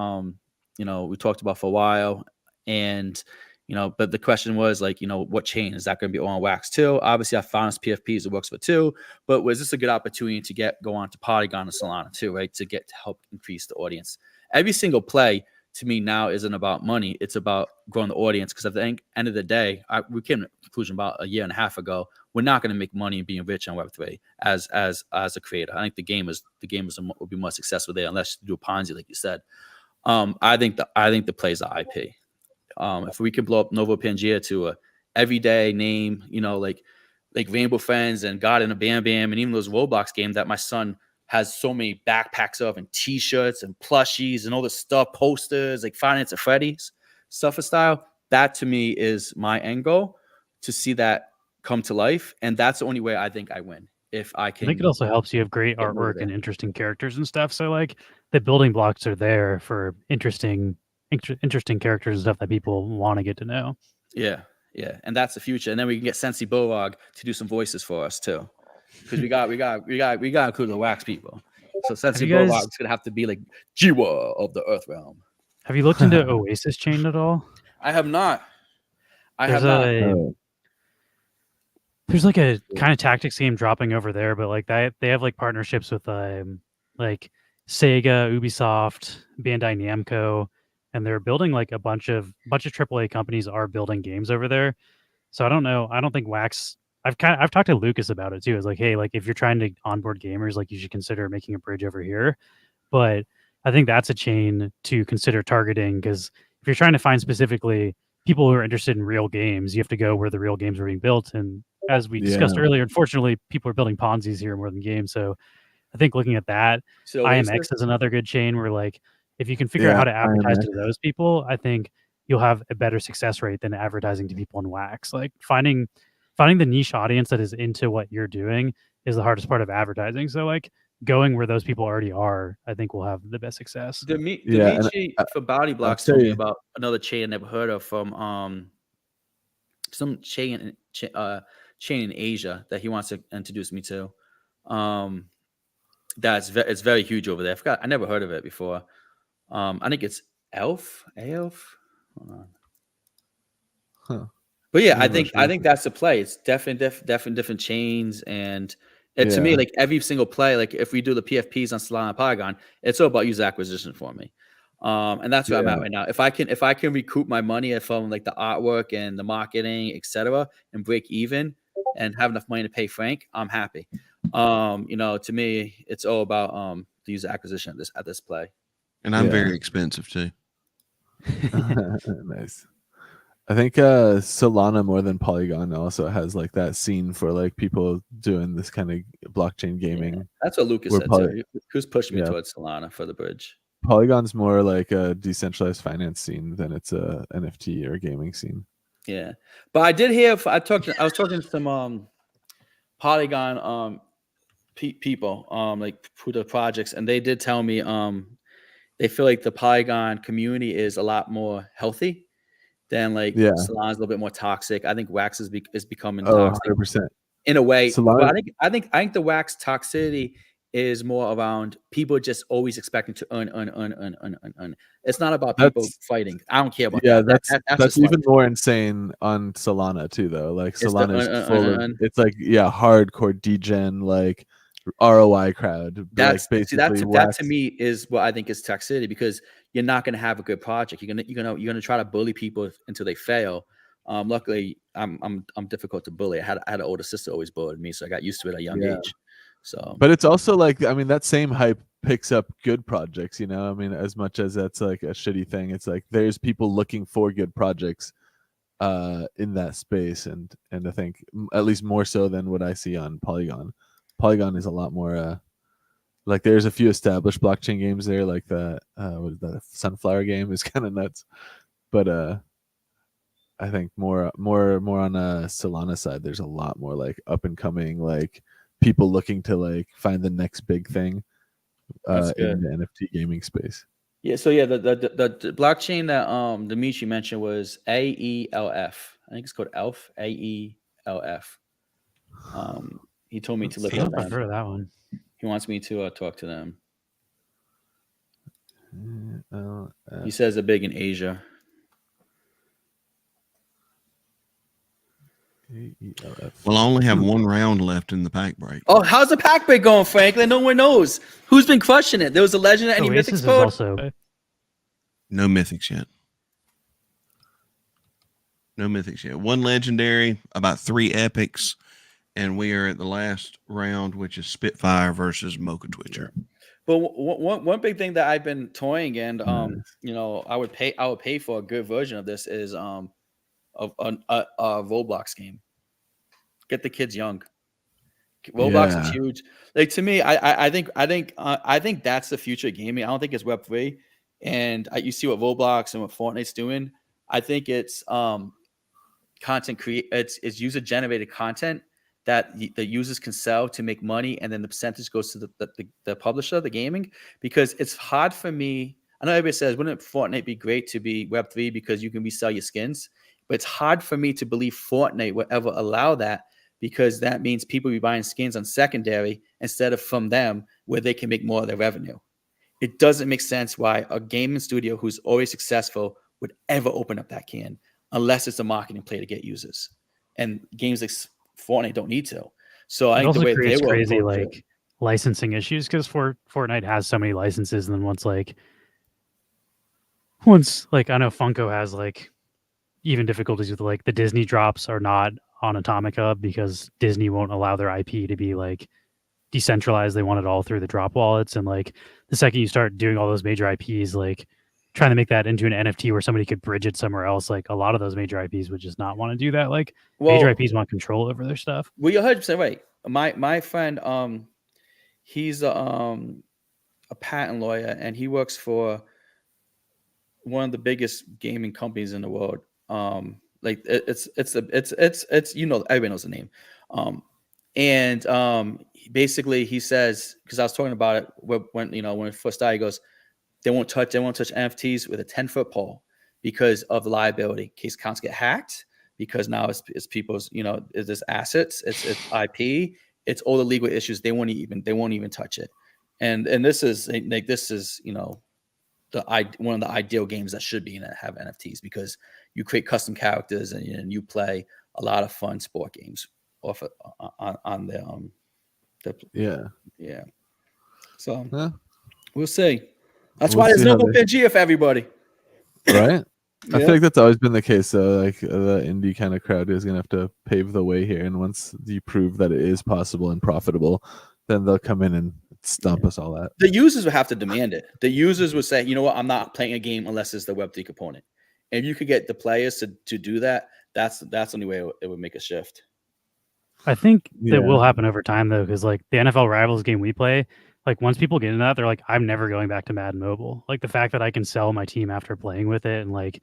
we talked about for a while. And, but the question was like, what chain is that going to be on Wax too? Obviously, I found this PFPs, it works for two, but was this a good opportunity to go on to Polygon and Solana too, right? To help increase the audience. Every single play to me now isn't about money. It's about growing the audience. Because at the end of the day, we came to a conclusion about a year and a half ago. We're not going to make money being rich on Web3 as a creator. I think the game will be more successful there unless you do a Ponzi, like you said. I think the play is the IP. If we can blow up Novopangea to a everyday name, like Rainbow Friends and God and a Bam Bam, and even those Roblox games that my son has so many backpacks of, and T-shirts and plushies and all this stuff, posters, like Finance at Freddy's, stuff for style. That to me is my end goal, to see that come to life. And that's the only way I think I win. If I can. I think it also helps you have great artwork and interesting characters and stuff. So like the building blocks are there for interesting characters and stuff that people want to get to know. Yeah. And that's the future. And then we can get Sensi Borog to do some voices for us too. Because we got to include the Wax people. So Sensi Borog is gonna have to be like Jiwa of the Earth realm. Have you looked into Oasis Chain at all? I have not. There's like a kind of tactics game dropping over there, but like that they have like partnerships with like Sega, Ubisoft, Bandai Namco, and they're building like a bunch of AAA companies are building games over there. So I don't know. I don't think Wax. I've talked to Lucas about it too. It's like, hey, like if you're trying to onboard gamers, like you should consider making a bridge over here. But I think that's a chain to consider targeting, because if you're trying to find specifically people who are interested in real games, you have to go where the real games are being built. And as we discussed earlier, unfortunately, people are building Ponzi's here more than games. So I think looking at that, so IMX is another good chain where like if you can figure out how to advertise to those people, I think you'll have a better success rate than advertising to people in Wax. Like finding the niche audience that is into what you're doing is the hardest part of advertising. So like going where those people already are, I think will have the best success. Dimitri for Body Blocks told me about another chain I never heard of from some chain in Asia that he wants to introduce me to. It's very huge over there. I never heard of it before. I think it's ALF. Hold on. Huh. But yeah, I think that's the play. It's definitely different chains, and to me, like every single play, like if we do the PFPs on Solana and Polygon, it's all about user acquisition for me. And that's where I'm at right now. If I can recoup my money from like the artwork and the marketing, etc., and break even and have enough money to pay Frank, I'm happy. To me, it's all about the user acquisition at this play. And I'm very expensive too. Nice. I think Solana more than Polygon also has like that scene for like people doing this kind of blockchain gaming. Yeah, that's what Lucas said too. Who's pushing me towards Solana for the bridge? Polygon's more like a decentralized finance scene than it's a NFT or a gaming scene. Yeah, but I did hear. I was talking to some Polygon people like who the projects, and they did tell me they feel like the Polygon community is a lot more healthy than like Yeah. Solana's a little bit more toxic. I think Wax is becoming Oh, toxic 100%. in a way. Solana, But I think the Wax toxicity is more around people just always expecting to earn. It's not about people that's fighting. I don't care about yeah, that. That's that's just even life. more insane on Solana too, though. Like It's the Solana is full of it's like hardcore degen like ROI crowd. Like basically that to Wax. me is what I think is toxicity, because you're not going to have a good project. You're gonna try to bully people until they fail. Luckily, I'm difficult to bully. I had an older sister always bullied me, so I got used to it at a young Yeah. age. So, But it's also like, I mean, that same hype picks up good projects, you know? I mean, as much as that's like a shitty thing, it's like there's people looking for good projects in that space, and I think at least more so than what I see on Polygon. Polygon is a lot more like there's a few established blockchain games there, like the what is that, Sunflower game is kind of nuts. But I think more on a Solana side, there's a lot more like up and coming, like people looking to like find the next big thing That's in good. the NFT gaming space. Yeah. So yeah, the blockchain that Dimitri mentioned was AELF. I think it's called ELF. AELF. He told me to look I don't at know if I've heard them. of that one. He wants me to talk to them. Uh, He says they're big in Asia. AELF. Well, I only have one round left in the pack break. Oh, how's the pack break going, Franklin? No one knows. Who's been crushing it? There was a legend at any Oasis Mythics is code? also No mythics yet. No mythics yet. One legendary, about 3 epics, and we are at the last round, which is Spitfire versus Mocha Twitcher. But one big thing that I've been toying, and Nice. I would pay for a good version of this is a Roblox game. Get the kids young. Roblox is huge. Like, to me, I think that's the future of gaming. I don't think it's Web3, and you see what Roblox and what Fortnite's doing. I think it's content it's user generated content that the users can sell to make money, and then the percentage goes to the publisher, the gaming. Because it's hard for me. I know everybody says, wouldn't Fortnite be great to be Web3 because you can resell your skins? But it's hard for me to believe Fortnite would ever allow that, because that means people be buying skins on secondary instead of from them, where they can make more of their revenue. It doesn't make sense why a gaming studio who's always successful would ever open up that can, unless it's a marketing play to get users. And games like Fortnite don't need to. So I it think the also way creates they will crazy approach like it, licensing issues, because Fortnite has so many licenses, and then once I know Funko has like even difficulties with like the Disney drops are not on Atomic Hub because Disney won't allow their IP to be like decentralized. They want it all through the drop wallets, and like the second you start doing all those major IPs, like trying to make that into an NFT where somebody could bridge it somewhere else, like a lot of those major IPs would just not want to do that. Like major IPs want control over their stuff. Well, you're 100% right. My friend, he's a patent lawyer, and he works for one of the biggest gaming companies in the world. Like it's everybody knows the name. Basically he says, because I was talking about it when it first started, he goes, they won't touch NFTs with a 10-foot pole because of the liability in case accounts get hacked, because now it's people's, it's assets, it's IP, it's all the legal issues. They won't even touch it. And this is one of the ideal games that should be in it, have NFTs, because you create custom characters and you play a lot of fun sport games off on the Yeah. So we'll see. That's We'll why there's see how Novopangea for everybody. right? I Yeah. feel like that's always been the case, though. Like the indie kind of crowd is gonna have to pave the way here, and once you prove that it is possible and profitable, then they'll come in and stomp us all out. The users would have to demand it. The users would say, you know what, I'm not playing a game unless it's the Web3 component. And if you could get the players to do that, that's the only way it would make a shift. I think that will happen over time, though, because like the NFL Rivals game we play, like once people get into that, they're like, I'm never going back to Madden Mobile. Like the fact that I can sell my team after playing with it, and like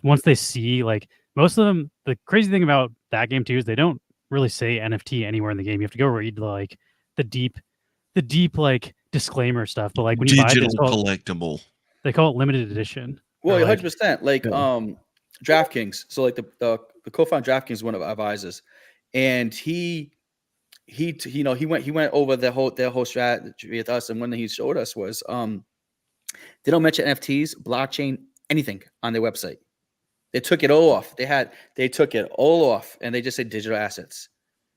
once they see, like most of them, the crazy thing about that game too is they don't really say NFT anywhere in the game. You have to go read like the deep like disclaimer stuff. But like when you buy it, Digital collectible. they call it limited edition. Well, Or, like, 100%. Like DraftKings. So like the co-founder of DraftKings is one of our advisors, and he went over their whole strategy with us, and one thing he showed us was they don't mention NFTs, blockchain, anything on their website. They took it all off. They took it all off, and they just say digital assets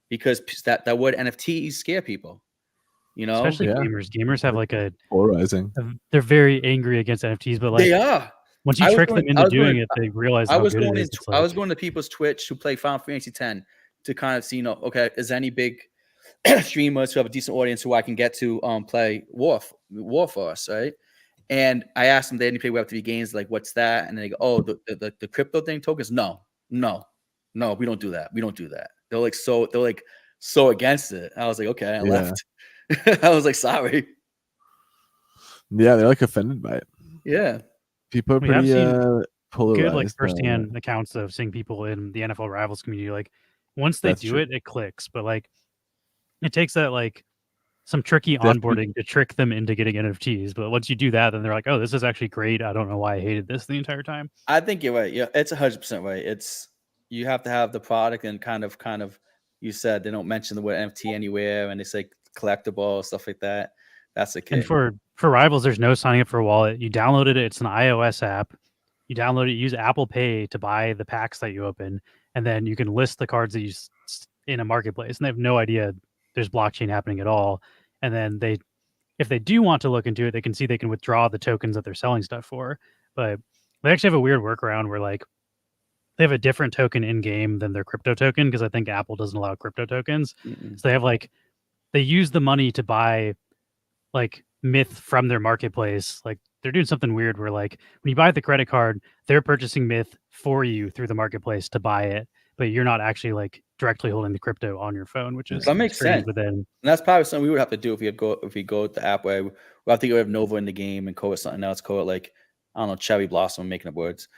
because that word NFTs scare people. You know, especially gamers. Gamers have like polarizing. They're very angry against NFTs, but like they are. once you trick them into doing it, they realize how good it is. I was going to people's Twitch who play Final Fantasy X to kind of see, okay, is any big streamers who have a decent audience who I can get to play War for us, right? And I asked them, they didn't play Web3 games, like, what's that? And they go, oh, the crypto thing tokens? No, we don't do that. We don't do that. They're like so against it. I was like, okay, I left. I was like, sorry. Yeah, they're like offended by it. Yeah. People are pretty polarized. Good like firsthand accounts of seeing people in the NFL Rivals community. Like once they do it, it clicks. But like it takes that like some tricky onboarding to trick them into getting NFTs. But once you do that, then they're like, oh, this is actually great. I don't know why I hated this the entire time. I think you're right. Yeah, it's 100% right. It's you have to have the product and kind of you said they don't mention the word NFT anywhere, and it's like collectible stuff like that. That's the key. And for Rivals, there's no signing up for a wallet. You downloaded it. It's an iOS app. You download it. Use Apple Pay to buy the packs that you open, and then you can list the cards that you in a marketplace. And they have no idea there's blockchain happening at all. And then if they do want to look into it, they can see they can withdraw the tokens that they're selling stuff for. But they actually have a weird workaround where like they have a different token in game than their crypto token because I think Apple doesn't allow crypto tokens. So they have like they use the money to buy like Myth from their marketplace. Like they're doing something weird where like when you buy the credit card, they're purchasing Myth for you through the marketplace to buy it, but you're not actually like directly holding the crypto on your phone, which is that makes sense. But then and that's probably something we would have to do if we go the app way. We'll have to go have Novo in the game and call it something else. Call it like I don't know, Cherry Blossom, making up words.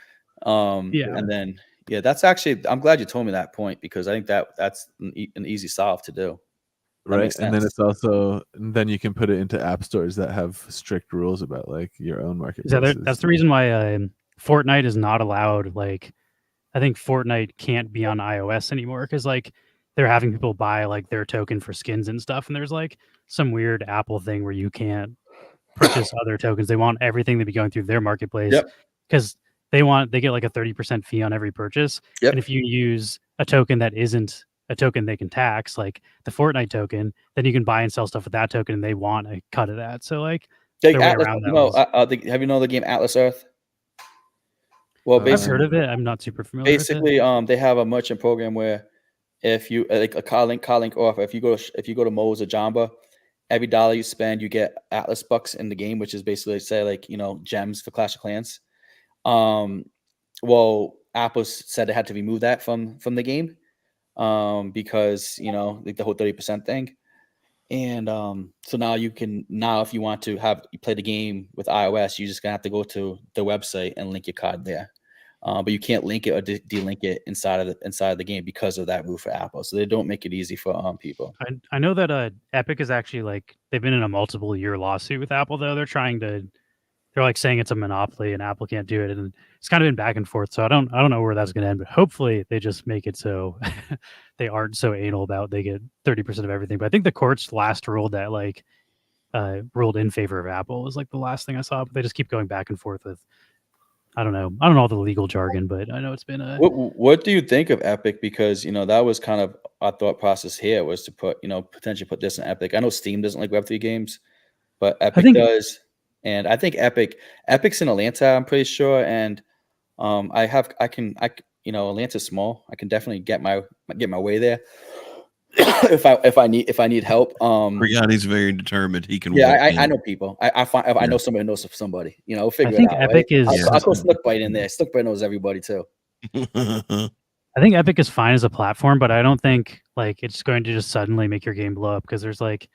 And then that's actually I'm glad you told me that point because I think that's an easy solve to do. Right, and then it's also then you can put it into app stores that have strict rules about like your own marketplace. Yeah, that's the reason why Fortnite is not allowed. Like, I think Fortnite can't be on iOS anymore because like they're having people buy like their token for skins and stuff, and there's like some weird Apple thing where you can't purchase other tokens. They want everything to be going through their marketplace because they get like a 30% fee on every purchase. And if you use a token that isn't a token they can tax, like the Fortnite token, then you can buy and sell stuff with that token, and they want a cut of that. So like, Atlas, have you know the game Atlas Earth? Well, I've heard of it. I'm not super familiar. Basically, they have a merchant program where if you like a Carlink offer, if you go to Moe's or Jamba, every dollar you spend, you get Atlas bucks in the game, which is basically say like gems for Clash of Clans. Well, Apple said they had to remove that from the game. Because like the whole 30% thing, and so now if you want to play the game with iOS, you're just gonna have to go to the website and link your card there, but you can't link it or delink it inside of the game because of that rule for Apple. So they don't make it easy for people. I know that Epic is actually like they've been in a multiple year lawsuit with Apple though. They're like saying it's a monopoly and Apple can't do it, and it's kind of been back and forth. So I don't know where that's going to end, but hopefully they just make it so they aren't so anal about they get 30% of everything. But I think the courts last ruled that like ruled in favor of Apple is like the last thing I saw. But they just keep going back and forth with I don't know all the legal jargon, but I know it's been a. What do you think of Epic? Because that was kind of our thought process here was to put potentially put this in Epic. I know Steam doesn't like Web3 games, but Epic does. And I think Epic's in Atlanta, I'm pretty sure. And Atlanta's small. I can definitely get my way there if I need help. Brigotti's very determined. He can. I know people. I know somebody who knows somebody. We'll figure it out. Epic is. I'll go Slickbite in there. Slickbite knows everybody too. I think Epic is fine as a platform, but I don't think like it's going to just suddenly make your game blow up because there's like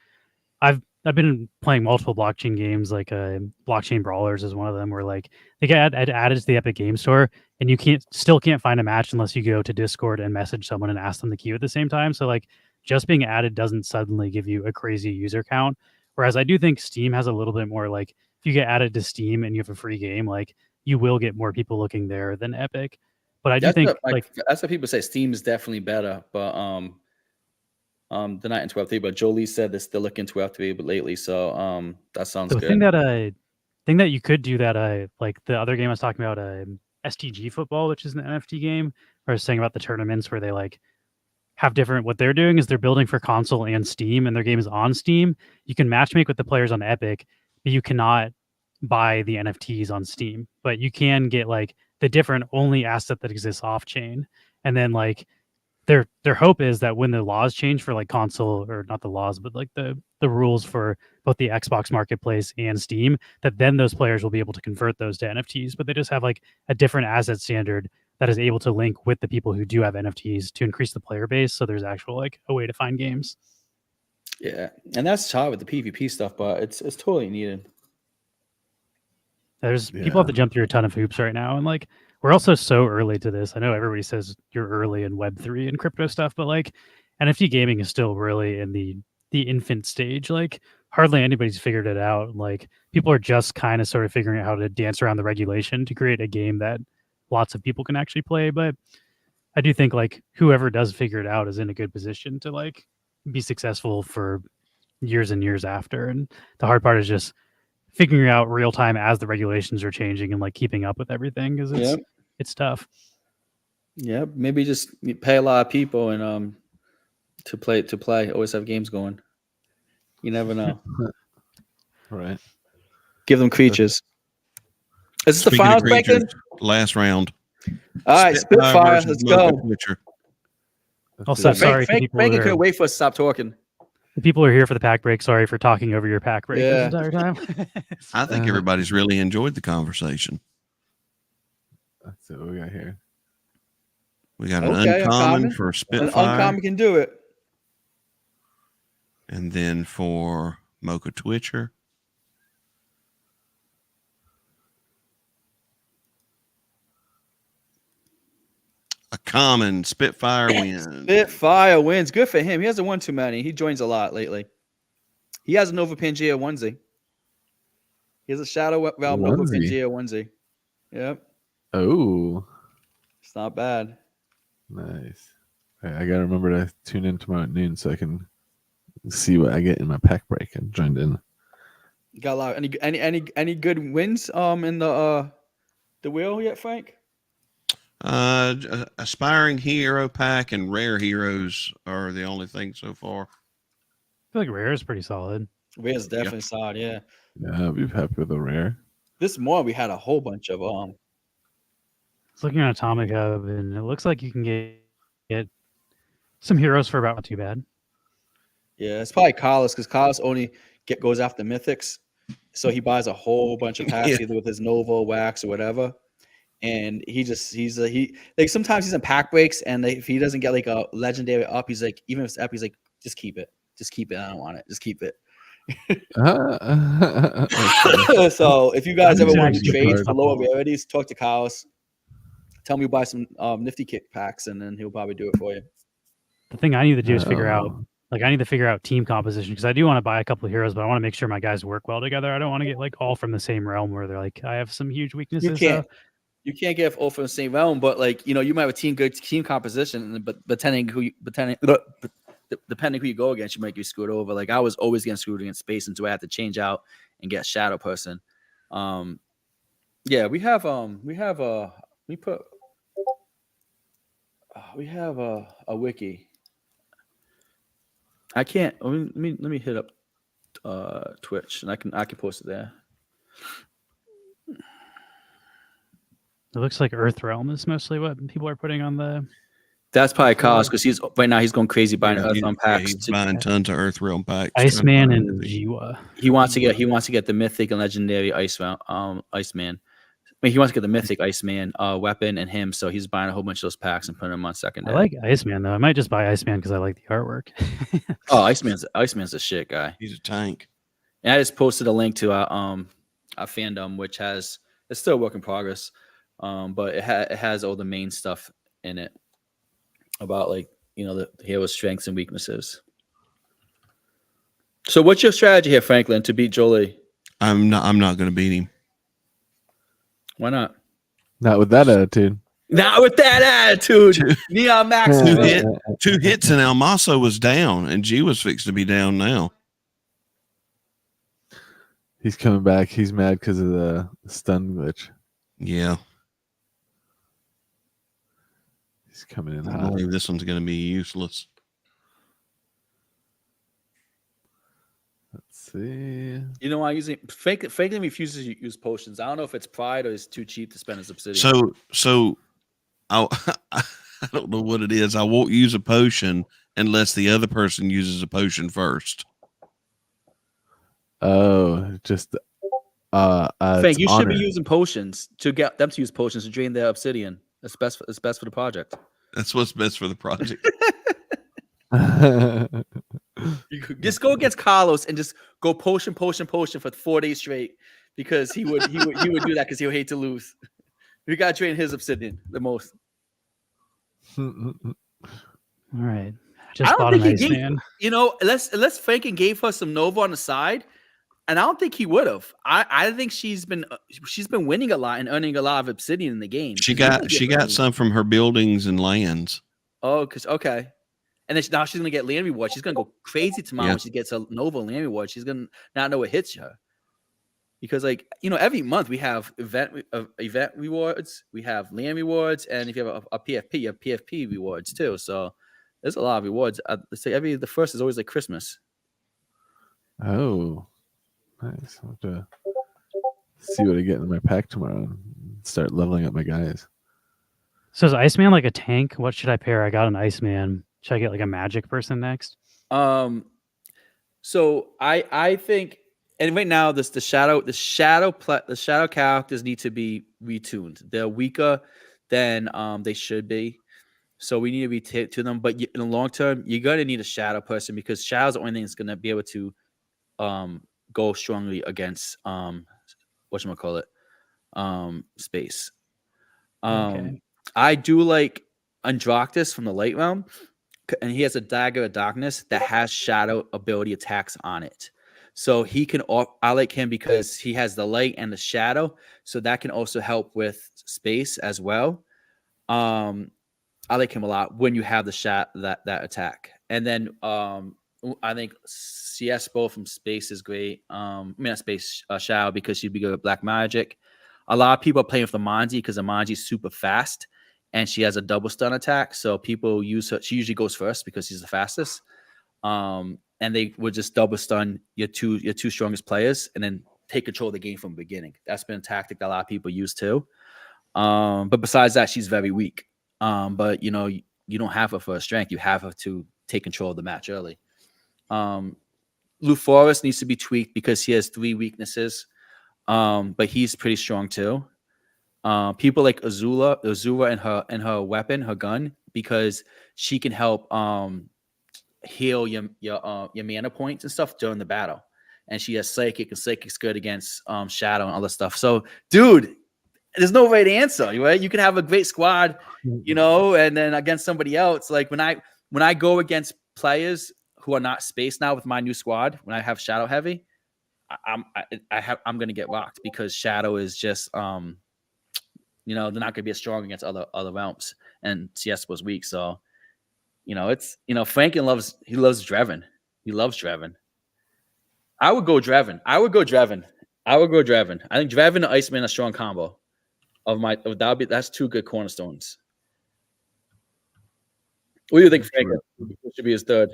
I've been playing multiple blockchain games, like Blockchain Brawlers is one of them, where like they get added to the Epic Game Store, and you still can't find a match unless you go to Discord and message someone and ask them the queue at the same time. So like just being added doesn't suddenly give you a crazy user count. Whereas I do think Steam has a little bit more like if you get added to Steam and you have a free game, like you will get more people looking there than Epic. But I do think that's what people say. Steam is definitely better, but they're not into Web3. But Jolie said they're looking into Web3 but lately, so that sounds the good. thing that you could do that like the other game I was talking about, STG football, which is an NFT game. Where I was saying about the tournaments where they like have different. What they're doing is they're building for console and Steam, and their game is on Steam. You can matchmake with the players on Epic, but you cannot buy the NFTs on Steam. But you can get like the different only asset that exists off chain, and then like their hope is that when the laws change for like console, or not the laws, but like the rules for both the Xbox marketplace and Steam, that then those players will be able to convert those to NFTs. But they just have like a different asset standard that is able to link with the people who do have NFTs to increase the player base. So there's actual like a way to find games. Yeah, and that's hard with the PvP stuff, but it's totally needed. People have to jump through a ton of hoops right now, and like we're also so early to this. I know everybody says you're early in Web3 and crypto stuff, but like NFT gaming is still really in the infant stage. Like hardly anybody's figured it out. Like people are just kind of sort of figuring out how to dance around the regulation to create a game that lots of people can actually play. But I do think like whoever does figure it out is in a good position to like be successful for years and years after. And the hard part is just figuring out real time as the regulations are changing and like keeping up with everything, because it's tough. Yeah, maybe just pay a lot of people and to play. Always have games going. You never know. Right. Give them creatures. Is this the Speaking of finals, Franklin? creatures, last round. All right, Spitfire. Let's go. Also, sorry to people Franklin couldn't wait for us to stop talking. The people who are here for the pack break, sorry for talking over your pack break Yeah. this entire time. I think everybody's really enjoyed the conversation. That's what we got here. We got an uncommon for Spitfire. An uncommon can do it. And then for Mocha Twitcher, a common. Spitfire wins. Spitfire wins. Good for him. He hasn't won too many. He joins a lot lately. He has a Novopangea onesie. He has a Shadow Realm Novopangea onesie. Yep. Oh. It's not bad. Nice. Right, I gotta remember to tune in tomorrow at noon so I can see what I get in my pack break. I joined in. You got a lot. Any good wins in the wheel yet, Frank? Aspiring Hero Pack and Rare Heroes are the only things so far. I feel like Rare is pretty solid. Rare is definitely solid, yeah. Yeah, I'll be happy with the Rare. This morning we had a whole bunch of I was looking at Atomic Hub, and it looks like you can get some heroes for about not too bad. Yeah, it's probably Carlos, because Carlos only goes after mythics. So he buys a whole bunch of packs either with his Novo, Wax, or whatever. And sometimes he's in pack breaks, and if he doesn't get like a legendary up, he's like, even if it's up, he's like, just keep it. Just keep it. I don't want it. Just keep it. So if you guys ever want to trade for lower rarities, talk to Carlos. Tell me you buy some nifty kick packs, and then he'll probably do it for you. The thing I need to do is figure out team composition, because I do want to buy a couple of heroes, but I want to make sure my guys work well together. I don't want to get like all from the same realm where they're like, I have some huge weaknesses. You can't get all from the same realm, but like, you might have a good team composition, but depending who you go against, you might get screwed over. Like I was always getting screwed against Space, until I had to change out and get Shadow Person. We have a wiki. I can't. Let me hit up Twitch, and I can post it there. It looks like Earth Realm is mostly what people are putting on the. That's probably Carlos, because he's going crazy buying Earth Realm packs. He's buying tons of Earth Realm packs. Iceman and Jiwa. He wants to get the mythic and legendary Iceman. I mean, he wants to get the mythic Iceman weapon and him, so he's buying a whole bunch of those packs and putting them on secondary. I like Iceman though. I might just buy Iceman because I like the artwork. Oh, Iceman's a shit guy. He's a tank. And I just posted a link to our fandom, which it's still a work in progress, but it has all the main stuff in it about like the hero's strengths and weaknesses. So what's your strategy here, Franklin, to beat Jolie? I'm not going to beat him. Why not? Not with that attitude. Not with that attitude. Two- Neon Max. Two hits and El Maso was down, and G was fixed to be down now. He's coming back. He's mad because of the stun glitch. Yeah, He's coming in I hot. believe this one's going to be useless. Let's see. You know why Franklin refuses to use potions. I don't know if it's pride or it's too cheap to spend his obsidian. So I don't know what it is. I won't use a potion unless the other person uses a potion first. Oh, just Frank, you should honor. be using potions to get them to use potions to drain their obsidian. It's best for the project. That's what's best for the project. Just go against Carlos and just go potion for 4 days straight because he would do that because he would hate to lose. We got to drain his obsidian the most. All right. I Just don't bought an think he Iceman. unless Franken gave her some Novo on the side, and I don't think he would have. I think she's been winning a lot and earning a lot of obsidian in the game. She got some from her buildings and lands. Oh, okay. And then now she's gonna get land reward. She's gonna go crazy tomorrow when she gets a Nova land reward. She's gonna not know what hits her. Because every month we have event rewards, we have land rewards, and if you have a PFP, you have PFP rewards too. So there's a lot of rewards. Let's say the first is always like Christmas. Oh, nice. I'll have to see what I get in my pack tomorrow and start leveling up my guys. So is Iceman like a tank? What should I pair? I got an Iceman. Should I get like a magic person next? So I think, and right now the shadow characters need to be retuned. They're weaker than they should be. So we need to retune them. But in the long term, you're gonna need a shadow person because shadow's the only thing that's gonna be able to go strongly against whatchamacallit, space. Okay. I do like Andractus from the late realm, and he has a dagger of darkness that has shadow ability attacks on it. So I like him because he has the light and the shadow, so that can also help with space as well. I like him a lot when you have that attack. And then I think CS both from space is great. Not space, shadow, because she'd be good with black magic. A lot of people are playing with the Manji because the Manji is super fast and she has a double stun attack. So people use her. She usually goes first because she's the fastest. And they would just double stun your two strongest players and then take control of the game from the beginning. That's been a tactic that a lot of people use too. But besides that, she's very weak. But you don't have her for her strength. You have her to take control of the match early. Luforus needs to be tweaked because he has 3 weaknesses. But he's pretty strong too. People like Azula and her weapon, her gun, because she can help heal your mana points and stuff during the battle. And she has psychic, and psychic's good against shadow and other stuff. So, dude, there's no right answer, right? You can have a great squad, and then against somebody else. Like when I go against players who are not space now with my new squad, when I have shadow heavy, I'm gonna get rocked because shadow is just they're not gonna be as strong against other realms, and CS was weak. So Franken loves Dreven. He loves Dreven. I would go Dreven. I think Dreven and Iceman are a strong combo. That's 2 good cornerstones. What do you think, Franken? What should be his third?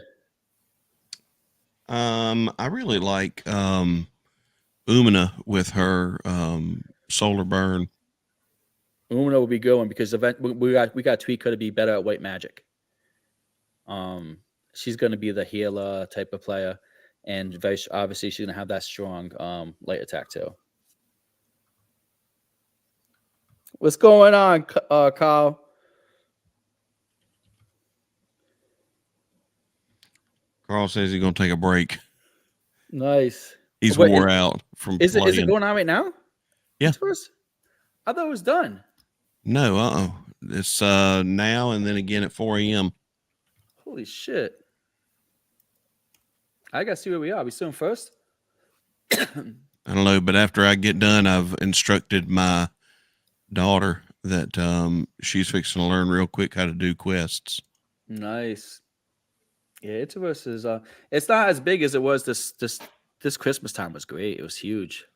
I really like Umina with her solar burn. Umina will be good one because we got tweak her to be better at white magic. She's going to be the healer type of player, and very obviously she's going to have that strong light attack too. What's going on, Kyle? Carl says he's going to take a break. Nice. He's wore out from Is playing. it going on right now? Yeah. I thought it was done. No, it's now and then again at 4 a.m. Holy shit. I gotta see where we are. We still in first? I don't know, but after I get done, I've instructed my daughter that she's fixing to learn real quick how to do quests. Nice. Yeah, it's versus it's not as big as it was this Christmas time was great. It was huge.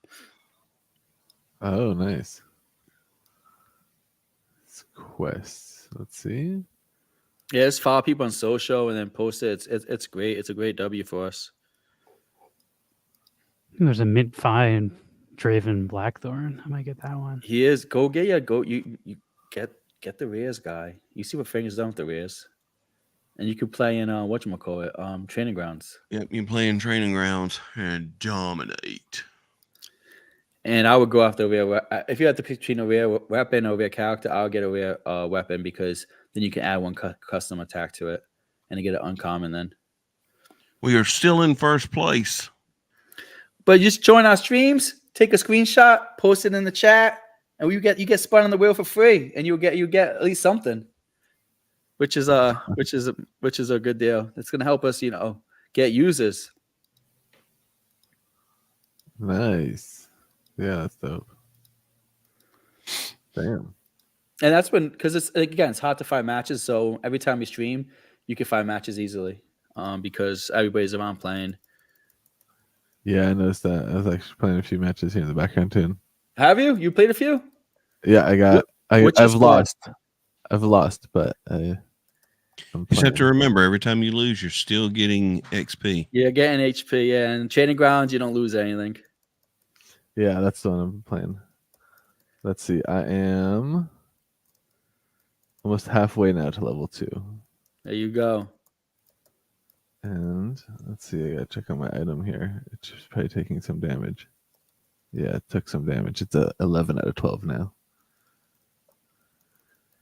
Oh, nice. It's quests. Let's see. Yeah, just follow people on social and then post it. It's great. It's a great W for us. There's a mint fine Draven Blackthorn. I might get that one. He is. Go get you get the rares guy. You see what Frank's done with the rares. And you could play in whatchamacallit, training grounds. Yep, you play in training grounds and dominate. And I would go after a rare. If you have to pick between a rare weapon or a rare character, I'll get a rare weapon because then you can add one custom attack to it and you get an uncommon then. We are still in first place. But just join our streams, take a screenshot, post it in the chat, and you get spun on the wheel for free, and you get at least something, which is a good deal. It's gonna help us, get users. Nice. Yeah, that's dope. Damn. And that's because it's hard to find matches. So every time we stream, you can find matches easily, because everybody's around playing. Yeah, I noticed that. I was actually playing a few matches here in the background too. Have you? You played a few? Yeah, What's your I've squad? lost. I've lost, but I'm You just have to playing. remember, every time you lose, you're still getting XP. Yeah, getting HP. Yeah, and training grounds, you don't lose anything. Yeah, that's the one I'm playing. Let's see. I am almost halfway now to level 2. There you go. And let's see, I gotta check on my item here. It's just probably taking some damage. Yeah, it took some damage. It's a 11 out of 12 now.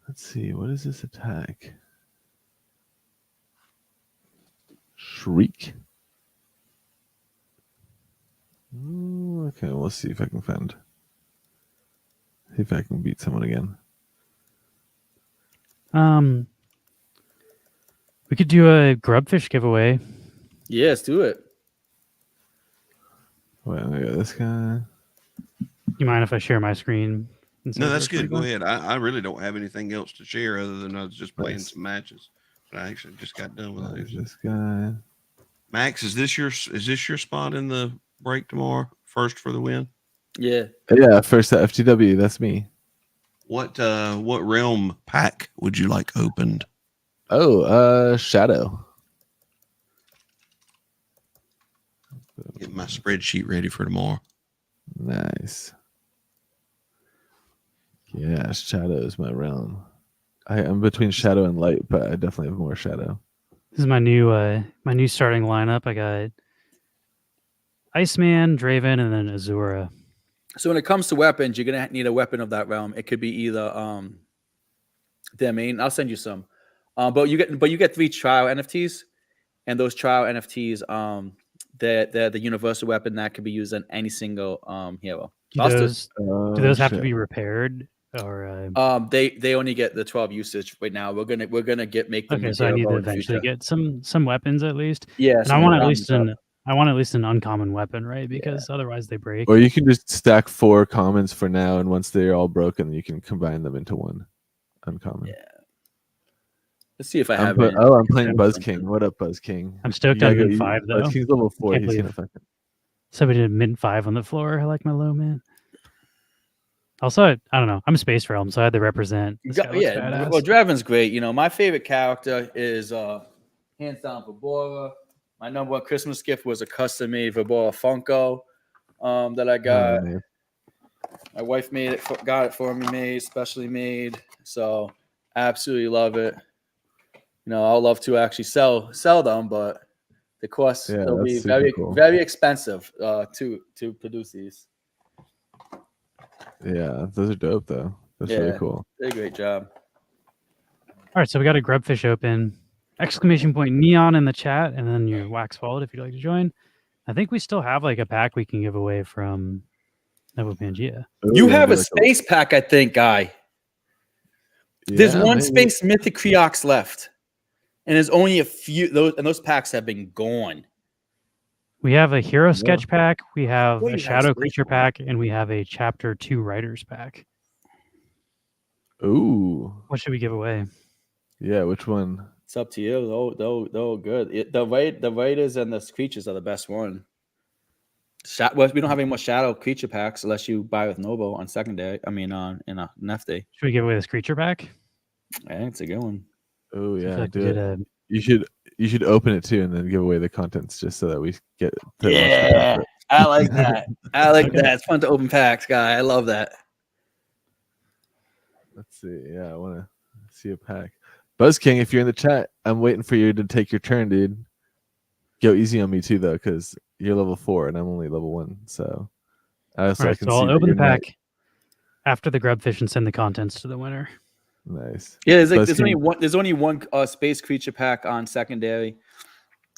Let's see, what is this attack? Shriek. Okay, we'll see if I can find. See if I can beat someone again. We could do a grubfish giveaway. Yeah, let's do it. Wait, I got this guy. You mind if I share my screen? No, that's good. Go ahead. I really don't have anything else to share other than I was just playing Nice. some matches. But I actually just got done with There's those. this guy. Max, is this your spot in the break tomorrow? First for the win? Yeah. Yeah, first at FTW. That's me. What realm pack would you like opened? Oh, Shadow. Get my spreadsheet ready for tomorrow. Nice. Yeah, Shadow is my realm. I'm between Shadow and Light, but I definitely have more Shadow. This is my new starting lineup. I got Iceman, Draven, and then Azura. So when it comes to weapons, you're gonna need a weapon of that realm. It could be either their main. I'll send you some. But you get 3 trial NFTs, and those trial NFTs, they're the universal weapon that could be used on any single hero. Do those have to be repaired or? They only get the 12 usage right now. We're gonna make them. Okay, so I need to available in the eventually future. get some weapons at least. Yeah, And I want at least an uncommon weapon, right? Because otherwise they break. Or you can just stack 4 commons for now, and once they're all broken, you can combine them into one uncommon. Yeah. Let's see if I have. I'm playing Buzz King. What up, Buzz King? I'm stoked on mint 5 though. Buzz King's level 4. Can't He's believe- gonna fucking. Somebody did mint 5 on the floor. I like my low man. Also, I don't know. I'm a space realm, so I had to represent. This guy looks badass. Well, Draven's great. My favorite character is hands down Vibora. My number 1 Christmas gift was a custom made Vibora Funko that I got. man. My wife got it for me, specially made. So absolutely love it. I'll love to actually sell them, but the cost will be super very cool. very expensive to produce these. Yeah, those are dope though. That's really cool. Did a great job. All right, so we got a grubfish open. Exclamation point neon in the chat, and then your wax wallet if you'd like to join. I think we still have like a pack we can give away from Novopangea. You Ooh, have a really cool. space pack, I think, Guy. There's Yeah, one maybe. space Mythic Creox left. And there's only a few those packs have been gone. We have a hero sketch pack, we have Well, a you have shadow space creature one. pack, and we have a chapter 2 writers pack. Ooh. What should we give away? Yeah, which one? It's up to you. They're good. The Raiders and the creatures are the best one. Well, we don't have any more shadow creature packs unless you buy with Novo on secondary. I mean, in a Nefty. Should we give away this creature pack? I think it's a good one. Oh I feel yeah, like we do did it. a You should open it too and then give away the contents just so that we get to Yeah, I like that. I like Okay. that. It's fun to open packs, guy. I love that. Let's see. Yeah, I want to see a pack. Buzz King, if you're in the chat, I'm waiting for you to take your turn, dude. Go easy on me too, though, because you're level 4 and I'm only level 1. So I also All right, can so see I'll that open the you're not- pack after the grubfish and send the contents to the winner. Nice. Yeah, there's Buzz there's King, only one space creature pack on secondary.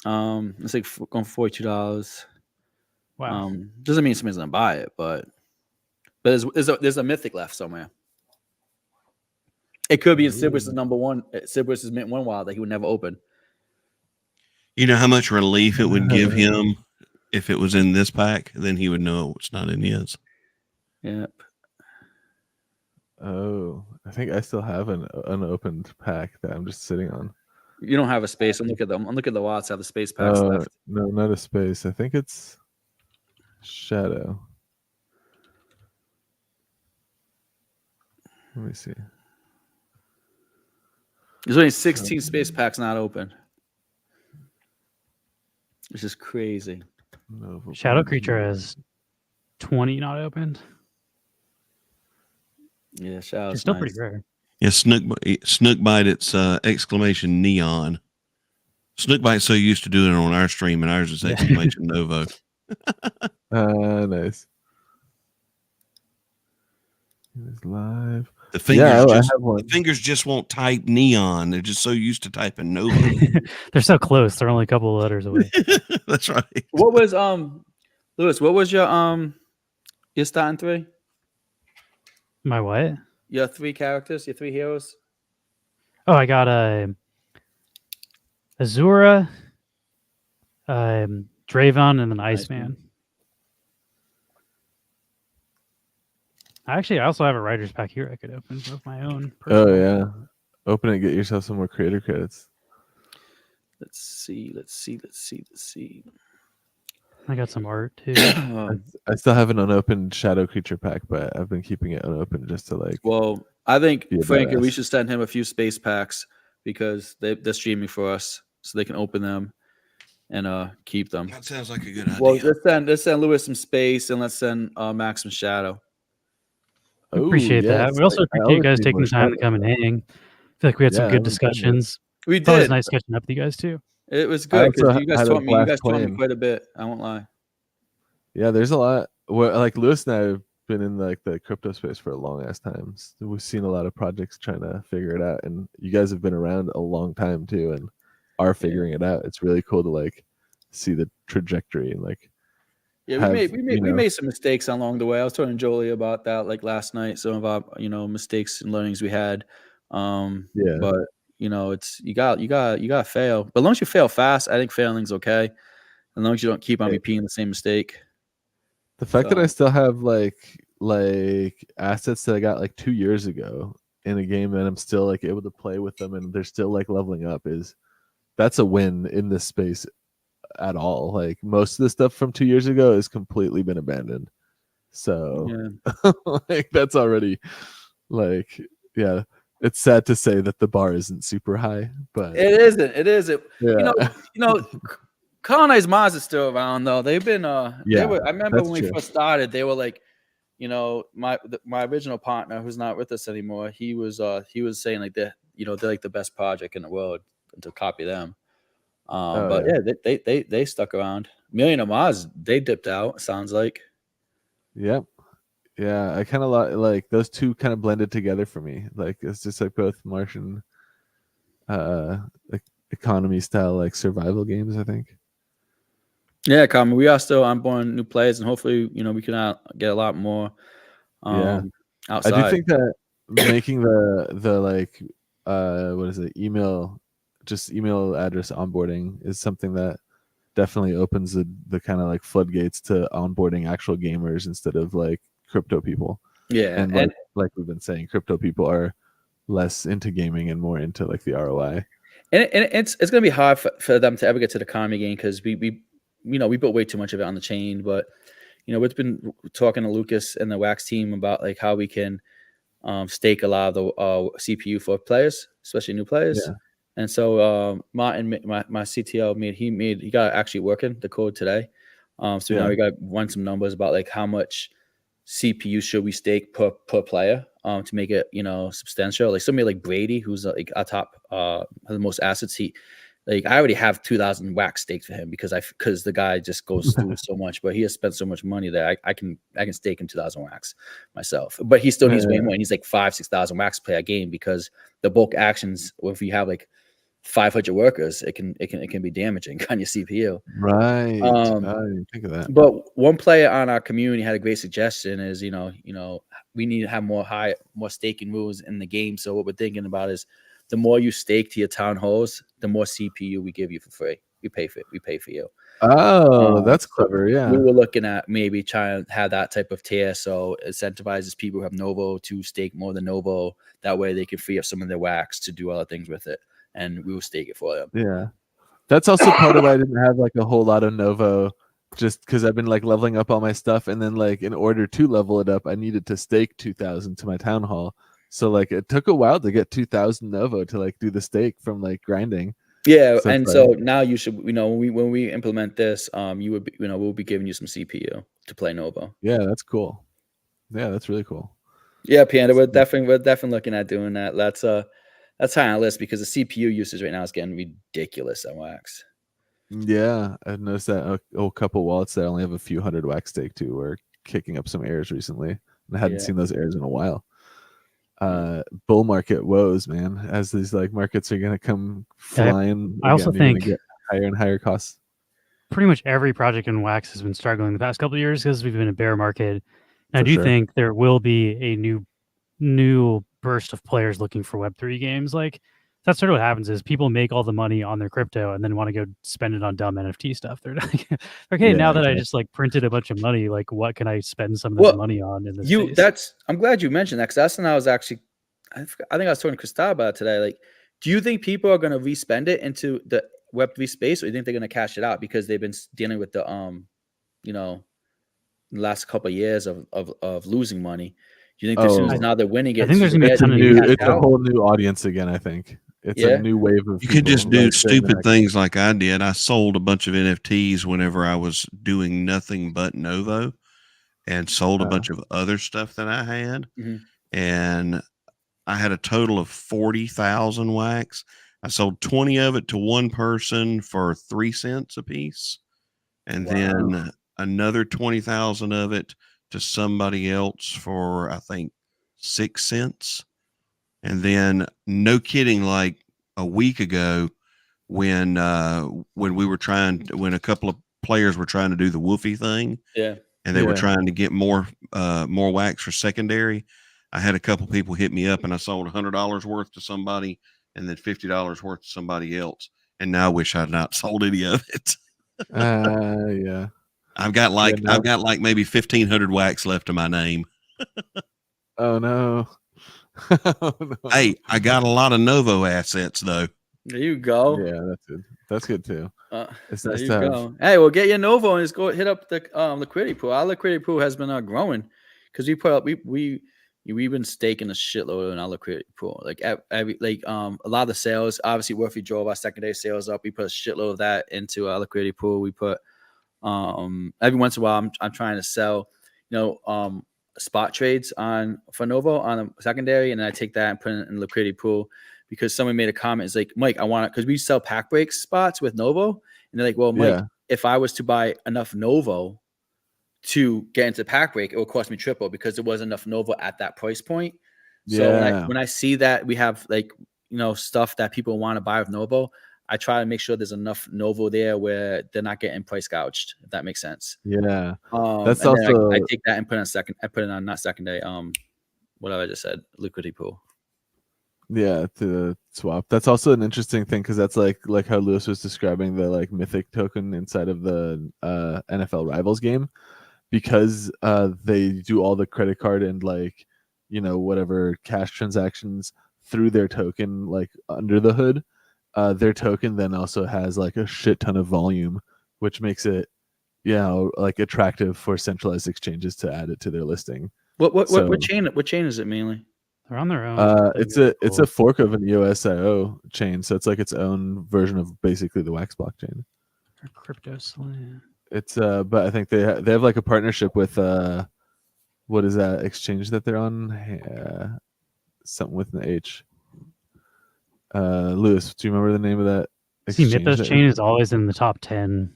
It's like going for $42. Wow. Doesn't mean somebody's gonna buy it, but there's a mythic left somewhere. It could be in Sibris's number one. Sibris's mint one wild that he would never open. You know how much relief it would give him if it was in this pack? Then he would know it's not in his. Yep. oh, I think I still have an unopened pack that I'm just sitting on. You don't have a space. I'm looking at the watts have the space packs left. No, not a space. I think it's shadow. Let me see. There's only 16 space packs not open. It's just crazy. Novopangea. Shadow creature has 20 not opened. Yeah, Shadow's It's still nice. pretty rare. Yeah, Snookbite, it's exclamation neon. Snookbite's so used to doing it on our stream, and ours is exclamation Novo. Nice. It is live. The fingers, I have one. the fingers just won't type neon. They're just so used to typing Novo. They're so close. They're only a couple of letters away. That's right. What was Lewis? What was your starting three? My what? Your 3 characters, your 3 heroes. Oh, I got Azura, Draven, and then Iceman. I also have a writer's pack here I could open of my own. Oh personal. yeah, open it. Get yourself some more creator credits. Let's see. I got some art too. I still have an unopened shadow creature pack, but I've been keeping it unopened just to like. Well, I think Be a Frankie, we badass. should send him a few space packs because they're streaming for us, so they can open them and keep them. That sounds like a good idea. Well, let's send Lewis some space and let's send Max some shadow. Appreciate that. yes, We also I appreciate you always guys need taking more the time to shadow. come and hang. I feel like we had some Yeah, good I'm excited. discussions. We It's always did. nice catching up with you guys too. It was I good because also you guys had a taught me. You blast guys taught me playing. quite a bit. I won't lie. Yeah, there's a lot. Well, like Lewis and I have been in like the crypto space for a long ass time. So we've seen a lot of projects trying to figure it out, and you guys have been around a long time too, and are figuring it out. It's really cool to like see the trajectory and like. Yeah, we made some mistakes along the way. I was talking to Jolie about that like last night. Some of our mistakes and learnings we had. Yeah. But it's you got fail. But as long as you fail fast, I think failing's okay. As long as you don't keep on repeating the same mistake. The fact that I still have like assets that I got like 2 years ago in a game and I'm still like able to play with them and they're still like leveling up that's a win in this space at all. Like most of the stuff from 2 years ago has completely been abandoned. So like that's already like it's sad to say that the bar isn't super high, but it isn't. Yeah. Colonized Mars is still around though. They've been I remember that's when we true. first started, they were like, my original partner who's not with us anymore, he was saying like they're like the best project in the world to copy them. They stuck around. Million of Mars, they dipped out, sounds like. Yep. Yeah, I kind of like those two kind of blended together for me. Like it's just like both Martian like economy style like survival games, I think. Yeah, Carmen, we are still onboarding new players, and hopefully, we can get a lot more. Outside. I do think that making the like what is it, email just email address onboarding is something that definitely opens the kind of like floodgates to onboarding actual gamers instead of like crypto people. Yeah, And like we've been saying, crypto people are less into gaming and more into like the ROI. and it's going to be hard for them to ever get to the economy game because we built way too much of it on the chain. But we've been talking to Lucas and the Wax team about like how we can stake a lot of the CPU for players, especially new players. Yeah. And so Martin, my CTO, he got actually working the code today. So now we got to run some numbers about like how much CPU should we stake per player to make it substantial. Like somebody like Brady, who's like our top has the most assets. I already have 2,000 wax staked for him because the guy just goes through so much, but he has spent so much money that I can stake him 2,000 wax myself. But he still needs way more. He needs like 5,000-6,000 wax to play a game because the bulk actions, if you have like 500 workers, it can be damaging on your CPU. Right. I didn't think of that. But one player on our community had a great suggestion: is we need to have more staking rules in the game. So what we're thinking about is the more you stake to your town halls, the more CPU we give you for free. We pay for you. Oh, that's clever. Yeah. We were looking at maybe trying to have that type of tier, so it incentivizes people who have Novo to stake more than Novo. That way they can free up some of their wax to do other things with it, and we will stake it for them. Yeah. That's also part of why I didn't have like a whole lot of Novo, just because I've been like leveling up all my stuff, and then like in order to level it up, I needed to stake 2,000 to my town hall. So like it took a while to get 2,000 Novo to like do the stake from like grinding. Yeah, So and so now you should when we implement this, you would be, we'll be giving you some CPU to play Novo. Yeah, that's cool. Yeah, that's really cool. Yeah, Panda, we're definitely looking at doing that. That's high on the list because the CPU usage right now is getting ridiculous on Wax. Yeah, I've noticed that a couple wallets that only have a few hundred wax stake to were kicking up some errors recently, and I hadn't seen those errors in a while. Bull market woes, man, as these like markets are gonna come flying. I also think get higher and higher costs. Pretty much every project in Wax has been struggling the past couple of years because we've been in a bear market. And I do think there will be a new burst of players looking for Web3 games. Like that's sort of what happens is people make all the money on their crypto and then want to go spend it on dumb NFT stuff. They're like, okay, now that I just like printed a bunch of money, like what can I spend some of this money on in this space? I'm glad you mentioned that because that's when I was actually, I think I was talking to Cristal about it today. Like, do you think people are going to respend it into the Web3 space, or do you think they're going to cash it out because they've been dealing with the the last couple of years of losing money? Do you think as soon as now they're winning it, I think there's gonna be it's a whole new audience again. I think it's a new wave of. You could just do stupid things like I did. I sold a bunch of NFTs whenever I was doing nothing but Novo, and sold a bunch of other stuff that I had, and I had a total of 40,000 wax. I sold 20 of it to one person for 3 cents a piece, and then another 20,000 of it to somebody else for I think 6 cents. And then, no kidding, like a week ago, when we were when a couple of players were trying to do the Woofy thing, and they were trying to get more wax for secondary, I had a couple people hit me up, and I sold $100 worth to somebody, and then $50 worth to somebody else. And now I wish I'd not sold any of it. Yeah. I've got like maybe 1,500 wax left to my name. Oh no. Oh, no. Hey, I got a lot of Novo assets though. There you go. Yeah, that's good. That's good too. It's there nice you to go. have. Hey, we'll get your Novo and just go hit up the liquidity pool. Our liquidity pool has been growing because we put up we've been staking a shitload in our liquidity pool. Like every a lot of the sales, obviously, Worthy drove our secondary sales up. We put a shitload of that into our liquidity pool. We put every once in a while I'm trying to sell, spot trades for Novo on a secondary, and then I take that and put it in the liquidity pool because someone made a comment. It's like, Mike, I want it because we sell pack break spots with Novo, and they're like, well, Mike, if I was to buy enough Novo to get into pack break, it would cost me triple because there wasn't enough Novo at that price point. So when I see that we have stuff that people want to buy with Novo, I try to make sure there's enough Novo there where they're not getting price gouged, if that makes sense. Yeah. That's also I take that and put it on not secondary. What have I just said? Liquidity pool. Yeah, to swap. That's also an interesting thing because that's like how Lewis was describing the like mythic token inside of the NFL Rivals game, because they do all the credit card and like whatever cash transactions through their token like under the hood. Their token then also has like a shit ton of volume, which makes it like attractive for centralized exchanges to add it to their listing. What So chain? What chain is it mainly? They're on their own. it's a fork of an EOSIO chain, so it's like its own version of basically the Wax blockchain. Crypto Slam. It's but I think they have like a partnership with what is that exchange that they're on? Something with an H. Lewis, do you remember the name of that See, exchange? Mythos chain is always in the top 10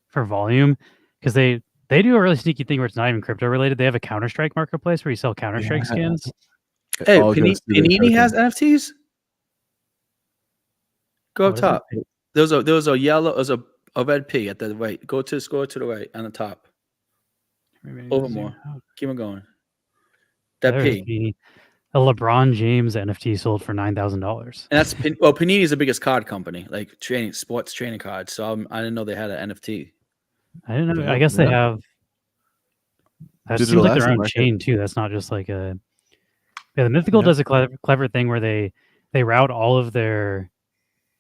for volume because they do a really sneaky thing where it's not even crypto related. They have a Counter-Strike marketplace where you sell Counter-Strike skins. It Hey, all goes through their Panini has token. NFTs. Go up What is top. it? There was a yellow, there's a red P at the right. Scroll to the right on the top. Maybe Over zoom more. out. Keep on going. That There's P. the a LeBron James NFT sold for $9,000. And that's well, Panini is the biggest card company, like sports training cards. So I didn't know they had an NFT. I didn't know. Yeah, I guess they yeah. have. That seems Digital like their asset own market. chain too. That's not just like a. Yeah, the Mythical Yeah. does a clever thing where they route all of their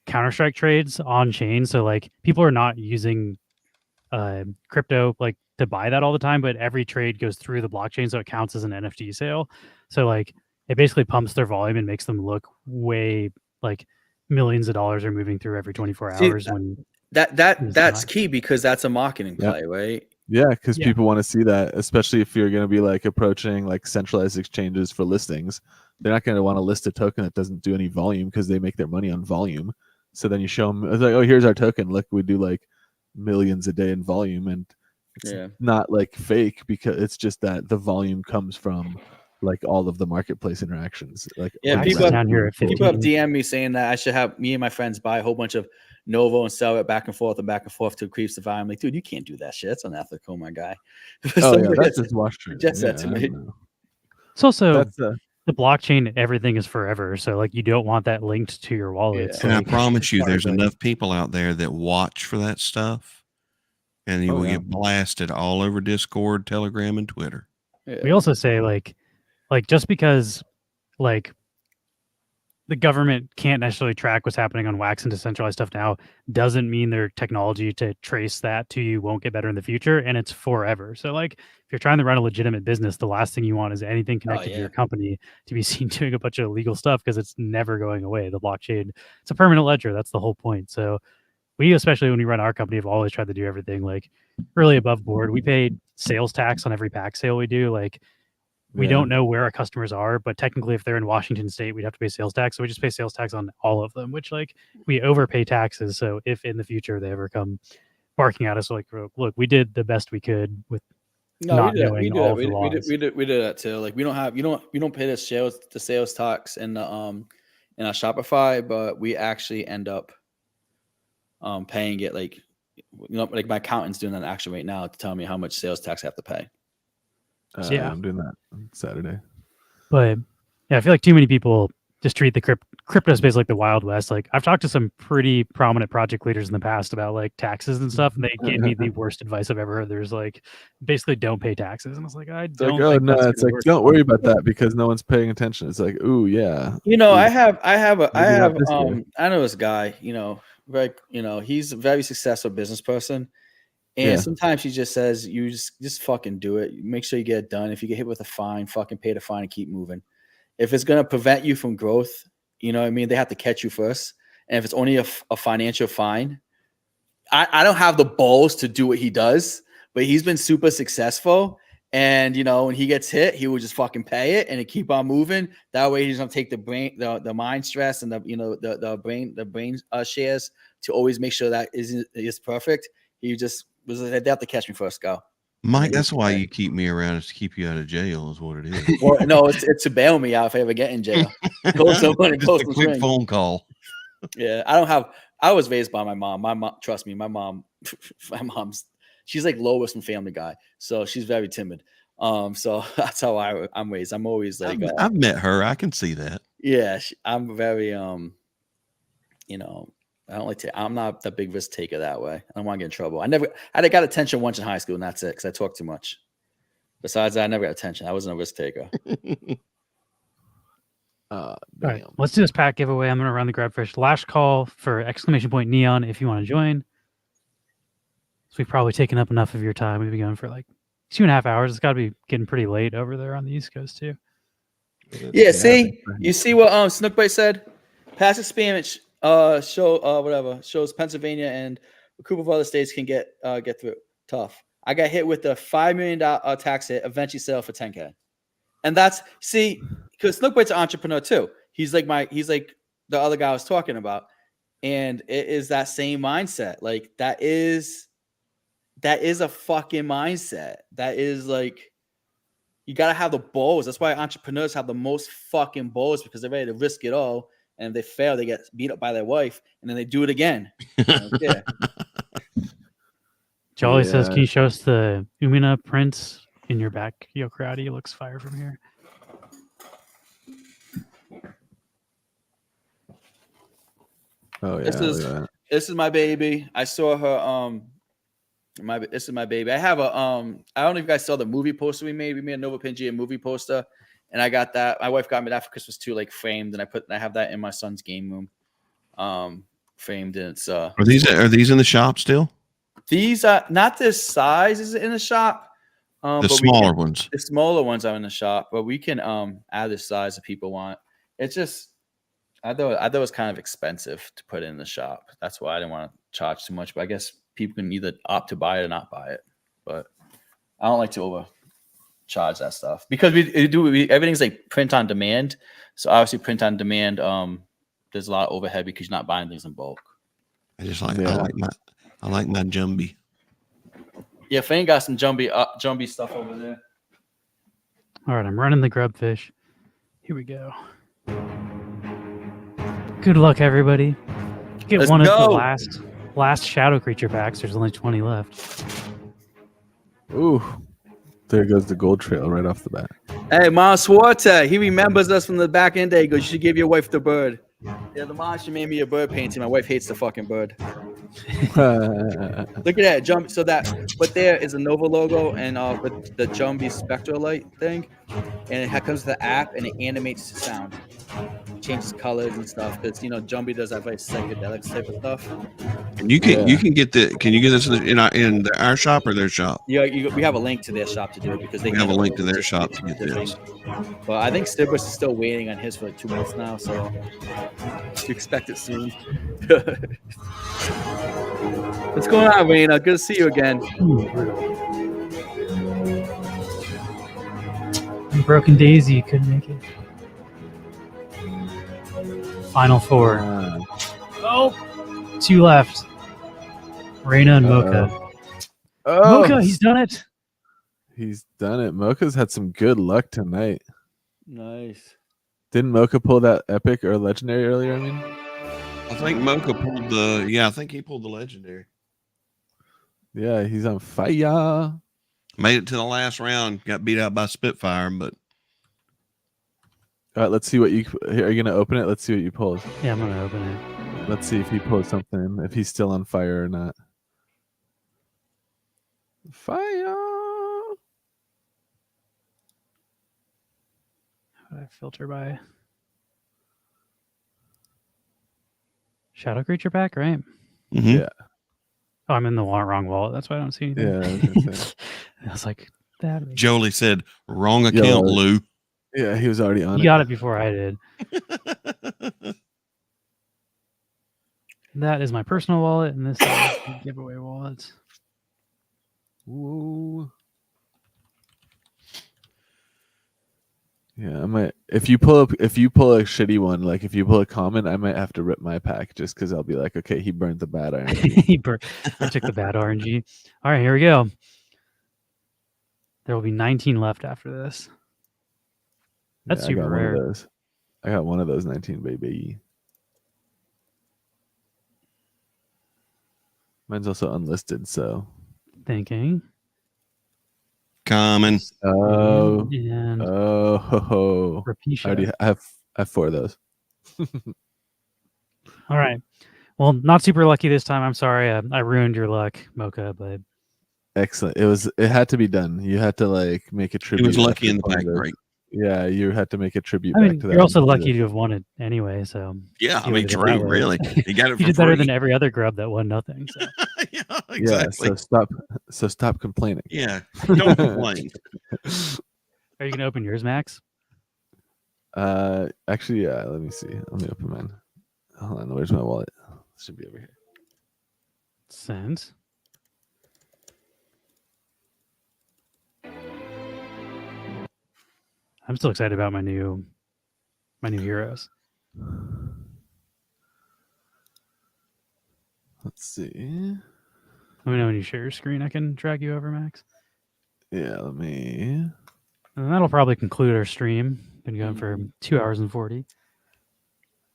Counter-Strike trades on chain, so like people are not using crypto like to buy that all the time, but every trade goes through the blockchain, so it counts as an NFT sale. So like it basically pumps their volume and makes them look way like millions of dollars are moving through every 24 See, hours. When that's key because that's a marketing Yeah. play, right? Yeah, because Yeah. people want to see that, especially if you're going to be like approaching like centralized exchanges for listings. They're not going to want to list a token that doesn't do any volume because they make their money on volume. So then you show them, it's like, oh, here's our token. Look, we do like millions a day in volume, and it's Yeah. not like fake because it's just that the volume comes from like all of the marketplace interactions. Like Yeah, Wax people is have- down here at People have 15. DM me saying that I should have me and my friends buy a whole bunch of Novo and sell it back and forth to increase the volume. I'm like, dude, you can't do that shit. That's unethical, my guy. Oh yeah, Somebody that's has just wash trading. suggested that to Yeah, I me. know. It's also That's the blockchain. Everything is forever, so like you don't want that linked to your wallet. Yeah. And I Like, promise you, there's like, enough people out there that watch for that stuff, and you Oh, will yeah. get blasted all over Discord, Telegram, and Twitter. Yeah. we also say like just because like the government can't necessarily track what's happening on Wax and decentralized stuff now doesn't mean their technology to trace that to you won't get better in the future, and it's forever. So like if you're trying to run a legitimate business, the last thing you want is anything connected to yeah. your company to be seen doing a bunch of illegal stuff because it's never going away. The blockchain, it's a permanent ledger. That's the whole point. So we, especially when we run our company, have always tried to do everything like really above board. We paid sales tax on every pack sale we do. Like we Yeah. don't know where our customers are, but technically if they're in Washington state, we'd have to pay sales tax. So we just pay sales tax on all of them, which like we overpay taxes. So if in the future they ever come barking at us, like, look, we did the best we could with No, not we do that. knowing all of the We laws. do that too. Like we don't pay the sales tax in our Shopify, but we actually end up paying it like like my accountant's doing that actually right now to tell me how much sales tax I have to pay. Yeah. I'm doing that on Saturday. But yeah, I feel like too many people just treat the crypto space like the Wild West. Like I've talked to some pretty prominent project leaders in the past about like taxes and stuff, and they gave me the worst advice I've ever heard. There's like basically don't pay taxes, and I was like, I It's don't like, oh think no, that's it's gonna like work. don't worry about that because no one's paying attention. It's like, ooh, yeah. You know, Ooh, I have maybe not this year. I know this guy, he's a very successful business person. And Yeah. sometimes he just says, you just fucking do it. Make sure you get it done. If you get hit with a fine, fucking pay the fine and keep moving. If it's going to prevent you from growth, you know what I mean? They have to catch you first. And if it's only a financial fine, I don't have the balls to do what he does, but he's been super successful. And, when he gets hit, he will just fucking pay it and keep on moving. That way he's going to take the mind stress and the brain shares to always make sure that is perfect. He just was like, they have to catch me first, go. Mike, that's why you keep me around, is to keep you out of jail, is what it is. Well, no, it's to bail me out if I ever get in jail. Post some money, Just post a some quick string. phone call. Yeah, I was raised by my mom. My mom, trust me, my mom's she's like Lois from Family Guy, so she's very timid. So that's how I'm raised. I'm always like, I've met her. I can see that. yeah, I'm very, you know, I don't like to. I'm not the big risk taker that way. I don't want to get in trouble. I got attention once in high school, and that's it because I talk too much. Besides that, I never got attention. I wasn't a risk taker. All right, let's do this pack giveaway. I'm going to run the grabfish. Last call for !neon if you want to join. So we've probably taken up enough of your time. We've been going for like 2.5 hours. It's got to be getting pretty late over there on the East Coast too. Yeah, see, you see what Snookbite said? Passive spam shows Pennsylvania and a group of other states can get through. Tough. I got hit with a $5 million tax hit. Eventually sell for $10K, and that's because Snookbite's an entrepreneur too. He's like the other guy I was talking about, and it is that same mindset. Like that is a fucking mindset. That is like. You got to have the balls. That's why entrepreneurs have the most fucking balls because they're ready to risk it all. And if they fail, they get beat up by their wife and then they do it again. Yeah. Jolly says, can you show us the Umina print in your back? Yo, Karate looks fire from here. Oh, yeah. This is my baby. I saw her. This is my baby. I have a I don't know if you guys saw the movie poster we made. We made a Novopangea movie poster, and I got that. My wife got me that for Christmas too, like framed, and I have that in my son's game room, framed. And it's Are these in the shop still? These are not this size is in the shop. The smaller ones. The smaller ones are in the shop, but we can add this size if people want. It's just I thought it was kind of expensive to put in the shop. That's why I didn't want to charge too much. But I guess people can either opt to buy it or not buy it. But I don't like to overcharge that stuff because everything's like print on demand. So obviously print on demand, there's a lot of overhead because you're not buying things in bulk. I like my Jumbie. Yeah, Fane got some Jumbie stuff over there. All right, I'm running the grubfish. Here we go. Good luck, everybody. Get one of the last shadow creature packs. There's only 20 left. Ooh, there goes the gold trail right off the bat. Hey, Mom Swarta, he remembers us from the back end day. He goes, you should give your wife the bird. Yeah, the mom, she made me a bird painting. My wife hates the fucking bird. Look at that jump. So but there is a Novo logo and with the Jumbie spectral light thing, and it comes with the app and it animates the sound, changes colors and stuff. Because Jumbie does that very psychedelic type of stuff. And you can get this in our shop or their shop? Yeah, we have a link to their shop to do it because they have a link to their shop to get this. But I think Stibbers is still waiting on his for like 2 months now, so you expect it soon. What's going on, Raina? Good to see you again. Broken Daisy couldn't make it. Final four. Oh, 2 left. Raina and Mocha. Mocha, he's done it. He's done it. Mocha's had some good luck tonight. Nice. Didn't Mocha pull that epic or legendary earlier? I mean, I think Mocha pulled the. Yeah, I think he pulled the legendary. Yeah, he's on fire. Made it to the last round. Got beat out by Spitfire, but. All right, let's see what you. Are you gonna open it? Let's see what you pulled. Yeah, I'm gonna open it. Let's see if he pulled something. If he's still on fire or not. Fire. How do I filter by shadow creature pack? Right. Mm-hmm. Yeah. Oh, I'm in the wrong wallet. That's why I don't see anything. Yeah. I was gonna say. I was like, that. Jolie said, "Wrong account, Lou." Yeah, he was already on. You got it before I did. That is my personal wallet, and this is the giveaway wallet. Ooh. Yeah, I might. If you pull a shitty one, like if you pull a common, I might have to rip my pack just because I'll be like, okay, he burned the bad RNG. I took the bad RNG. All right, here we go. There will be 19 left after this. That's super rare. I got one of those 19, baby. Mine's also unlisted, so. Thinking. Common. Oh, And oh, ho, ho. Rapisha. I have 4 of those. All right. Well, not super lucky this time. I'm sorry. I ruined your luck, Mocha, but Excellent. It had to be done. You had to like make a He tribute. was lucky after in the playing pack those. break. Yeah, you had to make a tribute I back mean, to that. you're also one. lucky to have won it anyway. So Yeah, if I you mean, look at it that true, way. really. He got it You for did better free. than every other grub that won nothing. So Yeah, Yeah, exactly. so stop complaining. Yeah, don't complain. are you gonna open yours, Max? Actually, yeah. Let me see. Let me open mine. Hold on. Where's my wallet? It should be over here. Sent. I'm still excited about my new heroes. Let's see. Let me know when you share your screen. I can drag you over, Max. Yeah, let me. And that'll probably conclude our stream. Been going for 2 hours and 40.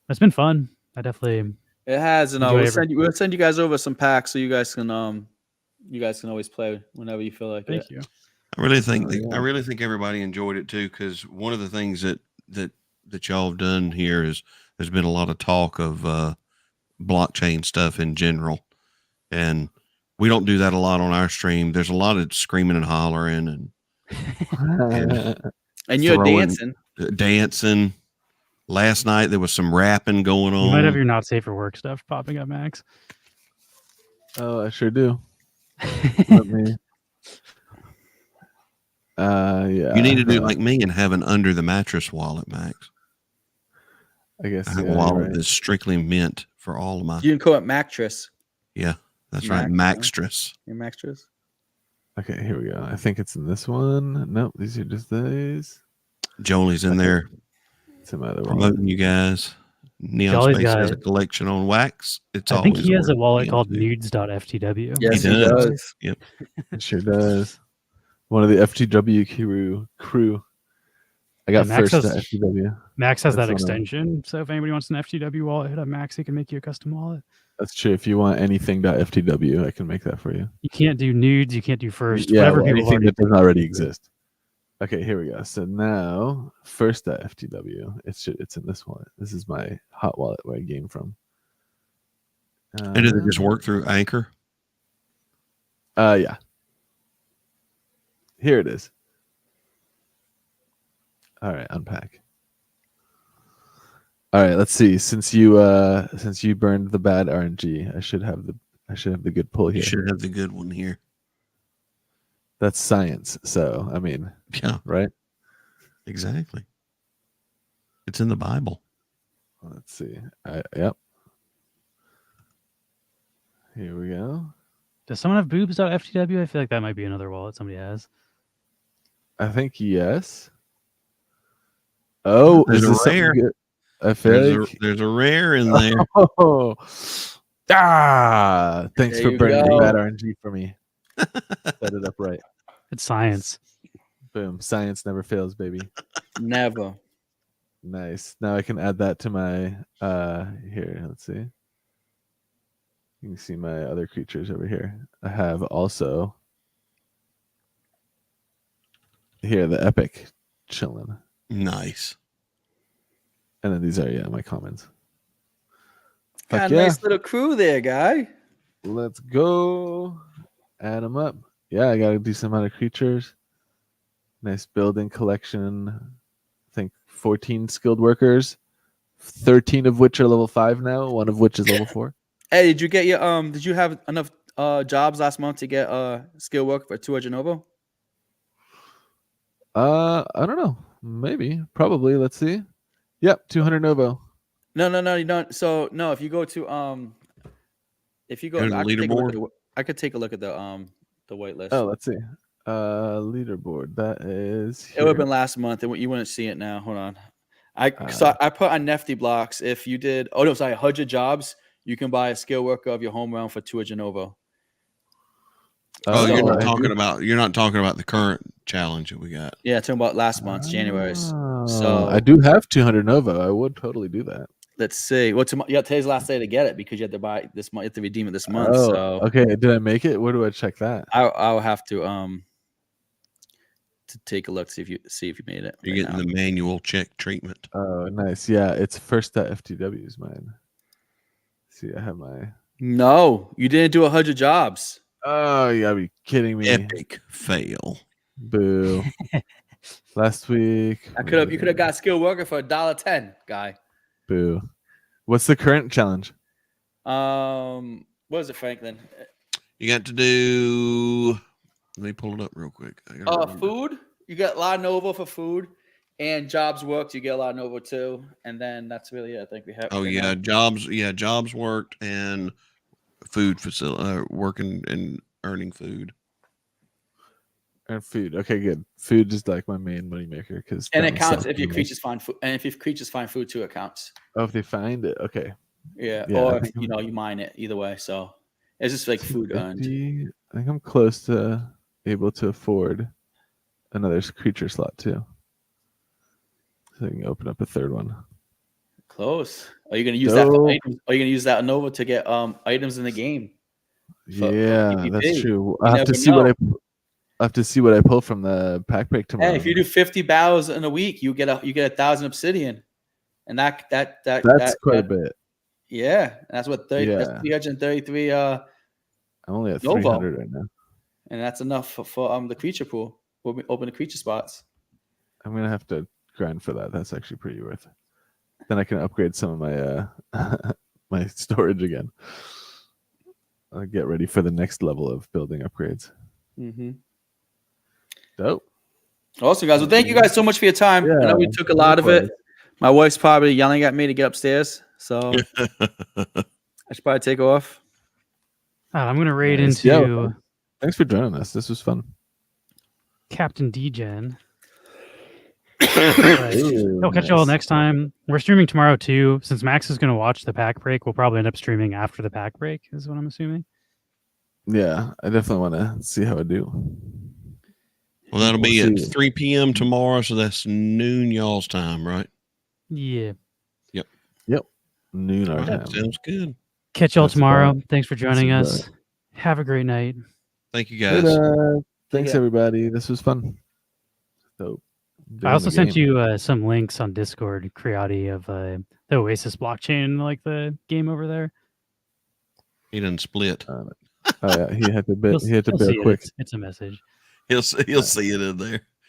It's been fun. I definitely It has, and enjoy every. we'll send you guys over some packs so you guys can always play whenever you feel like it. Thank you. I really think Oh, yeah. I really think everybody enjoyed it too, because one of the things that y'all have done here is there's been a lot of talk of blockchain stuff in general, and we don't do that a lot on our stream. There's a lot of screaming and hollering and And you're throwing- dancing. Last night there was some rapping going on. You might have your not safe for work stuff popping up, Max. Oh, I sure do. Let me. Yeah. You need to do like me and have an under the mattress wallet, Max. I guess. I have Yeah, a you're wallet right. that's strictly meant for all of my. You can call it Mactress. Yeah, that's right, Maxtress. Your Mactress. Okay, here we go. I think it's in this one. Nope, these are just these. Jolie's in there It's in my other wallet. promoting you guys. Neon Jolly's Space has a got- collection on wax. It's I think always he has a worth wallet being called to. nudes.ftw. Yes, He he does. does. Yep. It sure does. One of the FTW crew. I got Yeah, Max first has- at FTW. Max has That's that one of them. extension. So if anybody wants an FTW wallet, hit up Max. He can make you a custom wallet. That's true. If you want anything.ftw, I can make that for you. You can't do nudes. You can't do first. Yeah, Whatever well, people anything already. that doesn't already exist. Okay, here we go. So now, first.ftw. It's in this wallet. This is my hot wallet where I game from. And did it just work through Anchor? Yeah. Here it is. All right, unpack. All right, let's see. Since you burned the bad RNG, I should have the good pull You here. should have the good one here. That's science. So I mean, Yeah, right? exactly. It's in the Bible. Let's see. Yep. Here we go. Does someone have boobs.ftw? I feel like that might be another wallet somebody has. I think yes. Oh, There's is a this something rare. good? I feel like There's a rare in there. oh. Thanks There for you burning the go. bad RNG for me. Set it up right. It's science. Boom. Science never fails, baby. Never. Nice. Now I can add that to my here. Let's see. You can see my other creatures over here. I have also here the epic chilling. Nice. And then these are my comments. Got Fuck a yeah. nice little crew there, guy. Let's go. Add them up. Yeah, I got a decent amount of creatures. Nice building collection. I think 14 skilled workers, 13 of which are level 5 now, one of which is level 4. Hey, did you get your did you have enough jobs last month to get skill work for 200 Novo? I don't know. Maybe. Probably. Let's see. Yep, 200 Novo. No, you don't. So no, if you go to if you go, Go to the I could take a look at the white list. Oh, let's see. Leaderboard. That is It would have here. been last month, and you wouldn't see it now. Hold on. I put on Nifty Blocks. If you did, 100 jobs, you can buy a skill worker of your home round for 200 Novo. Oh, you're not I talking do- about the current challenge that we got. Yeah, talking about last month's January's. So I do have 200 Novo. I would totally do that. let's see. Well, today's the last day to get it because you have to buy this month. You have to redeem it this month. Oh, So okay. Did I make it? Where do I check that? I'll have to to take a look to see if you made it. You're right getting now. the manual check treatment. Oh, nice. Yeah, it's first.ftw is mine. See, I have my. No, you didn't do 100 jobs. Oh, you gotta be kidding me. Epic fail. Boo. Last week. You could have got skilled worker for $1.10, guy. Boo. What's the current challenge? What is it, Franklin? You got to do. Let me pull it up real quick. I gotta remember. Food. You get a lot of Novo for food, and jobs worked. You get a lot of Novo too, and then that's really it. I think we have. Oh yeah, jobs. Yeah, jobs worked and food facility working and earning food. And food. Okay, good. Food is like my main moneymaker because. And it counts if your creatures find food, and if your creatures find food too, it counts. Oh, if they find it, okay. Yeah, Yeah, or I think you mine it either way. So it's just like food earned. 250. I think I'm close to able to afford another creature slot too. So I can open up a third one. Close. Are you gonna use that for Dope. items? Are you gonna use that Nova to get items in the game? Yeah, PvP. that's true. You I have to never see know. I have to see what I pull from the pack break tomorrow. Hey, if you do 50 battles in a week, you get 1,000 obsidian, and that's quite a bit. Yeah, that's what 30. That's Yeah. 333. I'm only at Novo. 300 right now. And that's enough for the creature pool. We'll open the creature spots. I'm gonna have to grind for that. That's actually pretty worth it. Then I can upgrade some of my my storage again. I'll get ready for the next level of building upgrades. Mm-hmm. Dope. Awesome, guys. Well, thank you guys so much for your time. I know we Yeah, took a lot of it. likewise. My wife's probably yelling at me to get upstairs, so I should probably take off. I'm going to raid Nice. into Yeah, thanks for joining us. This was fun. Captain Degen. Ooh, I'll catch you all nice. next time. We're streaming tomorrow too. Since Max is going to watch the pack break, we'll probably end up streaming after the pack break, is what I'm assuming. Yeah, I definitely want to see how I do. Well, that'll be We'll at see. 3 p.m. tomorrow, so that's noon y'all's time, right? Yeah. Noon our All right, time. sounds good. Catch y'all That's tomorrow. about- Thanks for joining that's us. Have a great night. Thank you guys. Later. Thanks, care. everybody. This was fun. Dope. I also sent you some links on Discord, Creati, of the Oasis blockchain, like the game over there. He didn't split. Oh yeah, he had to bit. You'll He had to see bit it. quick. It's a message. He'll see it in there.